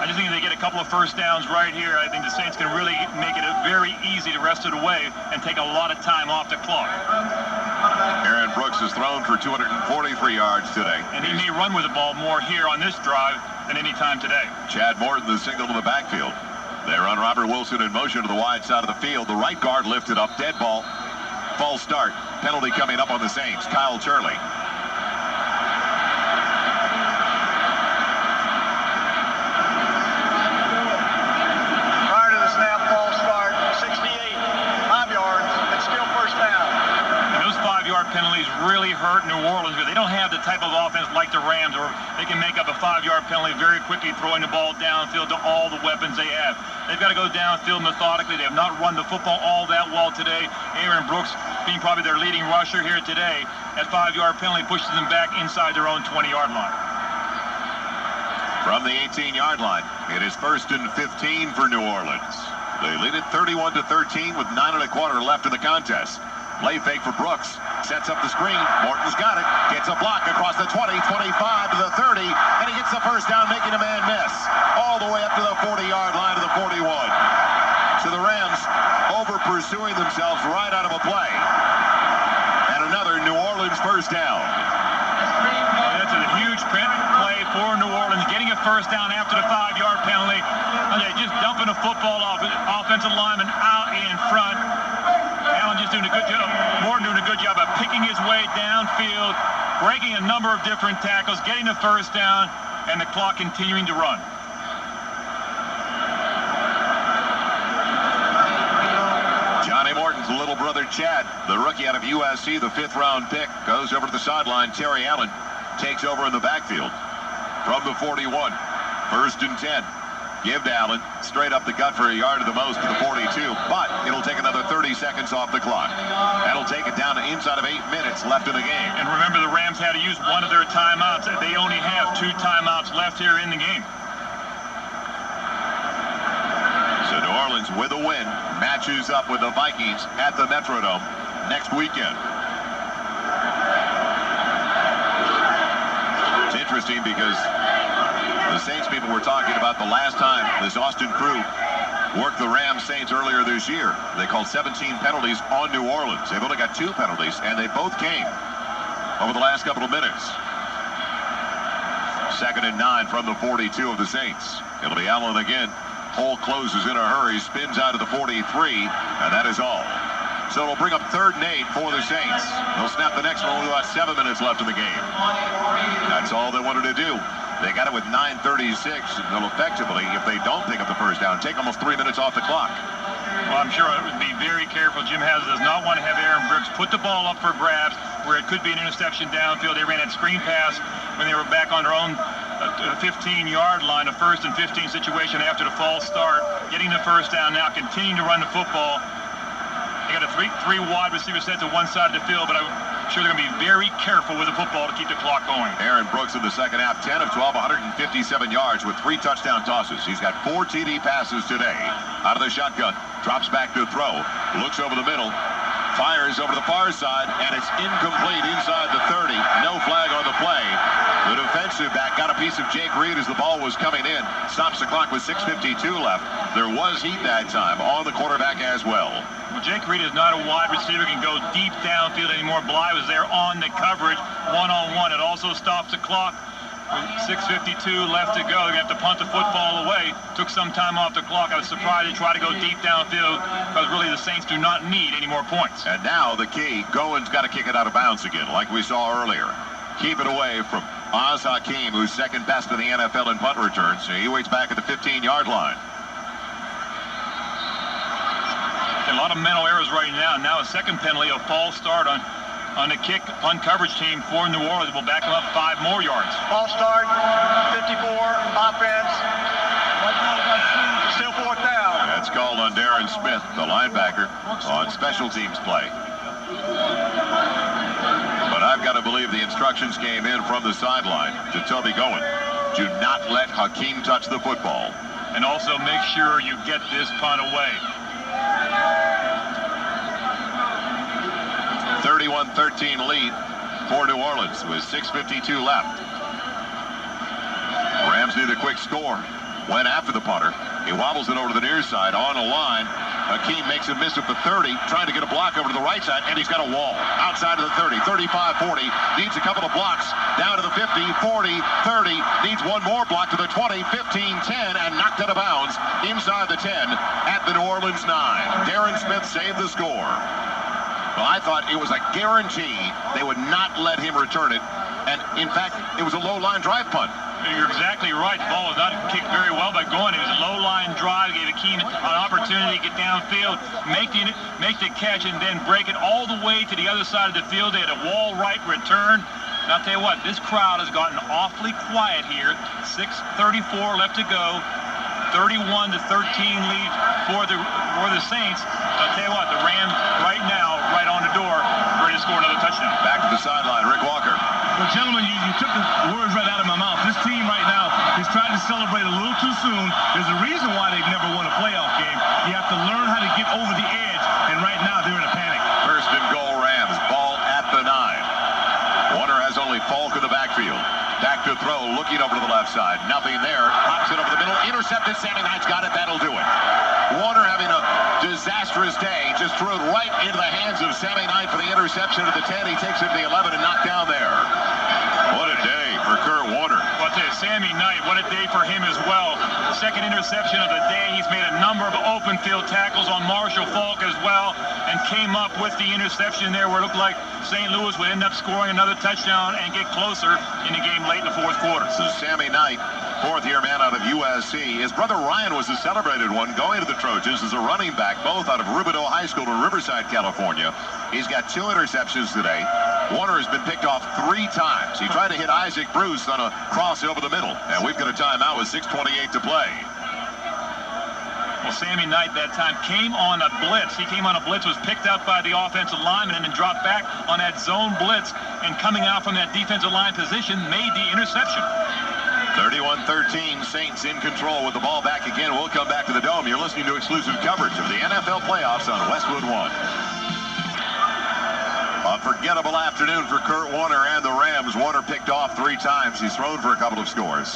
I just think if they get a couple of first downs right here, I think the Saints can really make it very easy the rest of the way and take a lot of time off the clock. Aaron Brooks has thrown for 243 yards today. And he may run with the ball more here on this drive than any time today. Chad Morton, the single to the backfield. They run Robert Wilson in motion to the wide side of the field. The right guard lifted up, dead ball. False start. Penalty coming up on the Saints. Kyle Turley. Penalties really hurt New Orleans because they don't have the type of offense like the Rams, or they can make up a 5-yard penalty very quickly, throwing the ball downfield to all the weapons they have. They've got to go downfield methodically. They have not run the football all that well today. Aaron Brooks being probably their leading rusher here today. That 5-yard penalty pushes them back inside their own 20-yard line. From the 18-yard line, it is 1st and 15 for New Orleans. They lead it 31-13 with 9 1/4 left in the contest. Play fake for Brooks. Sets up the screen. Morton's got it. Gets a block across the 20, 25 to the 30, and he gets the first down, making a man miss. All the way up to the 40-yard line to the 41. So the Rams over-pursuing themselves right out of a play. And another New Orleans first down. That's a huge play for New Orleans, getting a first down after the 5-yard penalty. They're just dumping the football off offensive lineman out in front. Allen just doing a good job. Morton doing a good job of picking his way downfield, breaking a number of different tackles, getting the first down, and the clock continuing to run. Johnny Morton's little brother Chad, the rookie out of USC, the 5th-round pick, goes over to the sideline. Terry Allen takes over in the backfield from the 41. 1st and 10. Give to Allen, straight up the gut for a yard at the most to the 42, but it'll take another 30 seconds off the clock. That'll take it down to inside of 8 minutes left in the game. And remember, the Rams had to use one of their timeouts. They only have 2 timeouts left here in the game. So New Orleans, with a win, matches up with the Vikings at the Metrodome next weekend. It's interesting because the Saints people were talking about the last time this Austin crew worked the Rams Saints earlier this year. They called 17 penalties on New Orleans. They've only got 2 penalties, and they both came over the last couple of minutes. 2nd and 9 from the 42 of the Saints. It'll be Allen again. Hole closes in a hurry, spins out of the 43, and that is all. So it'll bring up 3rd and 8 for the Saints. They'll snap the next one with about 7 minutes left in the game. That's all they wanted to do. They got it with 9:36, and they'll effectively, if they don't pick up the first down, take almost 3 minutes off the clock. Well, I'm sure it would be very careful. Jim Haslett does not want to have Aaron Brooks put the ball up for grabs where it could be an interception downfield. They ran that screen pass when they were back on their own 15-yard line, a 1st and 15 situation after the false start, getting the first down now, continuing to run the football. They got a three wide receiver set to one side of the field, but I'm sure they're going to be very careful with the football to keep the clock going. Aaron Brooks in the second half, 10 of 12, 157 yards with 3 touchdown tosses. He's got 4 TD passes today. Out of the shotgun, drops back to throw, looks over the middle, fires over the far side, and it's incomplete inside the 30. No flag on the play. The defensive back got a piece of Jake Reed as the ball was coming in. Stops the clock with 6:52 left. There was heat that time on the quarterback as well. Well, Jake Reed is not a wide receiver, can go deep downfield anymore. Bly was there on the coverage, one-on-one. It also stops the clock with 6:52 left to go. They're going to have to punt the football away. Took some time off the clock. I was surprised they tried to go deep downfield because really the Saints do not need any more points. And now the key, Gowen's got to kick it out of bounds again, like we saw earlier. Keep it away from Oz Hakeem, who's second best in the NFL in punt returns. So he waits back at the 15-yard line. A lot of mental errors right now. Now a second penalty, a false start on the kick punt coverage team for New Orleans. Will back them up 5 more yards. False start, 54, offense. Still 4th down. That's called on Darren Smith, the linebacker, on special teams play. But I've got to believe the instructions came in from the sideline to Toby Gowen. Do not let Hakeem touch the football. And also make sure you get this punt away. 31-13 lead for New Orleans with 6:52 left. Rams need a quick score. Went after the punter. He wobbles it over to the near side on a line. Hakeem makes a miss at the 30, trying to get a block over to the right side, and he's got a wall outside of the 30, 35, 40. Needs a couple of blocks down to the 50, 40, 30. Needs one more block to the 20, 15, 10, and knocked out of bounds inside the 10 at the New Orleans 9. Darren Smith saved the score. Well, I thought it was a guarantee they would not let him return it. And, in fact, it was a low-line drive punt. You're exactly right. The ball was not kicked very well by Gowen. It was a low-line drive. Gave Hakeem an opportunity to get downfield, make the catch, and then break it all the way to the other side of the field. They had a wall right return. And I'll tell you what, this crowd has gotten awfully quiet here. 6:34 left to go. 31-13 lead for the Saints. I'll tell you what, the Rams right now, right on the door, ready to score another touchdown. Back to the sideline, Rick Walker. Well, gentlemen, you took the words right out of my mouth. This team right now is trying to celebrate a little too soon. There's a reason why they've never won a playoff game. You have to learn how to get over the edge, and right now they're in a panic. First and goal, Rams. Ball at the 9. Warner has only Falk in the backfield. Back to throw, looking over to the left side. Nothing there. Pops it over the middle. Intercepted. Sammy Knight's got it. That'll do it. Warner having a disastrous day. Just threw it right into the hands of Sammy Knight for the interception at the 10. He takes it to the 11 and knocked down there. What a day for Kurt Warner. Well, I'll tell you, Sammy Knight, what a day for him as well. Second interception of the day. He's made a number of open field tackles on Marshall Falk as well, and came up with the interception there where it looked like St. Louis would end up scoring another touchdown and get closer in the game late in the 4th quarter. So Sammy Knight, 4th-year man out of USC. His brother Ryan was the celebrated one going to the Trojans as a running back, both out of Rubidoux High School in Riverside, California. He's got 2 interceptions today. Warner has been picked off 3 times. He tried to hit Isaac Bruce on a cross over the middle. And we've got a timeout with 6:28 to play. Well, Sammy Knight that time came on a blitz. He came on a blitz, was picked up by the offensive lineman, and then dropped back on that zone blitz, and coming out from that defensive line position made the interception. 31-13, Saints in control with the ball back again. We'll come back to the Dome. You're listening to exclusive coverage of the NFL playoffs on Westwood One. A forgettable afternoon for Kurt Warner and the Rams. Warner picked off 3 times. He's thrown for a couple of scores.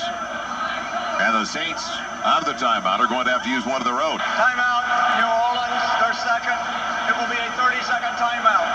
And the Saints, out of the timeout, are going to have to use one of their own. Timeout, New Orleans, their second. It will be a 30-second timeout.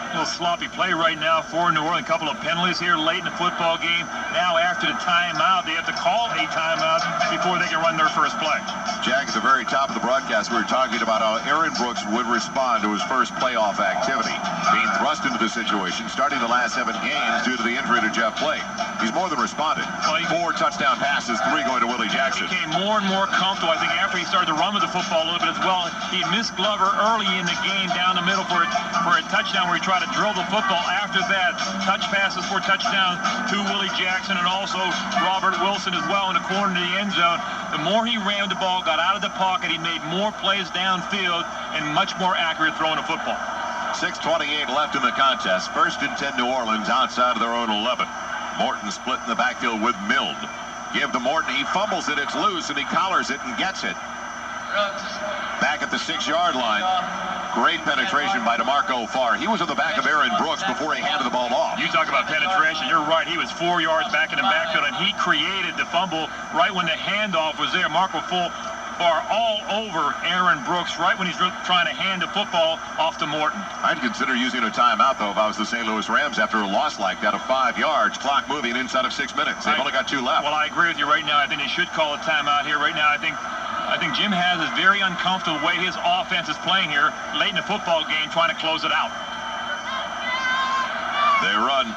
A little sloppy play right now for New Orleans. A couple of penalties here late in the football game. Now after the timeout, they have to call a timeout before they can run their first play. Jack, at the very top of the broadcast, we were talking about how Aaron Brooks would respond to his first playoff activity, being thrust into the situation, starting the last 7 games due to the injury to Jeff Blake. He's more than responded. 4 touchdown passes, 3 going to Willie Jackson. He became more and more comfortable, I think, after he started to run with the football a little bit as well. He missed Glover early in the game down the middle for a touchdown where he tried to drill the football. After that, touch passes for touchdown to Willie Jackson and also Robert Wilson as well in the corner of the end zone. The more he ran the ball, got out of the pocket, he made more plays downfield and much more accurate throwing the football. 6:28 left in the contest. 1st and 10 New Orleans outside of their own 11. Morton split in the backfield with Milne. Give to Morton. He fumbles it. It's loose, and he collars it and gets it. Back at the 6-yard line. Great penetration by DeMarco Farr. He was in the back of Aaron Brooks before he handed the ball off. You talk about penetration. You're right. He was 4 yards back in the backfield, and he created the fumble right when the handoff was there. Marco Farr all over Aaron Brooks right when he's trying to hand the football off to Morton. I'd consider using a timeout, though, if I was the St. Louis Rams after a loss like that of 5 yards. Clock moving inside of 6 minutes. They've only got 2 left. Well, I agree with you right now. I think they should call a timeout here right now. I think Jim has is very uncomfortable the way his offense is playing here late in the football game, trying to close it out. They run.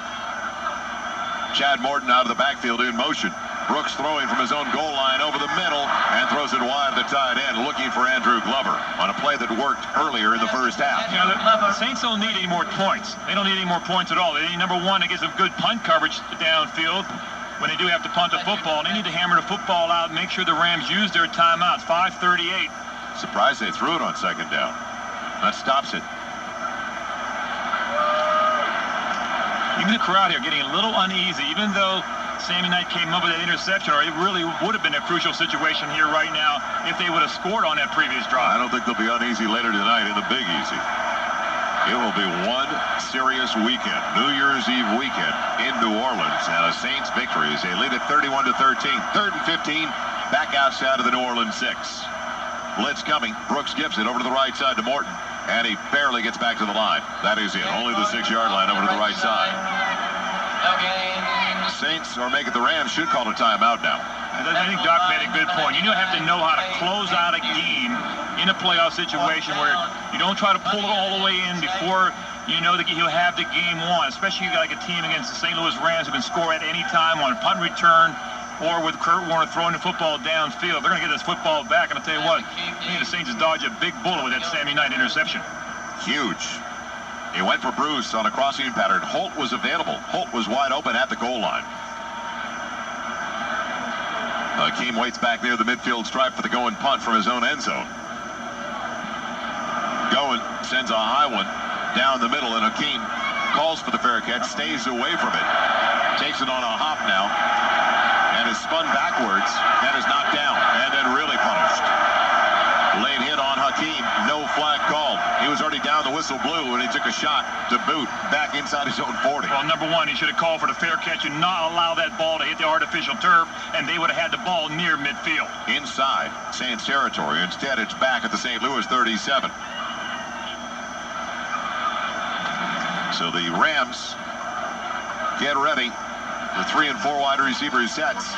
Chad Morton out of the backfield in motion. Brooks throwing from his own goal line over the middle and throws it wide to the tight end, looking for Andrew Glover on a play that worked earlier in the first half. You know, the Saints don't need any more points. They don't need any more points at all. They need, number one, to get some good punt coverage downfield when they do have to punt the football. They need to hammer the football out and make sure the Rams use their timeouts. 5:38. Surprised they threw it on 2nd down. That stops it. Even the crowd here getting a little uneasy, even though Sammy Knight came up with that interception, or it really would have been a crucial situation here right now if they would have scored on that previous drive. I don't think they'll be uneasy later tonight in the Big Easy. It will be one serious weekend, New Year's Eve weekend in New Orleans, and a Saints victory as they lead at 31-13. 3rd and 15, back outside of the New Orleans 6. Blitz coming. Brooks gives it over to the right side to Morton, and he barely gets back to the line. That is it. Only the 6-yard line over to the right side. Saints, or make it the Rams, should call a timeout now. I think Doc made a good point. You have to know how to close out a game in a playoff situation where you don't try to pull it all the way in before you know that you'll have the game won, especially like a team against the St. Louis Rams who can score at any time on a punt return or with Kurt Warner throwing the football downfield. They're going to get this football back, and I'll tell you what, the Saints has dodged a big bullet with that Sammy Knight interception. Huge. He went for Bruce on a crossing pattern. Holt was available. Holt was wide open at the goal line. Hakeem waits back near the midfield stripe for the going punt from his own end zone. Going sends a high one down the middle, and Hakeem calls for the fair catch, stays away from it, takes it on a hop now, and is spun backwards and is knocked down, and then really punished. Late hit on Hakeem, no flag called. He was already down, the whistle blew, and he took a shot to boot back inside his own 40. Well, number one, he should have called for the fair catch and not allow that ball to hit the artificial turf, and they would have had the ball near midfield. Inside Saints territory. Instead, it's back at the St. Louis 37. So the Rams get ready. The 3 and 4 wide receiver sets.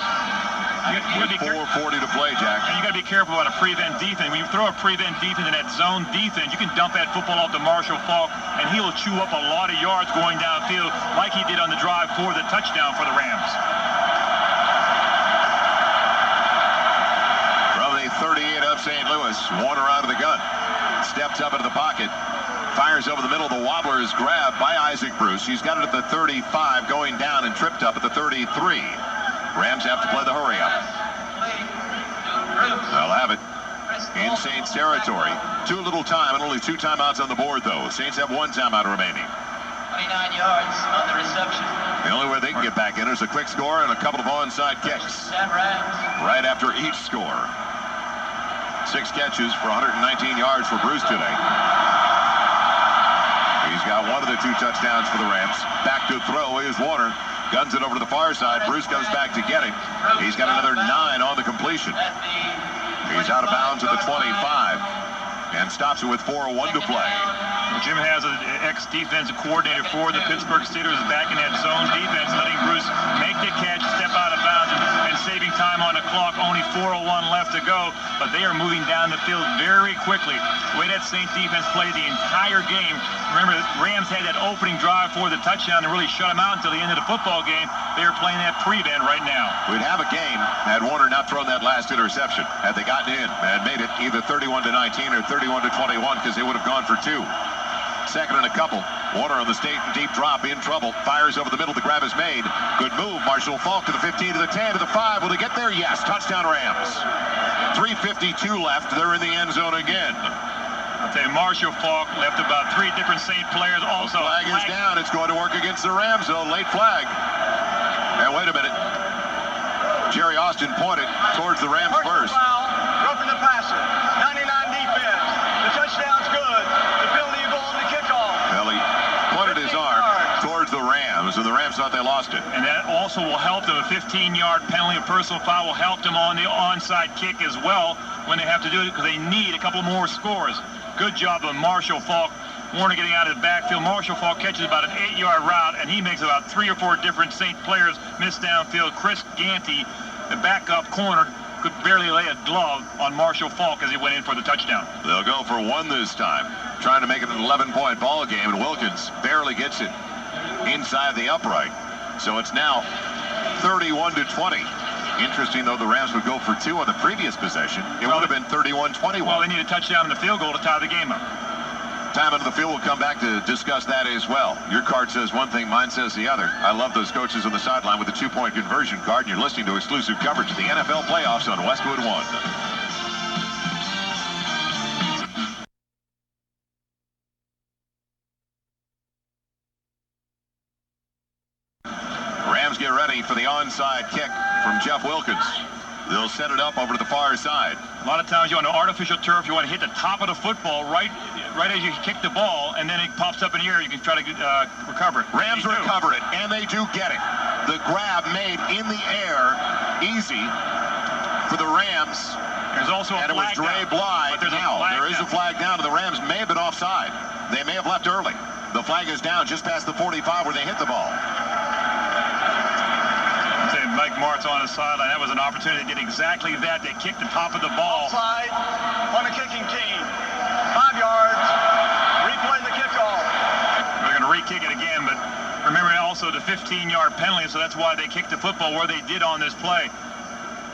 With 4:40 to play, Jack. And you got to be careful about a prevent defense. When you throw a prevent defense in that zone defense, you can dump that football off to Marshall Faulk, and he'll chew up a lot of yards going downfield like he did on the drive for the touchdown for the Rams. From the 38 of St. Louis, Warner out of the gun. Steps up into the pocket. Fires over the middle. The wobbler is grabbed by Isaac Bruce. He's got it at the 35, going down and tripped up at the 33. Rams have to play the hurry up. They'll have it in Saints territory. Too little time and only 2 timeouts on the board, though. Saints have 1 timeout remaining. 29 yards on the reception. The only way they can get back in is a quick score and a couple of onside kicks right after each score. 6 catches for 119 yards for Bruce today. He's got 1 of the 2 touchdowns for the Rams. Back to throw is Warner. Guns it over to the far side. Bruce comes back to get him. He's got another 9 on the completion. He's out of bounds at the 25 and stops it with 4:01 to play. Jim has an ex-defensive coordinator for the Pittsburgh Steelers back in that zone defense, letting Bruce make the catch, step out of bounds, and saving time on the clock. Only 4:01 left to go, but they are moving down the field very quickly. The way that Saints defense played the entire game. Remember, the Rams had that opening drive for the touchdown to really shut them out until the end of the football game. They are playing that prevent right now. We'd have a game had Warner not thrown that last interception, had they gotten in and made it either 31-19 or 31-21, because they would have gone for 2. Second and a couple. Warner on the straight and deep drop, in trouble. Fires over the middle. The grab is made. Good move. Marshall Faulk to the 15, to the 10, to the 5. Will they get there? Yes. Touchdown Rams. 3:52 left. They're in the end zone again. I'll tell you, Marshall Faulk left about 3 different Saint players also. The flag is down. It's going to work against the Rams, though. Late flag. And wait a minute. Jerry Austin pointed towards the Rams first. Foul, roughing the passer. 99 defense. The touchdown's good. The penalty will go on the kickoff. Well, he pointed his arm towards the Rams, and the Rams thought they lost it. And that also will help them. A 15-yard penalty, a personal foul will help them on the onside kick as well when they have to do it, because they need a couple more scores. Good job of Marshall Faulk. Warner getting out of the backfield. Marshall Faulk catches about an 8-yard route, and he makes about 3 or 4 different Saint players miss downfield. Chris Ganty, the backup corner, could barely lay a glove on Marshall Faulk as he went in for the touchdown. They'll go for 1 this time, trying to make it an 11-point ball game, and Wilkins barely gets it inside the upright. So it's now 31-20. Interesting, though, the Rams would go for 2 on the previous possession. It would have been 31-21. Well, they need a touchdown and a field goal to tie the game up. Time into the field. We'll come back to discuss that as well. Your card says one thing, mine says the other. I love those coaches on the sideline with the 2-point conversion card. And you're listening to exclusive coverage of the NFL playoffs on Westwood One. Rams get ready for the onside kick from Jeff Wilkins. They'll set it up over to the far side. A lot of times you want an artificial turf, you want to hit the top of the football right as you kick the ball, and then it pops up in the air. You can try to recover it. Rams recover it, and they do get it. The grab made in the air, easy for the Rams. There's also a flag and it was Dre Bly. Now, there is a flag down, and the Rams may have been offside. They may have left early. The flag is down just past the 45 where they hit the ball. Mike Martz on his sideline. That was an opportunity to get exactly that. They kicked the top of the ball. Offside on the kicking team. 5 yards. Replay the kickoff. They're going to re-kick it again, but remember also the 15-yard penalty, so that's why they kicked the football where they did on this play.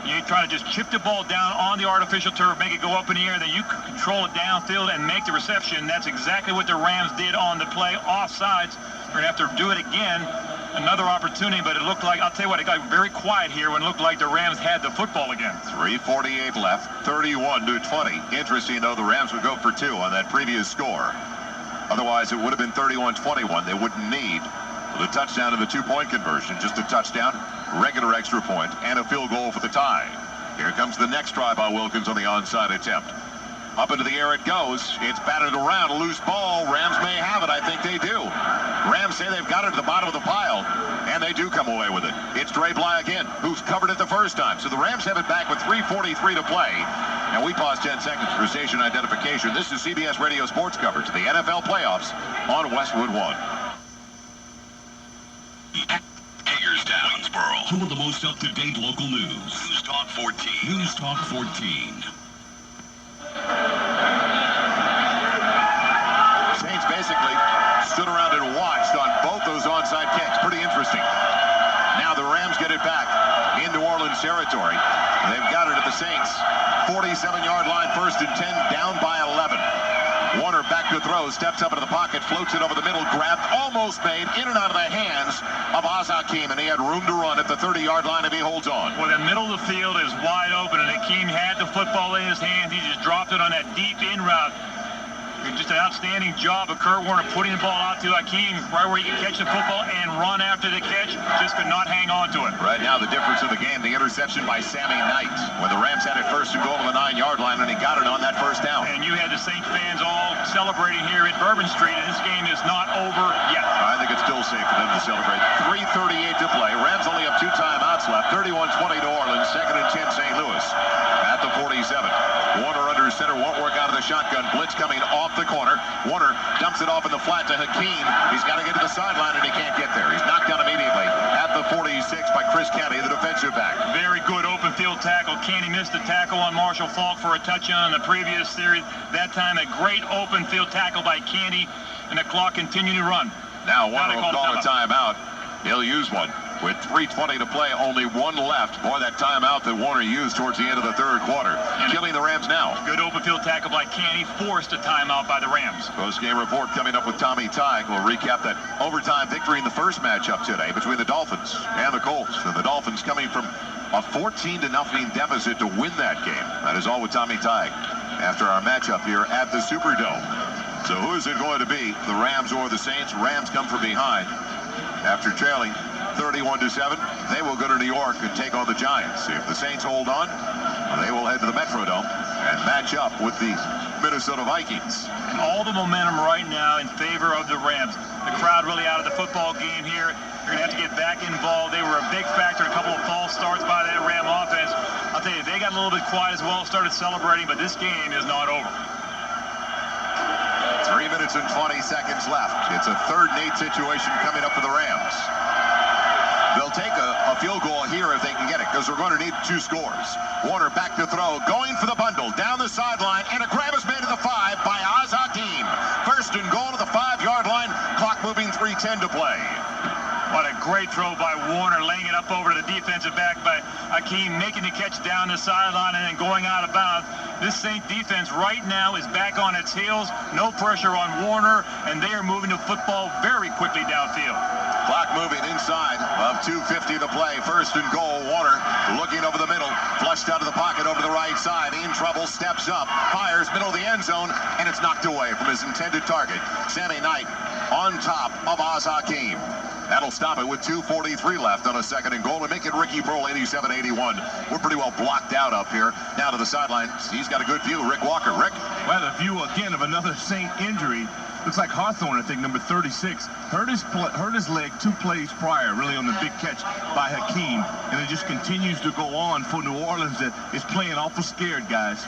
You try to just chip the ball down on the artificial turf, make it go up in the air, then you control it downfield and make the reception. That's exactly what the Rams did on the play. Offsides. We're going to have to do it again. Another opportunity, but it looked like, I'll tell you what, it got very quiet here when it looked like the Rams had the football again. 3:48 left, 31-20. Interesting, though, the Rams would go for 2 on that previous score. Otherwise, it would have been 31-21. They wouldn't need the touchdown and the 2-point conversion. Just a touchdown, regular extra point, and a field goal for the tie. Here comes the next try by Wilkins on the onside attempt. Up into the air it goes. It's batted around. A loose ball. Rams may have it. I think they do. Rams say they've got it at the bottom of the pile, and they do come away with it. It's Dre Bly again, who's covered it the first time. So the Rams have it back with 3:43 to play. And we pause 10 seconds for station identification. This is CBS Radio Sports coverage of the NFL playoffs on Westwood One. Hagerstown, Waynesboro. Some of the most up-to-date local news. News Talk 14. News Talk 14. Saints basically stood around and watched on both those onside kicks. Pretty interesting. Now the Rams get it back in New Orleans territory. They've got it at the Saints 47-yard line, 1st and 10, down by 11. Warner back to throw, steps up into the pocket, floats it over the middle, grabbed, almost made, in and out of the hands of Hakeem, and he had room to run at the 30-yard line if he holds on. Well, the middle of the field is wide open, and Hakeem had the football in his hands. He just dropped it on that deep in route. Just an outstanding job of Kurt Warner putting the ball out to Hakeem right where he can catch the football and run after the catch. Just could not hang on to it. Right now, the difference of the game, the interception by Sammy Knight, when the Rams had it first and goal to the 9-yard line, and he got it on that first down. And you had the Saints fans all celebrating here at Bourbon Street, and this game is not over yet. I think it's still safe for them to celebrate. 3:38 to play. Rams only have 2 timeouts left. 31-20 New Orleans, 2nd and 10 St. Louis at the 47. Warner under center, won't work out of the shotgun. Blitz coming off the corner. Warner dumps it off in the flat to Hakeem. He's got to get to the sideline, and he can't get there. He's knocked down immediately at the 46 by Chris Kenny, the defensive back. Very good open field tackle. Kenny missed the tackle on Marshall Faulk for a touchdown in the previous series. That time, a great open field tackle by Kenny, and the clock continued to run. Now Warner will call a timeout. He'll use one. With 3:20 to play, only 1 left. Boy, that timeout that Warner used towards the end of the 3rd quarter. Killing the Rams now. Good open field tackle by Kenny, forced a timeout by the Rams. Post-game report coming up with Tommy Tighe. We'll recap that overtime victory in the first matchup today between the Dolphins and the Colts. And the Dolphins coming from a 14-0 deficit to win that game. That is all with Tommy Tighe after our matchup here at the Superdome. So who is it going to be, the Rams or the Saints? Rams come from behind after trailing 31-7. They will go to New York and take on the Giants. If the Saints hold on, they will head to the Metrodome and match up with the Minnesota Vikings. And all the momentum right now in favor of the Rams. The crowd really out of the football game here. They're going to have to get back involved. They were a big factor, a couple of false starts by that Ram offense. I'll tell you, they got a little bit quiet as well, started celebrating, but this game is not over. 3 minutes and 20 seconds left. It's a 3rd and 8 situation coming up for the Rams. They'll take a field goal here if they can get it, because we're going to need 2 scores. Warner back to throw, going for the bundle, down the sideline, and a grab is made to the 5 by Hakeem. 1st and goal to the 5-yard line. Clock moving, 3:10 to play. What a great throw by Warner, laying it up over to the defensive back by Hakeem, making the catch down the sideline and then going out of bounds. This Saint defense right now is back on its heels. No pressure on Warner, and they are moving the football very quickly downfield. Clock moving inside of 2:50 to play. 1st and goal. Warner looking over the middle, flushed out of the pocket over the right side. In trouble, steps up, fires middle of the end zone, and it's knocked away from his intended target. Sammy Knight on top of Hakeem. That'll stop it with 2:43 left on a 2nd and goal to make it Ricky Broll 87-81. We're pretty well blocked out up here. Now to the sideline. He's got a good view. Rick Walker. Rick? Well, the view again of another Saint injury. Looks like Hawthorne, I think, number 36, hurt his leg 2 plays prior, really on the big catch by Hakeem. And it just continues to go on for New Orleans that is playing awful scared, guys.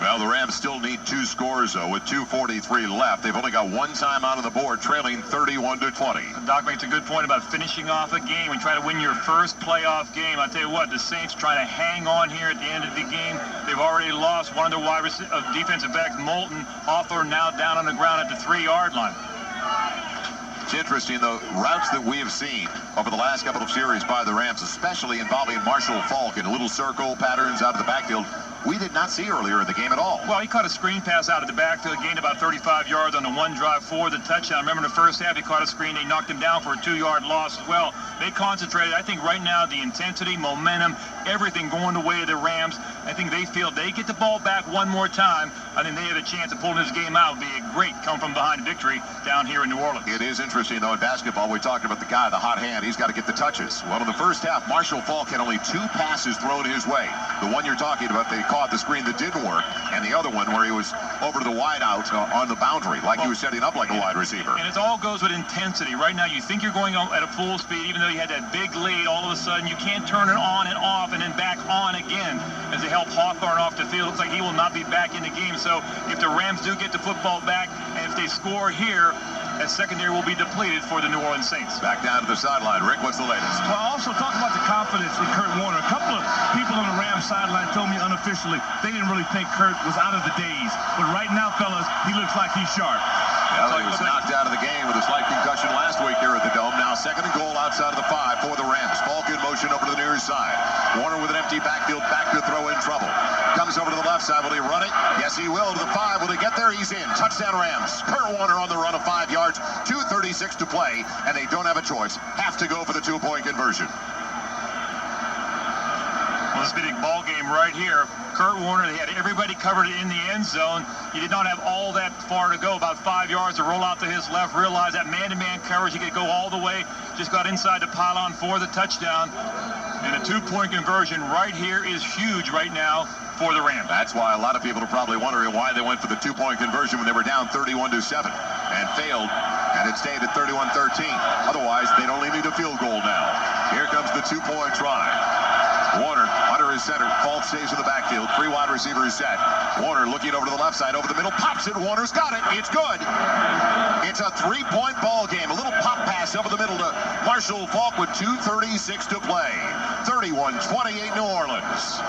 Well, the Rams still need 2 scores, though, with 2:43 left. They've only got 1 time out on the board, trailing 31-20. Doc makes a good point about finishing off a game and try to win your first playoff game. I tell you what, the Saints trying to hang on here at the end of the game. They've already lost one of their defensive backs, Moulton. Hawthorne now down on the ground at the 3-yard line. It's interesting, the routes that we have seen over the last couple of series by the Rams, especially involving Marshall Faulk in little circle patterns out of the backfield, we did not see earlier in the game at all. Well, he caught a screen pass out of the backfield, gained about 35 yards on the 1 drive for the touchdown. Remember in the first half, he caught a screen. They knocked him down for a 2-yard loss as well. They concentrated. I think right now the intensity, momentum, everything going the way of the Rams. I think they feel they get the ball back one more time. I think they have a chance of pulling this game out. It would be a great come-from-behind victory down here in New Orleans. It is interesting, though, in basketball, we talked about the guy, the hot hand. He's got to get the touches. Well, in the first half, Marshall Faulk had only 2 passes thrown his way. The one you're talking about, they caught the screen that didn't work, and the other one where he was over to the wide out on the boundary, like he was setting up like a wide receiver. And it all goes with intensity. Right now, you think you're going at a full speed, even though you had that big lead. All of a sudden, you can't turn it on and off and then back on again as they help Hawthorne off the field. Looks like he will not be back in the game. So if the Rams do get the football back, and if they score here, that secondary will be depleted for the New Orleans Saints. Back down to the sideline. Rick, what's the latest? Well, also talk about the confidence in Kurt Warner. A couple of people on the Rams sideline told me unofficially they didn't really think Kurt was out of the daze. But right now, fellas, he looks like he's sharp. Well, he was knocked out of the game with a slight concussion last week here at the Dome. Now 2nd and goal outside of the 5 for the Rams. Falk in motion over to the near side. Warner with an empty backfield, back to throw in trouble. Comes over to the left side. Will he run it? Yes, he will. To the 5. Will he get there? He's in. Touchdown Rams. Kurt Warner on the run of 5 yards. 2:36 to play, and they don't have a choice. Have to go for the 2-point conversion. Well, this is a big ball game right here. Kurt Warner, they had everybody covered in the end zone. He did not have all that far to go, about 5 yards to roll out to his left. Realized that man-to-man coverage, he could go all the way. Just got inside the pylon for the touchdown. And a 2-point conversion right here is huge right now for the Rams. That's why a lot of people are probably wondering why they went for the 2-point conversion when they were down 31-7 and failed, and it stayed at 31-13. Otherwise, they'd only need a field goal now. Here comes the 2-point try. Warner under his center. Falk stays in the backfield. 3 wide receivers set. Warner looking over to the left side, over the middle, pops it. Warner's got it. It's good. It's a 3-point ball game. A little pop pass over the middle to Marshall Falk with 2:36 to play. 31-28 New Orleans.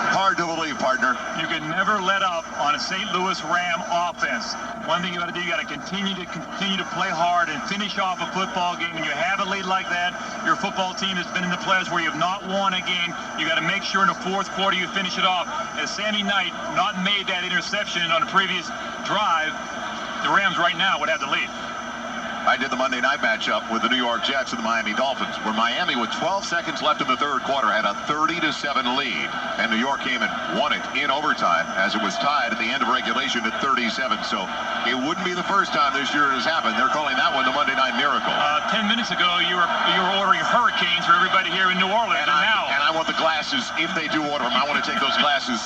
Hard to believe, partner. You can never let up on a St. Louis Ram offense. One thing you got to do, you got to continue to play hard and finish off a football game. When you have a lead like that, your football team has been in the playoffs where you have not won a game. You got to make sure in the 4th quarter you finish it off. As Sammy Knight not made that interception on the previous drive, the Rams right now would have the lead. I did the Monday night matchup with the New York Jets and the Miami Dolphins, where Miami, with 12 seconds left in the 3rd quarter, had a 30-7 lead, and New York came and won it in overtime, as it was tied at the end of regulation at 37. So it wouldn't be the first time this year it has happened. They're calling that one the Monday Night Miracle. 10 minutes ago, you were ordering hurricanes for everybody here in New Orleans, and I want the glasses. If they do order them, I want to take those glasses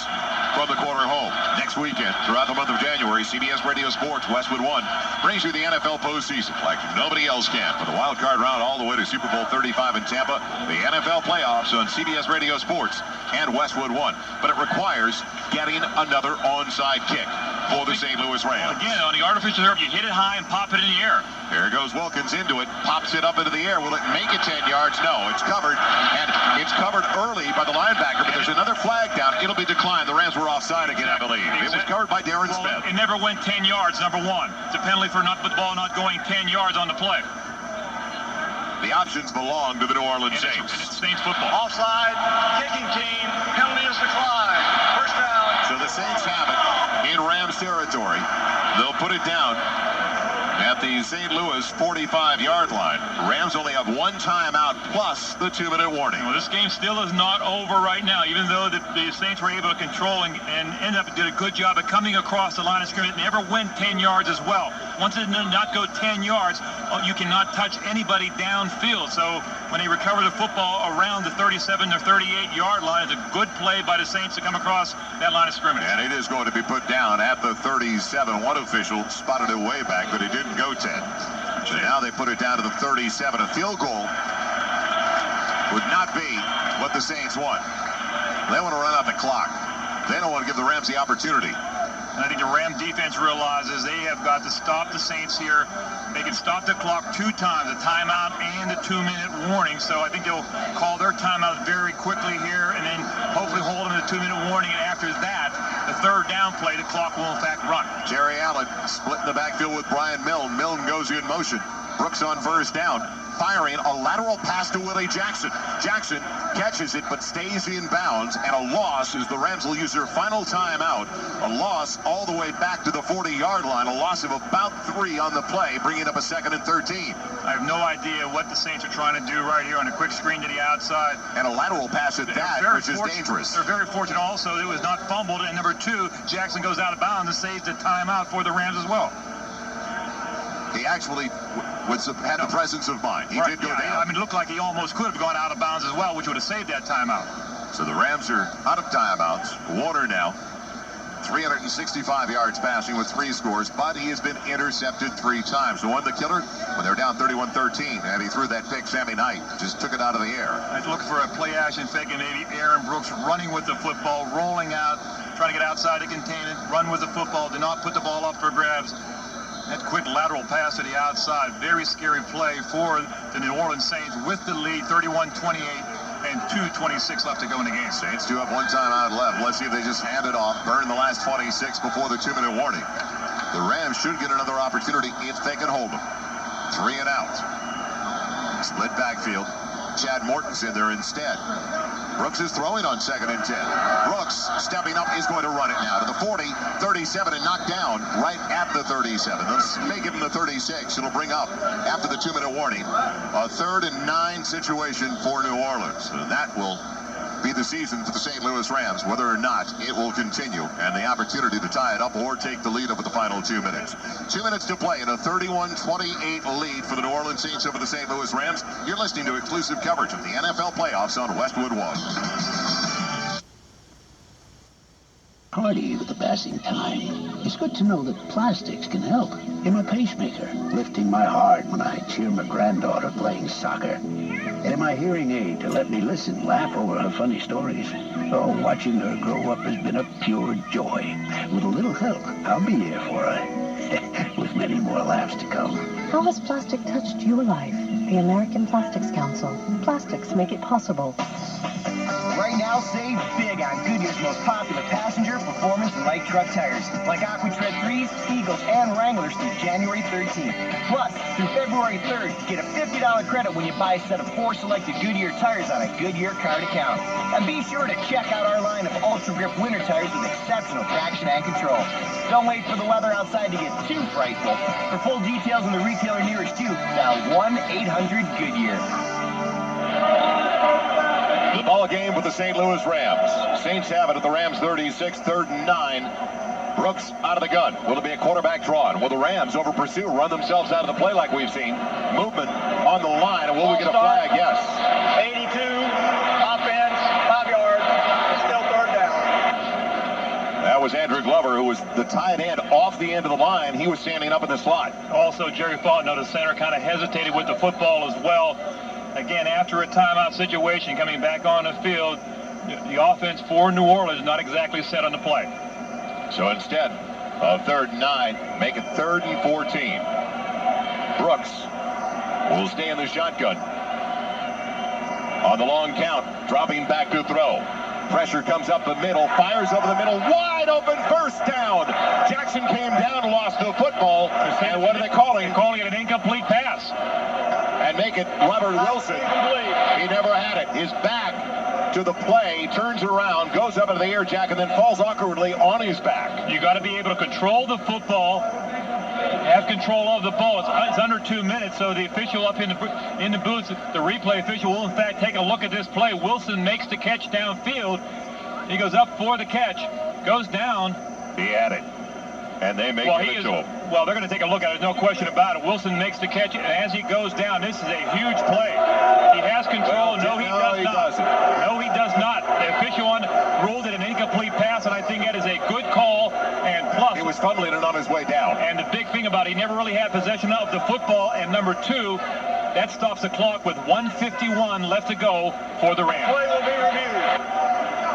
from the corner home. Next weekend, throughout the month of January, CBS Radio Sports, Westwood One, brings you the NFL postseason like nobody else can. For the wild card round all the way to Super Bowl 35 in Tampa, the NFL playoffs on CBS Radio Sports and Westwood One. But it requires getting another onside kick for the St. Louis Rams. Again, on the artificial turf, you hit it high and pop it in the air. Here goes Wilkins into it, pops it up into the air. Will it make it 10 yards? No, it's covered, and it's covered early by the linebacker, but there's another flag down. It'll be declined. The Rams were offside again, I believe. It was covered by Darren Smith. It never went 10 yards, number 1. It's a penalty for the ball not going 10 yards on the play. The options belong to the New Orleans Saints. It's Saints football. Offside, kicking team, penalty is declined. First down. So the Saints have it in Rams territory. They'll put it down at the St. Louis 45-yard line. Rams only have 1 timeout plus the 2-minute warning. Well, this game still is not over right now, even though the Saints were able to control and ended up did a good job of coming across the line of scrimmage. Never went 10 yards as well. Once it did not go 10 yards, you cannot touch anybody downfield. So when they recover the football around the 37 or 38-yard line, it's a good play by the Saints to come across that line of scrimmage. And it is going to be put down at the 37. One official spotted it way back, but it didn't go 10. So now they put it down to the 37. A field goal would not be what the Saints want. They want to run out the clock. They don't want to give the Rams the opportunity. And I think the Ram defense realizes they have got to stop the Saints here. They can stop the clock 2 times, a timeout and a 2-minute warning. So I think they'll call their timeout very quickly here and then hopefully hold them to the 2-minute warning. And after that, the 3rd down play, the clock will in fact run. Jerry Allen split in the backfield with Brian Milne. Milne goes in motion. Brooks on first down, firing a lateral pass to Willie Jackson. Jackson catches it but stays in bounds, and a loss as the Rams will use their final timeout. A loss all the way back to the 40-yard line. A loss of about 3 on the play, bringing up a 2nd and 13. I have no idea what the Saints are trying to do right here on a quick screen to the outside. And a lateral pass at that, which is dangerous. They're very fortunate also it was not fumbled. And number 2, Jackson goes out of bounds and saves the timeout for the Rams as well. He actually had the presence of mind. He did go down. I mean, it looked like he almost could have gone out of bounds as well, which would have saved that timeout. So the Rams are out of timeouts. Warner now, 365 yards passing with 3 scores, but he has been intercepted 3 times. The one, the killer, when they're down 31-13, and he threw that pick, Sammy Knight just took it out of the air. I was looking for a play action fake, and maybe Aaron Brooks running with the football, rolling out, trying to get outside to contain it, run with the football, did not put the ball up for grabs. That quick lateral pass to the outside, very scary play for the New Orleans Saints with the lead, 31-28, and 2:26 left to go in the game. Saints do have 1 timeout left. Let's see if they just hand it off, burn the last 26 before the 2-minute warning. The Rams should get another opportunity if they can hold them. 3 and out. Split backfield. Chad Morton's in there instead. Brooks is throwing on 2nd and 10. Brooks, stepping up, is going to run it now to the 40, 37, and knocked down right at the 37. Let's make him the 36. It'll bring up, after the 2-minute warning, a 3rd and 9 situation for New Orleans. And that will be the season for the St. Louis Rams, whether or not it will continue, and the opportunity to tie it up or take the lead over the final 2 minutes. 2 minutes to play in a 31-28 lead for the New Orleans Saints over the St. Louis Rams. You're listening to exclusive coverage of the NFL playoffs on Westwood One. Party with the passing time. It's good to know that plastics can help. You're my pacemaker, lifting my heart when I cheer my granddaughter playing soccer. And in my hearing aid to let me listen, laugh over her funny stories. Oh, watching her grow up has been a pure joy. With a little help, I'll be here for her. With many more laughs to come. How has plastic touched your life? The American Plastics Council. Plastics make it possible. Right now, save big on Goodyear's most popular passenger, performance, and light truck tires. Like AquaTread 3s, Eagles, and Wranglers through January 13th. Plus, through February 3rd, get a $50 credit when you buy a set of 4 selected Goodyear tires on a Goodyear card account. And be sure to check out our line of Ultra Grip winter tires with exceptional traction and control. Don't wait for the weather outside to get too frightful. For full details on the retailer nearest you, dial 1-800-GOODYEAR. The ball game with the St. Louis Rams. Saints have it at the Rams 36, 3rd and 9. Brooks out of the gun. Will it be a quarterback draw? Will the Rams over pursue, run themselves out of the play like we've seen? Movement on the line, and will we get a flag? Yes. 82, offense, 5 yards. It's still 3rd down. That was Andrew Glover, who was the tight end off the end of the line. He was standing up in the slot. Also, Jerry Fontenot, the center, kind of hesitated with the football as well. Again, after a timeout situation, coming back on the field, the offense for New Orleans not exactly set on the play. So instead of 3rd and 9, make it 3rd and 14. Brooks will stay in the shotgun. On the long count, dropping back to throw. Pressure comes up the middle, fires over the middle, wide open, first down. Jackson came down, lost the football, and what are they calling? They're calling it an incomplete pass. And make it Robert Wilson. He never had it. His back to the play, turns around, goes up into the air jack, and then falls awkwardly on his back. You got to be able to control the football, have control of the ball. It's under 2 minutes, so the official up in the booth, the replay official will in fact take a look at this play. Wilson makes the catch downfield. He goes up for the catch, goes down. He had it. And they make it to him. Well, they're going to take a look at it, no question about it. Wilson makes the catch, and as he goes down, this is a huge play. He has control. No, he does not. No, he does not. The official ruled it an incomplete pass, and I think that is a good call. And plus, he was fumbling it on his way down. And the big thing about it, he never really had possession of the football. And number 2, that stops the clock with 1:51 left to go for the Rams. Play will be reviewed.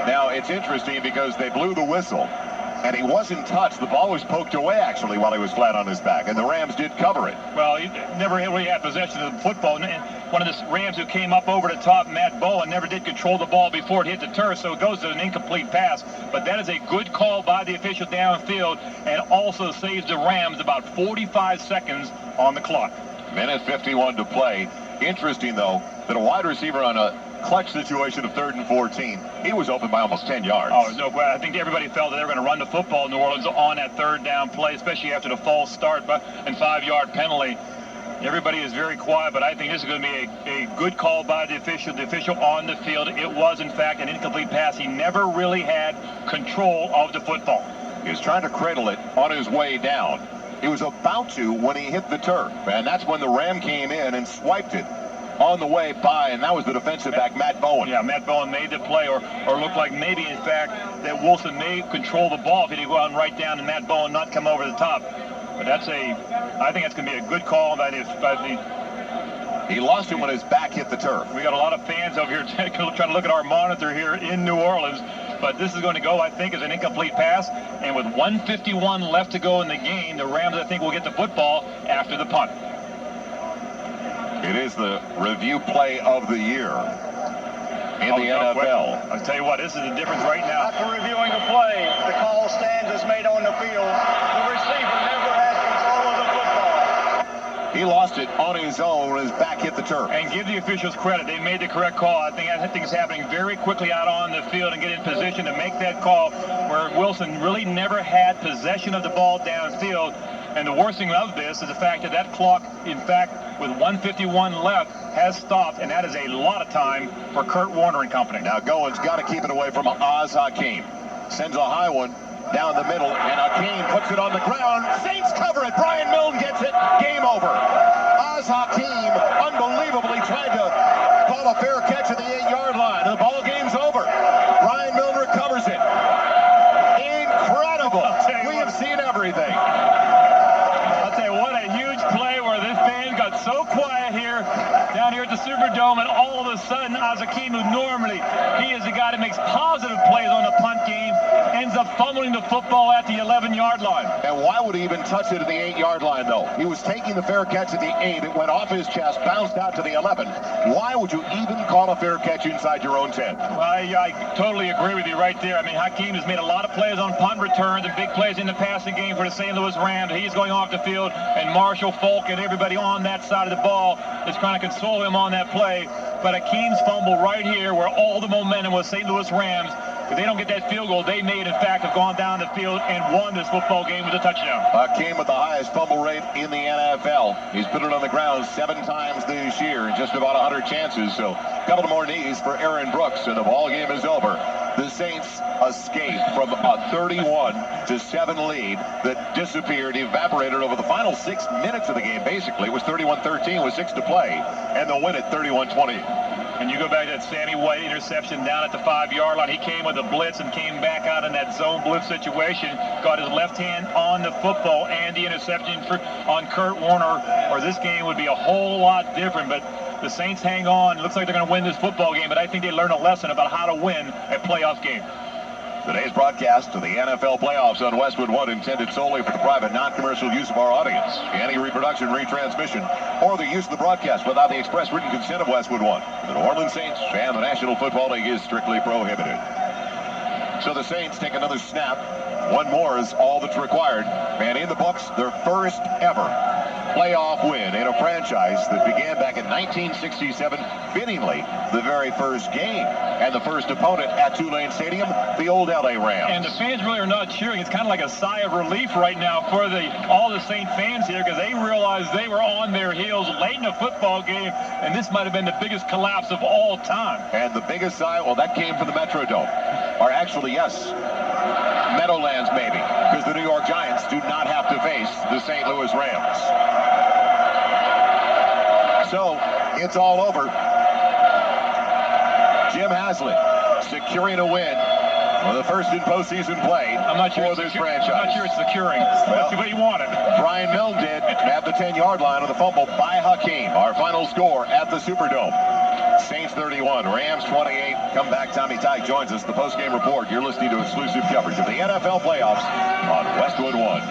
Now, it's interesting because they blew the whistle. And he wasn't touched. The ball was poked away, actually, while he was flat on his back. And the Rams did cover it. Well, he never really had possession of the football. And one of the Rams who came up over the top, Matt Bowen, never did control the ball before it hit the turf, so it goes to an incomplete pass. But that is a good call by the official downfield and also saves the Rams about 45 seconds on the clock. Minute 51 to play. Interesting, though, that a wide receiver on a clutch situation of 3rd and 14, he was open by almost 10 yards. Oh, no, I think everybody felt that they were going to run the football in New Orleans on that 3rd down play, especially after the false start and 5-yard penalty. Everybody is very quiet, but I think this is going to be a good call by the official on the field. It was, in fact, an incomplete pass. He never really had control of the football. He was trying to cradle it on his way down. He was about to when he hit the turf, and that's when the Ram came in and swiped it on the way by, and that was the defensive back, Matt Bowen. Yeah, Matt Bowen made the play, or looked like maybe, in fact, that Wilson may control the ball if he'd gone right down and Matt Bowen not come over the top. But I think that's going to be a good call by the He lost him when his back hit the turf. We got a lot of fans over here trying to look at our monitor here in New Orleans. But this is going to go, I think, as an incomplete pass. And with 1:51 left to go in the game, the Rams, I think, will get the football after the punt. It is the review play of the year in the NFL. I'll tell you what, this is the difference right now. After reviewing the play, the call stands as made on the field. The receiver never He lost it on his own when his back hit the turf. And give the officials credit. They made the correct call. I think it's happening very quickly out on the field and get in position to make that call where Wilson really never had possession of the ball downfield. And the worst thing of this is the fact that that clock, in fact, with 1:51 left, has stopped, and that is a lot of time for Kurt Warner and company. Now Goins got to keep it away from Oz Hakeem. Sends a high one down the middle, and Hakeem puts it on the ground. Saints cover it. Brian Milne gets it. Game over. Oz Hakeem unbelievably tried to call a fair catch at the 8-yard line. The ball game's over. Brian Milne recovers it. Incredible. We have seen everything. I'll tell you what, a huge play where this fan got so quiet here, down here at the Superdome, and all of a sudden, Oz Hakeem, who normally he is the guy that makes positive plays on the punt game, ends up fumbling the football at the 11-yard line. And why would he even touch it at the 8-yard line, though? He was taking the fair catch at the 8. It went off his chest, bounced out to the 11. Why would you even call a fair catch inside your own 10? Well, I totally agree with you right there. I mean, Hakeem has made a lot of plays on punt returns and big plays in the passing game for the St. Louis Rams. He's going off the field, and Marshall, Falk, and everybody on that side of the ball is trying to console him on that play. But Hakeem's fumble right here, where all the momentum was St. Louis Rams. If they don't get that field goal, they may, in fact, have gone down the field and won this football game with a touchdown. Hakeem with the highest fumble rate in the NFL. He's put it on the ground 7 times this year in just about 100 chances. So a couple more knees for Aaron Brooks, and the ball game is over. The Saints escape from a 31-7 lead that disappeared, evaporated over the final 6 minutes of the game. Basically, it was 31-13 with 6 to play, and they'll win it 31-20. And you go back to that Sammy White interception down at the 5-yard line. He came with a blitz and came back out in that zone blitz situation. Got his left hand on the football and the interception on Kurt Warner, or this game would be a whole lot different. But the Saints hang on. It looks like they're going to win this football game, but I think they learned a lesson about how to win a playoff game. Today's broadcast of the NFL playoffs on Westwood One intended solely for the private, non-commercial use of our audience. Any reproduction, retransmission, or the use of the broadcast without the express written consent of Westwood One, the New Orleans Saints, and the National Football League is strictly prohibited. So the Saints take another snap. One more is all that's required. And in the books, their first ever playoff win in a franchise that began back in 1967, fittingly the very first game. And the first opponent at Tulane Stadium, the old LA Rams. And the fans really are not cheering. It's kind of like a sigh of relief right now for all the Saint fans here, because they realized they were on their heels late in the football game, and this might have been the biggest collapse of all time. And the biggest sigh, well, that came from the Metrodome. Or actually, yes, Meadowlands maybe, because the New York Giants do not have to face the St. Louis Rams. So, it's all over. Jim Haslett securing a win for the first in postseason play for this franchise. I'm not sure it's securing. Well, but he wanted. Brian Milne did at the 10-yard line on the fumble by Hakeem. Our final score at the Superdome. Saints 31, Rams 28. Come back, Tommy Tyke joins us. The post-game report. You're listening to exclusive coverage of the NFL playoffs on Westwood One.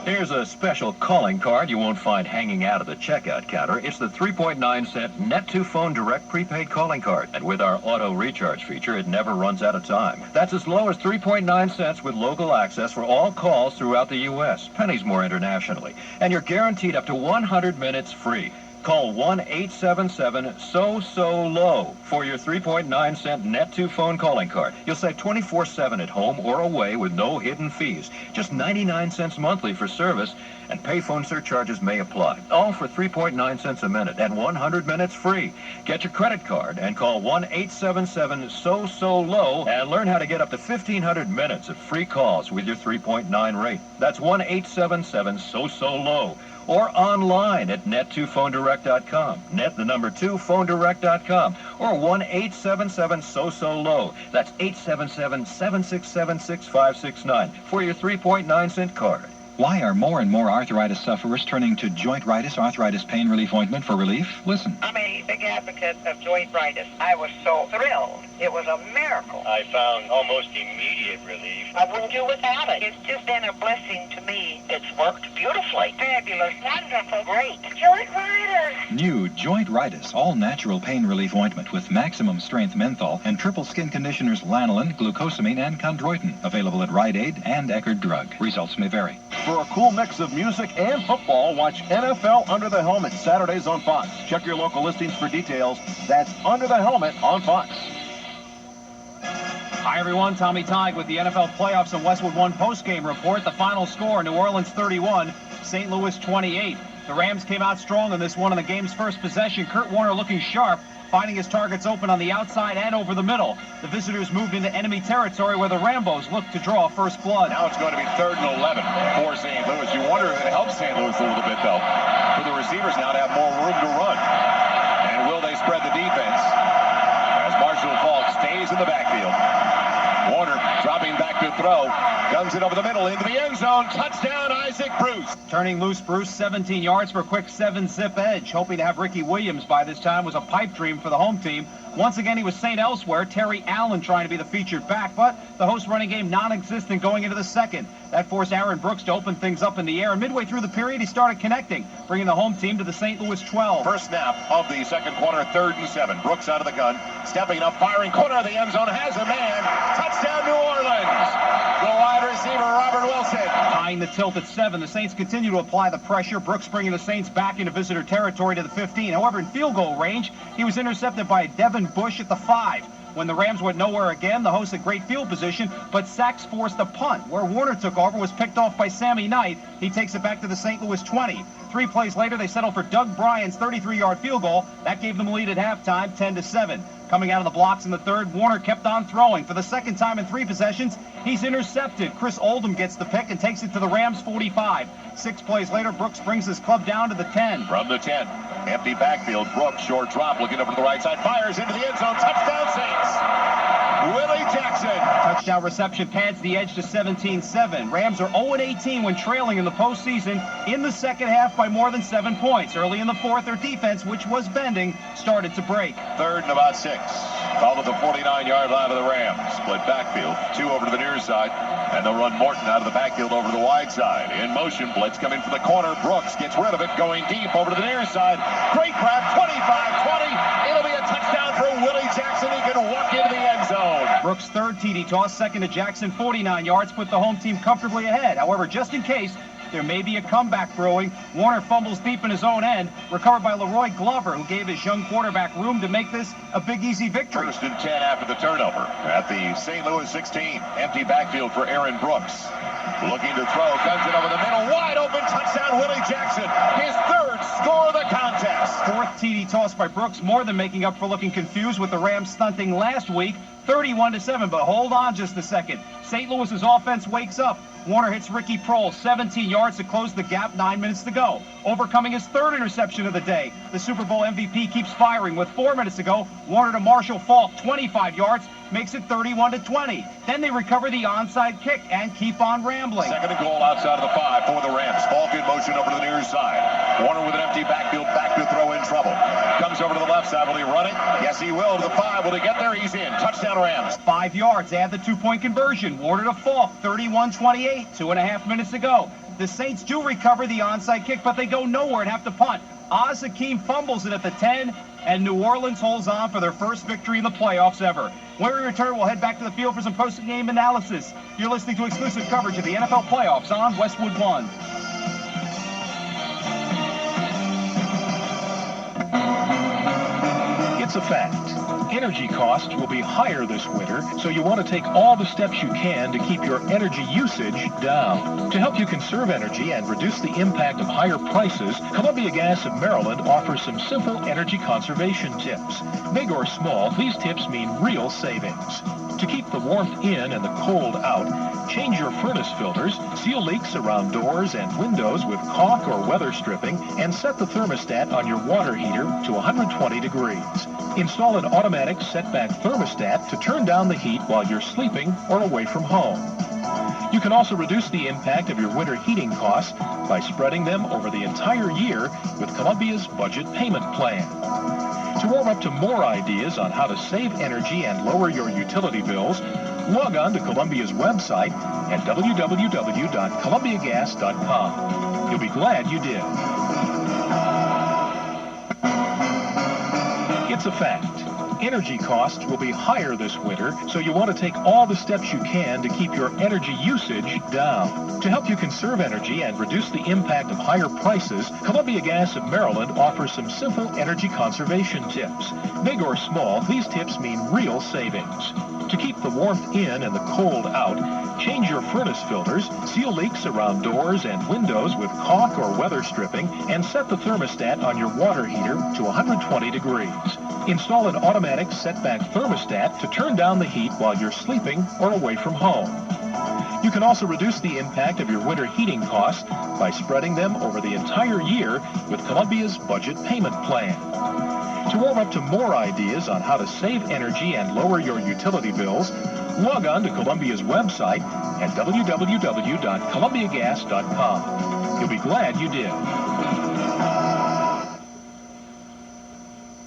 Here's a special calling card you won't find hanging out of the checkout counter. It's the 3.9-cent Net2Phone Direct prepaid calling card. And with our auto recharge feature, it never runs out of time. That's as low as 3.9 cents with local access for all calls throughout the U.S. Pennies more internationally. And you're guaranteed up to 100 minutes free. Call 1-877-SO-SO-LOW for your 3.9-cent Net2Phone calling card. You'll save 24/7 at home or away with no hidden fees. Just 99 cents monthly for service, and payphone surcharges may apply. All for 3.9 cents a minute and 100 minutes free. Get your credit card and call 1-877-SO-SO-LOW and learn how to get up to 1,500 minutes of free calls with your 3.9 rate. That's 1-877-SO-SO-LOW. Or online at net2phonedirect.com. Net the number 2phonedirect.com. Or 1-877-SO-SO-LOW. That's 877-767-6569 for your 3.9-cent card. Why are more and more arthritis sufferers turning to joint-ritis arthritis pain relief ointment for relief? Listen. I'm a big advocate of joint-ritis. I was so thrilled. It was a miracle. I found almost immediate relief. I wouldn't do without it. It's just been a blessing to me. It's worked beautifully. Fabulous. Wonderful. Great. Joint-ritis. New Joint-ritis all-natural pain relief ointment with maximum strength menthol and triple skin conditioners lanolin, glucosamine, and chondroitin. Available at Rite Aid and Eckerd Drug. Results may vary. For a cool mix of music and football, watch NFL Under the Helmet Saturdays on Fox. Check your local listings for details. That's Under the Helmet on Fox. Hi, everyone. Tommy Tighe with the NFL Playoffs and Westwood One postgame report. The final score, New Orleans 31, St. Louis 28. The Rams came out strong in this one on the game's first possession. Kurt Warner looking sharp, finding his targets open on the outside and over the middle. The visitors moved into enemy territory where the Rambos looked to draw first blood. Now it's going to be 3rd and 11 for St. Louis. You wonder if it helps St. Louis a little bit, though, for the receivers now to have more room to run. And will they spread the defense as Marshall Faulk stays in the backfield? Warner dropping back to throw. Guns it over the middle into the end zone. Touchdown, Isaac Bruce. Turning loose, Bruce, 17 yards for a quick 7-zip edge. Hoping to have Ricky Williams by this time was a pipe dream for the home team. Once again, he was seen elsewhere. Terry Allen trying to be the featured back, but the host running game non-existent going into the second. That forced Aaron Brooks to open things up in the air, and midway through the period, he started connecting, bringing the home team to the St. Louis 12. First snap of the second quarter, 3rd and 7. Brooks out of the gun, stepping up, firing, corner of the end zone, has a man. Touchdown, New Orleans. The wide receiver, Robert Wilson. Tying the tilt at 7, the Saints continue to apply the pressure. Brooks bringing the Saints back into visitor territory to the 15. However, in field goal range, he was intercepted by Devin Bush at the 5. When the Rams went nowhere again, the hosts had great field position, but sacks forced a punt. Where Warner took over was picked off by Sammy Knight. He takes it back to the St. Louis 20. 3 plays later, they settled for Doug Bryan's 33-yard field goal. That gave them a lead at halftime, 10-7. Coming out of the blocks in the third, Warner kept on throwing. For the second time in 3 possessions, he's intercepted. Chris Oldham gets the pick and takes it to the Rams' 45. 6 plays later, Brooks brings his club down to the 10. From the 10, empty backfield. Brooks, short drop, looking over to the right side, fires into the end zone. Touchdown, Saints. Willie Jackson. Touchdown reception pads the edge to 17-7. Rams are 0-18 when trailing in the postseason in the second half by more than 7 points. Early in the fourth, their defense, which was bending, started to break. 3rd and about 6. Call to the 49-yard line of the Rams. Split backfield. 2 over to the near side. And they'll run Morton out of the backfield over to the wide side. In motion, blitz coming from the corner. Brooks gets rid of it, going deep over to the near side. Great grab, 25-20. It'll be a touchdown for Willie Jackson. He can walk into the end zone. Brooks' 3rd TD toss, 2nd to Jackson, 49 yards, put the home team comfortably ahead. However, just in case there may be a comeback brewing, Warner fumbles deep in his own end, recovered by Leroy Glover, who gave his young quarterback room to make this a big, easy victory. 1st and 10 after the turnover at the St. Louis 16. Empty backfield for Aaron Brooks. Looking to throw, guns it over the middle, wide open, touchdown, Willie Jackson. His 3rd score of the contest. 4th TD toss by Brooks, more than making up for looking confused with the Rams stunting last week, 31-7. But hold on just a second. St. Louis's offense wakes up. Warner hits Ricky Prohl 17 yards to close the gap, 9 minutes to go. Overcoming his 3rd interception of the day. The Super Bowl MVP keeps firing with 4 minutes to go. Warner to Marshall Faulk, 25 yards, makes it 31-20. Then they recover the onside kick and keep on rambling. 2nd and goal outside of the 5 for the Rams. Faulk in motion over to the near side. Warner with an empty backfield, back to throw, in trouble. Comes over to the left side. Will he run it? Yes, he will. To the 5. Will he get there? He's in. Touchdown, Rams. 5 yards. Add the 2-point conversion. Warner to Faulk, 31-28. 2.5 minutes to go. The Saints do recover the onside kick, but they go nowhere and have to punt. Oz Hakeem fumbles it at the 10, and New Orleans holds on for their first victory in the playoffs ever. When we return, we'll head back to the field for some post-game analysis. You're listening to exclusive coverage of the NFL playoffs on Westwood One. It's a fact. Energy costs will be higher this winter, so you want to take all the steps you can to keep your energy usage down. To help you conserve energy and reduce the impact of higher prices, Columbia Gas of Maryland offers some simple energy conservation tips. Big or small, these tips mean real savings. To keep the warmth in and the cold out, change your furnace filters, seal leaks around doors and windows with caulk or weather stripping, and set the thermostat on your water heater to 120 degrees. Install an automatic setback thermostat to turn down the heat while you're sleeping or away from home. You can also reduce the impact of your winter heating costs by spreading them over the entire year with Columbia's budget payment plan. To warm up to more ideas on how to save energy and lower your utility bills, log on to Columbia's website at www.columbiagas.com. You'll be glad you did. It's a fact. Energy costs will be higher this winter, so you want to take all the steps you can to keep your energy usage down. To help you conserve energy and reduce the impact of higher prices, Columbia Gas of Maryland offers some simple energy conservation tips. Big or small, these tips mean real savings. To keep the warmth in and the cold out, change your furnace filters, seal leaks around doors and windows with caulk or weather stripping, and set the thermostat on your water heater to 120 degrees. Install an automatic setback thermostat to turn down the heat while you're sleeping or away from home. You can also reduce the impact of your winter heating costs by spreading them over the entire year with Columbia's budget payment plan. To warm up to more ideas on how to save energy and lower your utility bills, log on to Columbia's website at www.columbiagas.com. You'll be glad you did.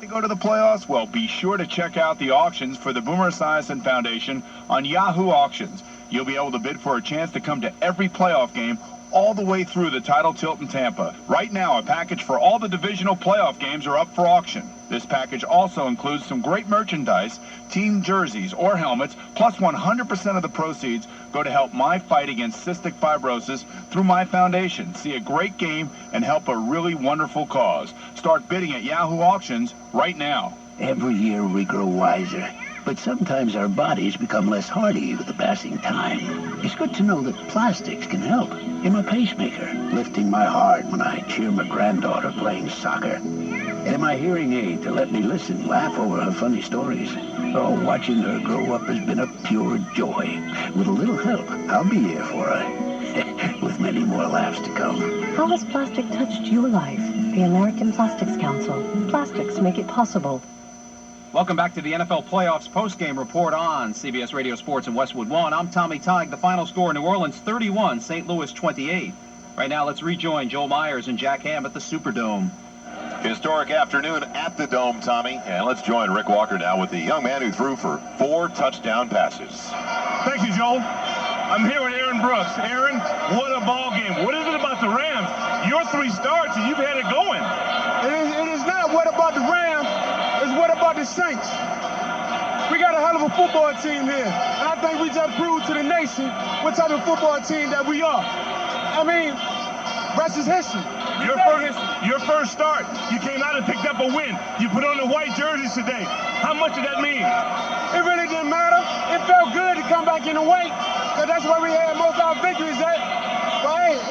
To go to the playoffs? Well, be sure to check out the auctions for the Boomer Esiason Foundation on Yahoo Auctions. You'll be able to bid for a chance to come to every playoff game all the way through the title tilt in Tampa. Right now, a package for all the divisional playoff games are up for auction. This package also includes some great merchandise, team jerseys or helmets, plus 100% of the proceeds go to help my fight against cystic fibrosis through my foundation. See a great game and help a really wonderful cause. Start bidding at Yahoo Auctions right now. Every year we grow wiser, but sometimes our bodies become less hardy with the passing time. It's good to know that plastics can help. In my pacemaker, lifting my heart when I cheer my granddaughter playing soccer. And in my hearing aid to let me listen, laugh over her funny stories. Oh, watching her grow up has been a pure joy. With a little help, I'll be here for her. With many more laughs to come. How has plastic touched your life? The American Plastics Council. Plastics make it possible. Welcome back to the NFL Playoffs postgame report on CBS Radio Sports and Westwood One. I'm Tommy Tighe. The final score, New Orleans 31, St. Louis 28. Right now, let's rejoin Joel Meyers and Jack Ham at the Superdome. Historic afternoon at the Dome, Tommy. And let's join Rick Walker now with the young man who threw for 4 touchdown passes. Thank you, Joel. I'm here with Aaron Brooks. Aaron, what a ball game. What is it about the Rams? Your 3 starts and you've had it going. It is not what about the Rams. It's what about the Saints. We got a hell of a football team here. And I think we just proved to the nation what type of football team that we are. I mean, rest is history. Your first start, you came out and picked up a win. You put on the white jerseys today. How much did that mean? It really didn't matter. It felt good to come back in the white, because that's where we had most of our victories at. But hey,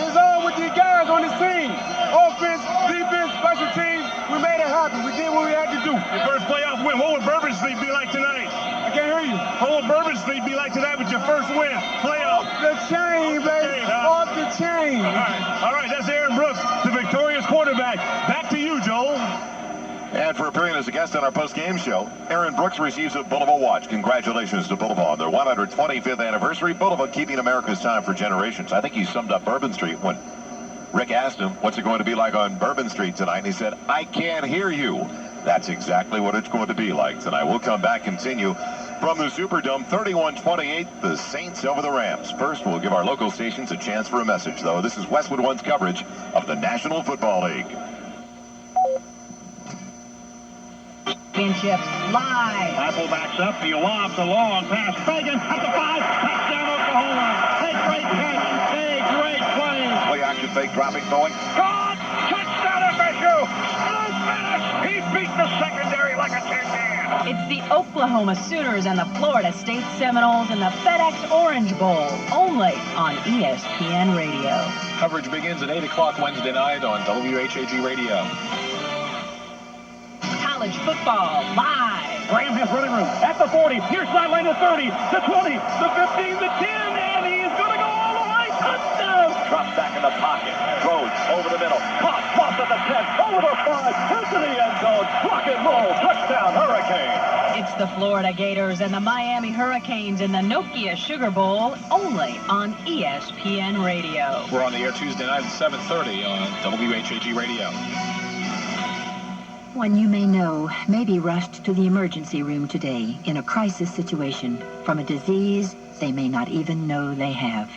it's all with these guys on this team. Offense, defense, special teams. We made it happen. We did what we had to do. Your first playoff win. What would Bourbon Street be like tonight? I can't hear you. What would Bourbon Street be like tonight with your first win? Playoff. Off the chain, baby. Off the chain. All right. That's Aaron Brooks, the victorious quarterback. Back to you, Joel. And for appearing as a guest on our post-game show, Aaron Brooks receives a Boulevard watch. Congratulations to Boulevard on their 125th anniversary. Boulevard keeping America's time for generations. I think he summed up Bourbon Street when Rick asked him, what's it going to be like on Bourbon Street tonight? And he said, I can't hear you. That's exactly what it's going to be like tonight. We'll come back, continue from the Superdome, 31-28, the Saints over the Rams. First, we'll give our local stations a chance for a message, though. This is Westwood One's coverage of the National Football League. Championships live. Apple backs up. He lobs a long pass. Fagan at the 5. Touchdown, Oklahoma. A great catch. A great play. Play action fake, dropping, throwing. God! Touchdown, FSU. No finish. He beat the secondary like a tin can. It's the Oklahoma Sooners and the Florida State Seminoles in the FedEx Orange Bowl, only on ESPN Radio. Coverage begins at 8 o'clock Wednesday night on WHAG Radio. College football live. Graham has running room at the 40. Near sideline to 30, to 20, to 15, to 10, and he's going to go all the way. Touchdown! Drops back in the pocket. Throws over the middle. Caught at the 10. Over the 5. Into the end zone. Rock and roll. Touchdown, Hurricane. It's the Florida Gators and the Miami Hurricanes in the Nokia Sugar Bowl, only on ESPN Radio. We're on the air Tuesday night at 7:30 on WHAG Radio. One you may know may be rushed to the emergency room today in a crisis situation from a disease they may not even know they have.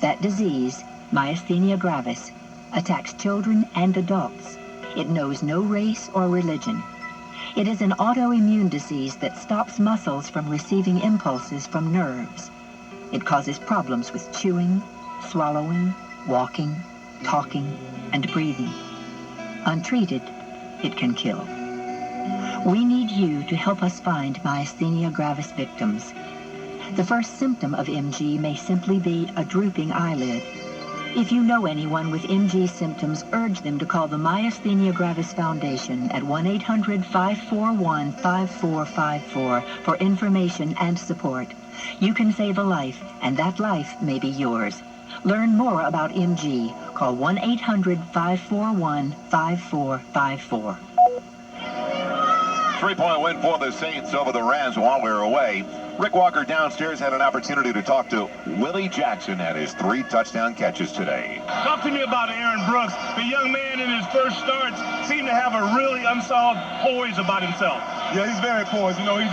That disease, myasthenia gravis, attacks children and adults. It knows no race or religion. It is an autoimmune disease that stops muscles from receiving impulses from nerves. It causes problems with chewing, swallowing, walking, talking, and breathing. Untreated, it can kill. We need you to help us find myasthenia gravis victims. The first symptom of MG may simply be a drooping eyelid. If you know anyone with MG symptoms, urge them to call the Myasthenia Gravis Foundation at 1-800-541-5454 for information and support. You can save a life, and that life may be yours. Learn more about MG. Call 1-800-541-5454. Three-point win for the Saints over the Rams while we're away. Rick Walker downstairs had an opportunity to talk to Willie Jackson at his 3 touchdown catches today. Talk to me about Aaron Brooks. The young man in his first starts seemed to have a really unsolved poise about himself. Yeah, he's very poised. You know, he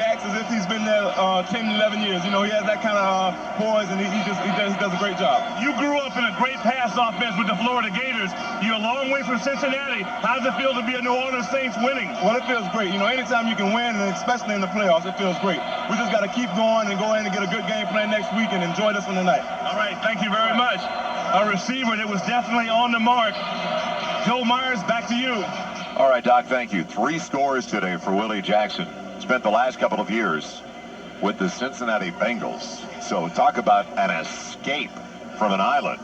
acts as if he's been there 10, 11 years. You know, he has that kind of poise, and he does a great job. You grew up in a great pass offense with the Florida Gators. You're a long way from Cincinnati. How does it feel to be a New Orleans Saints winning? Well, it feels great. You know, anytime you can win, and especially in the playoffs, it feels great. We just got to keep going and go in and get a good game plan next week and enjoy this one tonight. All right, thank you very much. A receiver that was definitely on the mark. Joel Meyers, back to you. All right, Doc, thank you. 3 scores today for Willie Jackson. Spent the last couple of years with the Cincinnati Bengals. So talk about an escape from an island.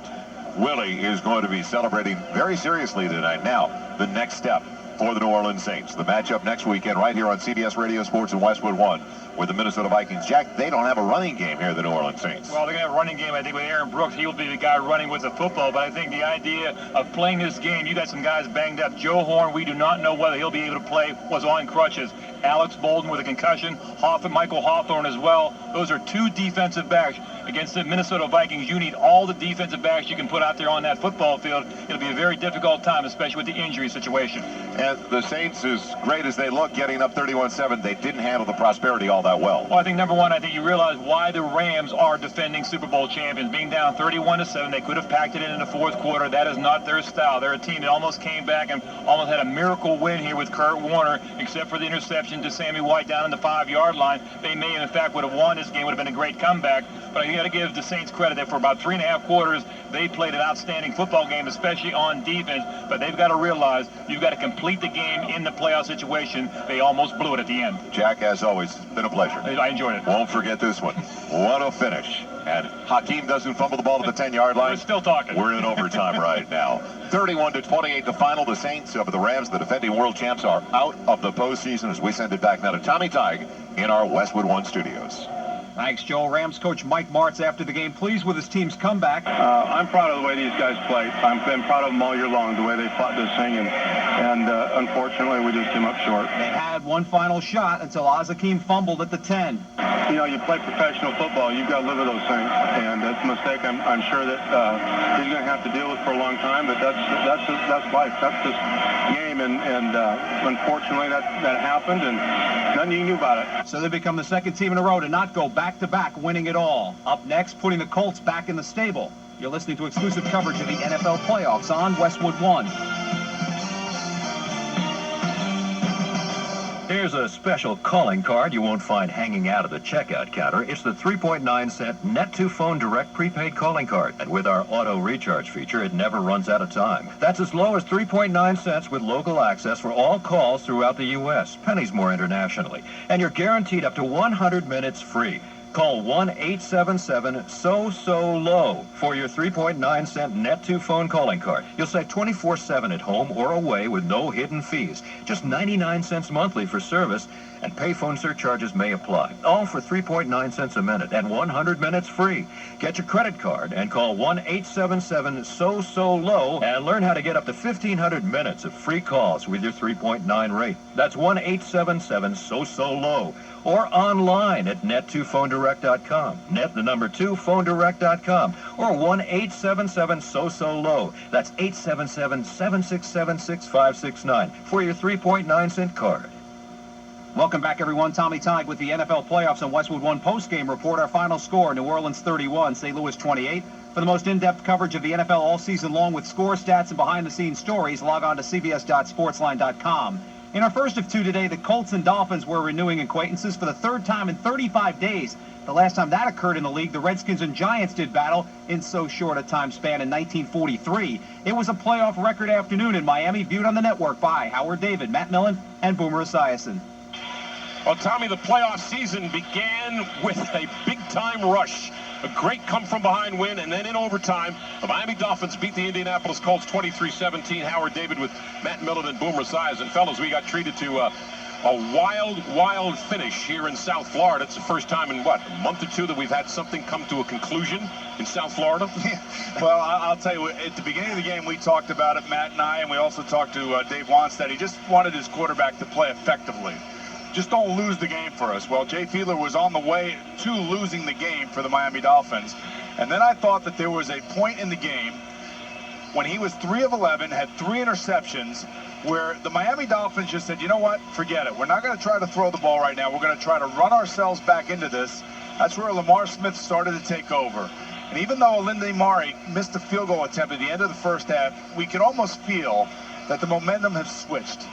Willie is going to be celebrating very seriously tonight. Now, the next step for the New Orleans Saints. The matchup next weekend right here on CBS Radio Sports and Westwood One with the Minnesota Vikings. Jack, they don't have a running game here, the New Orleans Saints. Well, they're going to have a running game, I think, with Aaron Brooks. He'll be the guy running with the football. But I think the idea of playing this game, you got some guys banged up. Joe Horn, we do not know whether he'll be able to play, was on crutches. Alex Bolden with a concussion. Michael Hawthorne as well. Those are 2 defensive backs. Against the Minnesota Vikings, you need all the defensive backs you can put out there on that football field. It'll be a very difficult time, especially with the injury situation. And the Saints, as great as they look, getting up 31-7, they didn't handle the prosperity all that well. Well, I think, number one, I think you realize why the Rams are defending Super Bowl champions. Being down 31-7, they could have packed it in the 4th quarter. That is not their style. They're a team that almost came back and almost had a miracle win here with Kurt Warner, except for the interception to Sammy White down in the 5-yard line. They may, in fact, would have won this game. Would have been a great comeback. But you got to give the Saints credit that for about 3.5 quarters, they played an outstanding football game, especially on defense. But they've got to realize you've got to complete the game in the playoff situation. They almost blew it at the end. Jack, as always, it's been a pleasure. I enjoyed it. Won't forget this one. What a finish. And Hakeem doesn't fumble the ball to the 10-yard line. We're still talking. We're in overtime right now. 31-28, the final. The Saints over the Rams, the defending world champs, are out of the postseason as we send it back now to Tommy Tighe in our Westwood One studios. Thanks, Joel. Rams coach Mike Martz after the game, pleased with his team's comeback. I'm proud of the way these guys played. I've been proud of them all year long, the way they fought this thing, and unfortunately, we just came up short. They had one final shot until Hakeem fumbled at the 10. You know, you play professional football, you've got to live with those things, and that's a mistake I'm sure that he's going to have to deal with for a long time, but that's life. That's this game, and unfortunately, that happened, and nothing you can do about it. So they become the 2nd team in a row to not go back-to-back, winning it all. Up next, putting the Colts back in the stable. You're listening to exclusive coverage of the NFL playoffs on Westwood One. Here's a special calling card you won't find hanging out at the checkout counter. It's the 3.9-cent Net2Phone Direct prepaid calling card. And with our auto recharge feature, it never runs out of time. That's as low as 3.9 cents with local access for all calls throughout the U.S., pennies more internationally. And you're guaranteed up to 100 minutes free. Call 1-877-SO-SO-LOW for your 3.9-cent Net2Phone calling card. You'll save 24/7 at home or away with no hidden fees. Just 99 cents monthly for service, and payphone surcharges may apply. All for 3.9 cents a minute and 100 minutes free. Get your credit card and call 1-877-SO-SO-LOW and learn how to get up to 1,500 minutes of free calls with your 3.9 rate. That's 1-877-SO-SO-LOW. Or online at net2phonedirect.com. Net the number 2 phonedirect.com. Or 1-877-SO-SO-LOW. That's 877-767-6569 for your 3.9-cent card. Welcome back, everyone. Tommy Tighe with the NFL playoffs and Westwood One postgame report. Our final score, New Orleans 31, St. Louis 28. For the most in-depth coverage of the NFL all season long with score, stats, and behind-the-scenes stories, log on to cbs.sportsline.com. In our first of two today, the Colts and Dolphins were renewing acquaintances for the third time in 35 days. The last time that occurred in the league, the Redskins and Giants did battle in so short a time span in 1943. It was a playoff record afternoon in Miami, viewed on the network by Howard David, Matt Millen, and Boomer Esiason. Well, Tommy, the playoff season began with a big-time rush. A great come-from-behind win, and then in overtime, the Miami Dolphins beat the Indianapolis Colts 23-17. Howard David with Matt Millen and Boomer Esiason. Fellas, we got treated to a wild finish here in South Florida. It's the first time in, what, a month or two that we've had something come to a conclusion in South Florida? Yeah. Well, I'll tell you, at the beginning of the game, we talked about it, Matt and I, and we also talked to Dave Wanstead. He just wanted his quarterback to play effectively. Just don't lose the game for us. Well, Jay Fiedler was on the way to losing the game for the Miami Dolphins. And then I thought that there was a point in the game when he was 3 of 11, had 3 interceptions, where the Miami Dolphins just said, you know what, forget it. We're not going to try to throw the ball right now. We're going to try to run ourselves back into this. That's where Lamar Smith started to take over. And even though Lindy Murray missed a field goal attempt at the end of the first half, we could almost feel that the momentum has switched.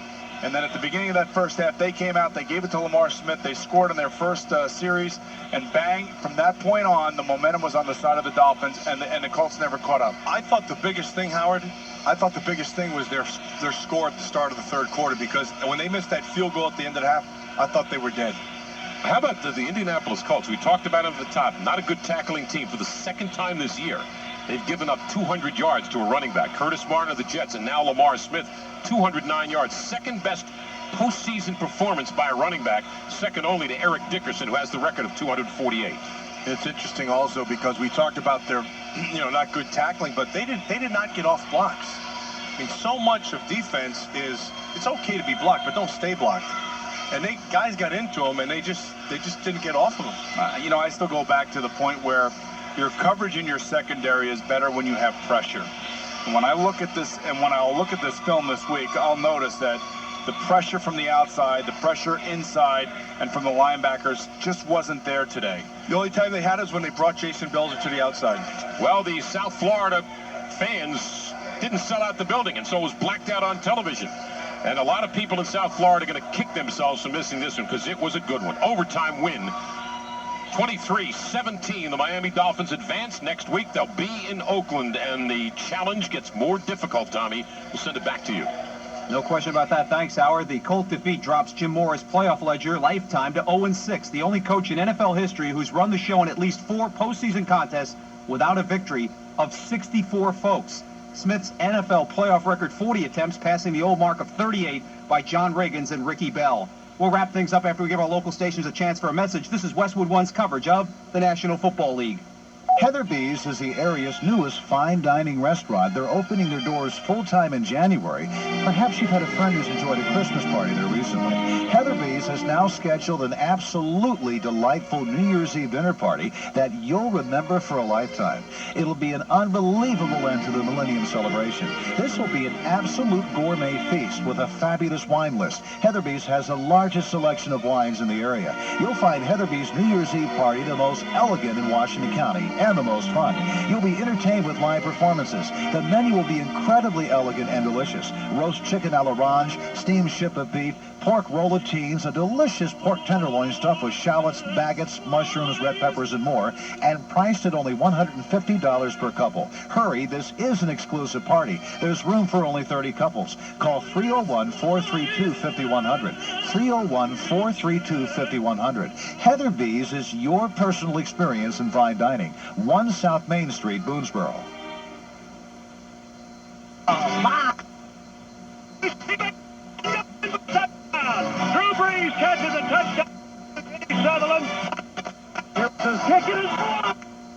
And then at the beginning of that first half, they came out, they gave it to Lamar Smith, they scored in their first series, and bang, from that point on, the momentum was on the side of the Dolphins, and the Colts never caught up. I thought the biggest thing, Howard, was their score at the start of the third quarter, because when they missed that field goal at the end of the half, I thought they were dead. How about the Indianapolis Colts? We talked about them at the top. Not a good tackling team for the second time this year. They've given up 200 yards to a running back. Curtis Martin of the Jets, and now Lamar Smith, 209 yards. Second best postseason performance by a running back, second only to Eric Dickerson, who has the record of 248. It's interesting also because we talked about their, not good tackling, but they did not get off blocks. I mean, so much of defense is, it's okay to be blocked, but don't stay blocked. And guys got into them, and they just didn't get off of them. I still go back to the point where your coverage in your secondary is better when you have pressure. And when I look at this, and when I'll look at this film this week, I'll notice that the pressure from the outside, the pressure inside, and from the linebackers just wasn't there today. The only time they had is when they brought Jason Belzer to the outside. Well, the South Florida fans didn't sell out the building, and so it was blacked out on television. And a lot of people in South Florida are going to kick themselves for missing this one, because it was a good one. Overtime win. 23-17, the Miami Dolphins advance. Next week, they'll be in Oakland, and the challenge gets more difficult, Tommy. We'll send it back to you. No question about that. Thanks, Howard. The Colt defeat drops Jim Mora's playoff ledger lifetime to 0-6, the only coach in NFL history who's run the show in at least 4 postseason contests without a victory of 64 folks. Smith's NFL playoff record 40 attempts, passing the old mark of 38 by John Riggins and Ricky Bell. We'll wrap things up after we give our local stations a chance for a message. This is Westwood One's coverage of the National Football League. Heatherby's is the area's newest fine dining restaurant. They're opening their doors full-time in January. Perhaps you've had a friend who's enjoyed a Christmas party there recently. Heatherby's has now scheduled an absolutely delightful New Year's Eve dinner party that you'll remember for a lifetime. It'll be an unbelievable end to the Millennium Celebration. This will be an absolute gourmet feast with a fabulous wine list. Heatherby's has the largest selection of wines in the area. You'll find Heatherby's New Year's Eve party the most elegant in Washington County and the most fun. You'll be entertained with live performances. The menu will be incredibly elegant and delicious. Roast chicken à l'orange, steamed ship of beef, pork rollatines, a delicious pork tenderloin stuffed with shallots, baguettes, mushrooms, red peppers, and more, and priced at only $150 per couple. Hurry, this is an exclusive party. There's room for only 30 couples. Call 301-432-5100. 301-432-5100. Heatherby's is your personal experience in fine dining. 1 South Main Street, Boonesboro. Drew Brees catches a touchdown. Sutherland. Kick it is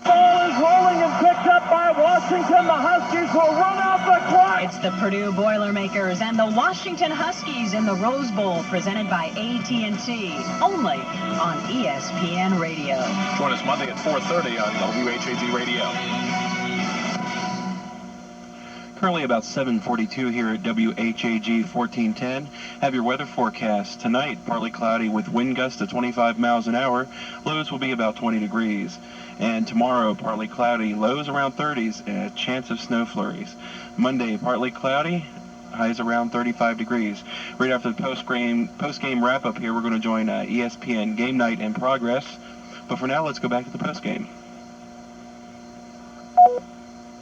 ball is rolling and picked up by Washington. The Huskies will run out the clock. It's the Purdue Boilermakers and the Washington Huskies in the Rose Bowl, presented by AT&T, only on ESPN Radio. Join us Monday at 4:30 on WHAG Radio. Currently about 7:42 here at WHAG 1410. Have your weather forecast. Tonight, partly cloudy with wind gusts to 25 miles an hour. Lows will be about 20 degrees. And tomorrow, partly cloudy, lows around 30s, and a chance of snow flurries. Monday, partly cloudy, Highs around 35 degrees. Right after the post-game wrap-up here, we're going to join ESPN Game Night in progress. But for now, let's go back to the post-game.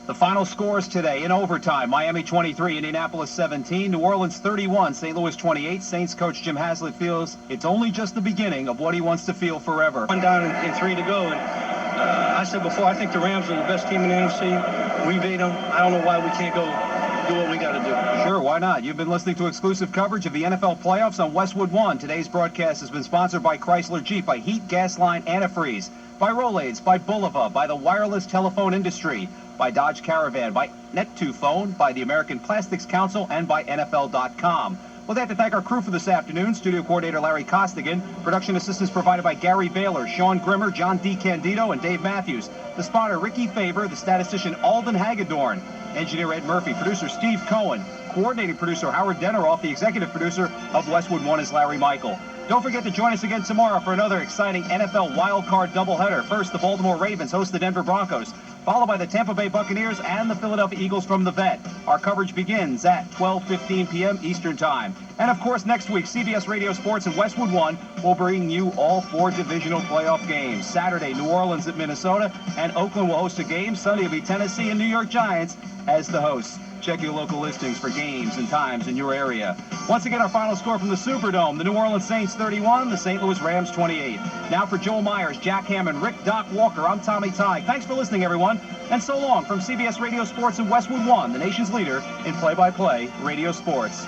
The final scores today in overtime: Miami 23, Indianapolis 17, New Orleans 31, St. Louis 28. Saints coach Jim Haslett feels it's only just the beginning of what he wants to feel forever. One down and 3 to go. And I said before, I think the Rams are the best team in the NFC. We beat them. I don't know why we can't go do what we got to do. Sure, why not? You've been listening to exclusive coverage of the NFL playoffs on Westwood One. Today's broadcast has been sponsored by Chrysler Jeep, by Heat Gas Line Antifreeze, by Rolaids, by Bulova, by the wireless telephone industry, by Dodge Caravan, by Net2 Phone, by the American Plastics Council, and by NFL.com. We'd like to thank our crew for this afternoon. Studio coordinator Larry Costigan. Production assistance provided by Gary Baylor, Sean Grimmer, John D. Candido, and Dave Matthews. The spotter, Ricky Faber. The statistician, Alden Hagedorn. Engineer Ed Murphy. Producer, Steve Cohen. Coordinating producer, Howard Deneroff. The executive producer of Westwood One is Larry Michael. Don't forget to join us again tomorrow for another exciting NFL wildcard doubleheader. First, the Baltimore Ravens host the Denver Broncos, followed by the Tampa Bay Buccaneers and the Philadelphia Eagles from the Vet. Our coverage begins at 12:15 p.m. Eastern Time. And, of course, next week, CBS Radio Sports and Westwood One will bring you all 4 divisional playoff games. Saturday, New Orleans at Minnesota, and Oakland will host a game. Sunday will be Tennessee and New York Giants as the hosts. Check your local listings for games and times in your area. Once again, our final score from the Superdome: the New Orleans Saints 31, the St. Louis Rams 28. Now for Joel Meyers, Jack Hammond, Rick Doc Walker, I'm Tommy Tighe. Thanks for listening, everyone. And so long from CBS Radio Sports and Westwood One, the nation's leader in play-by-play radio sports.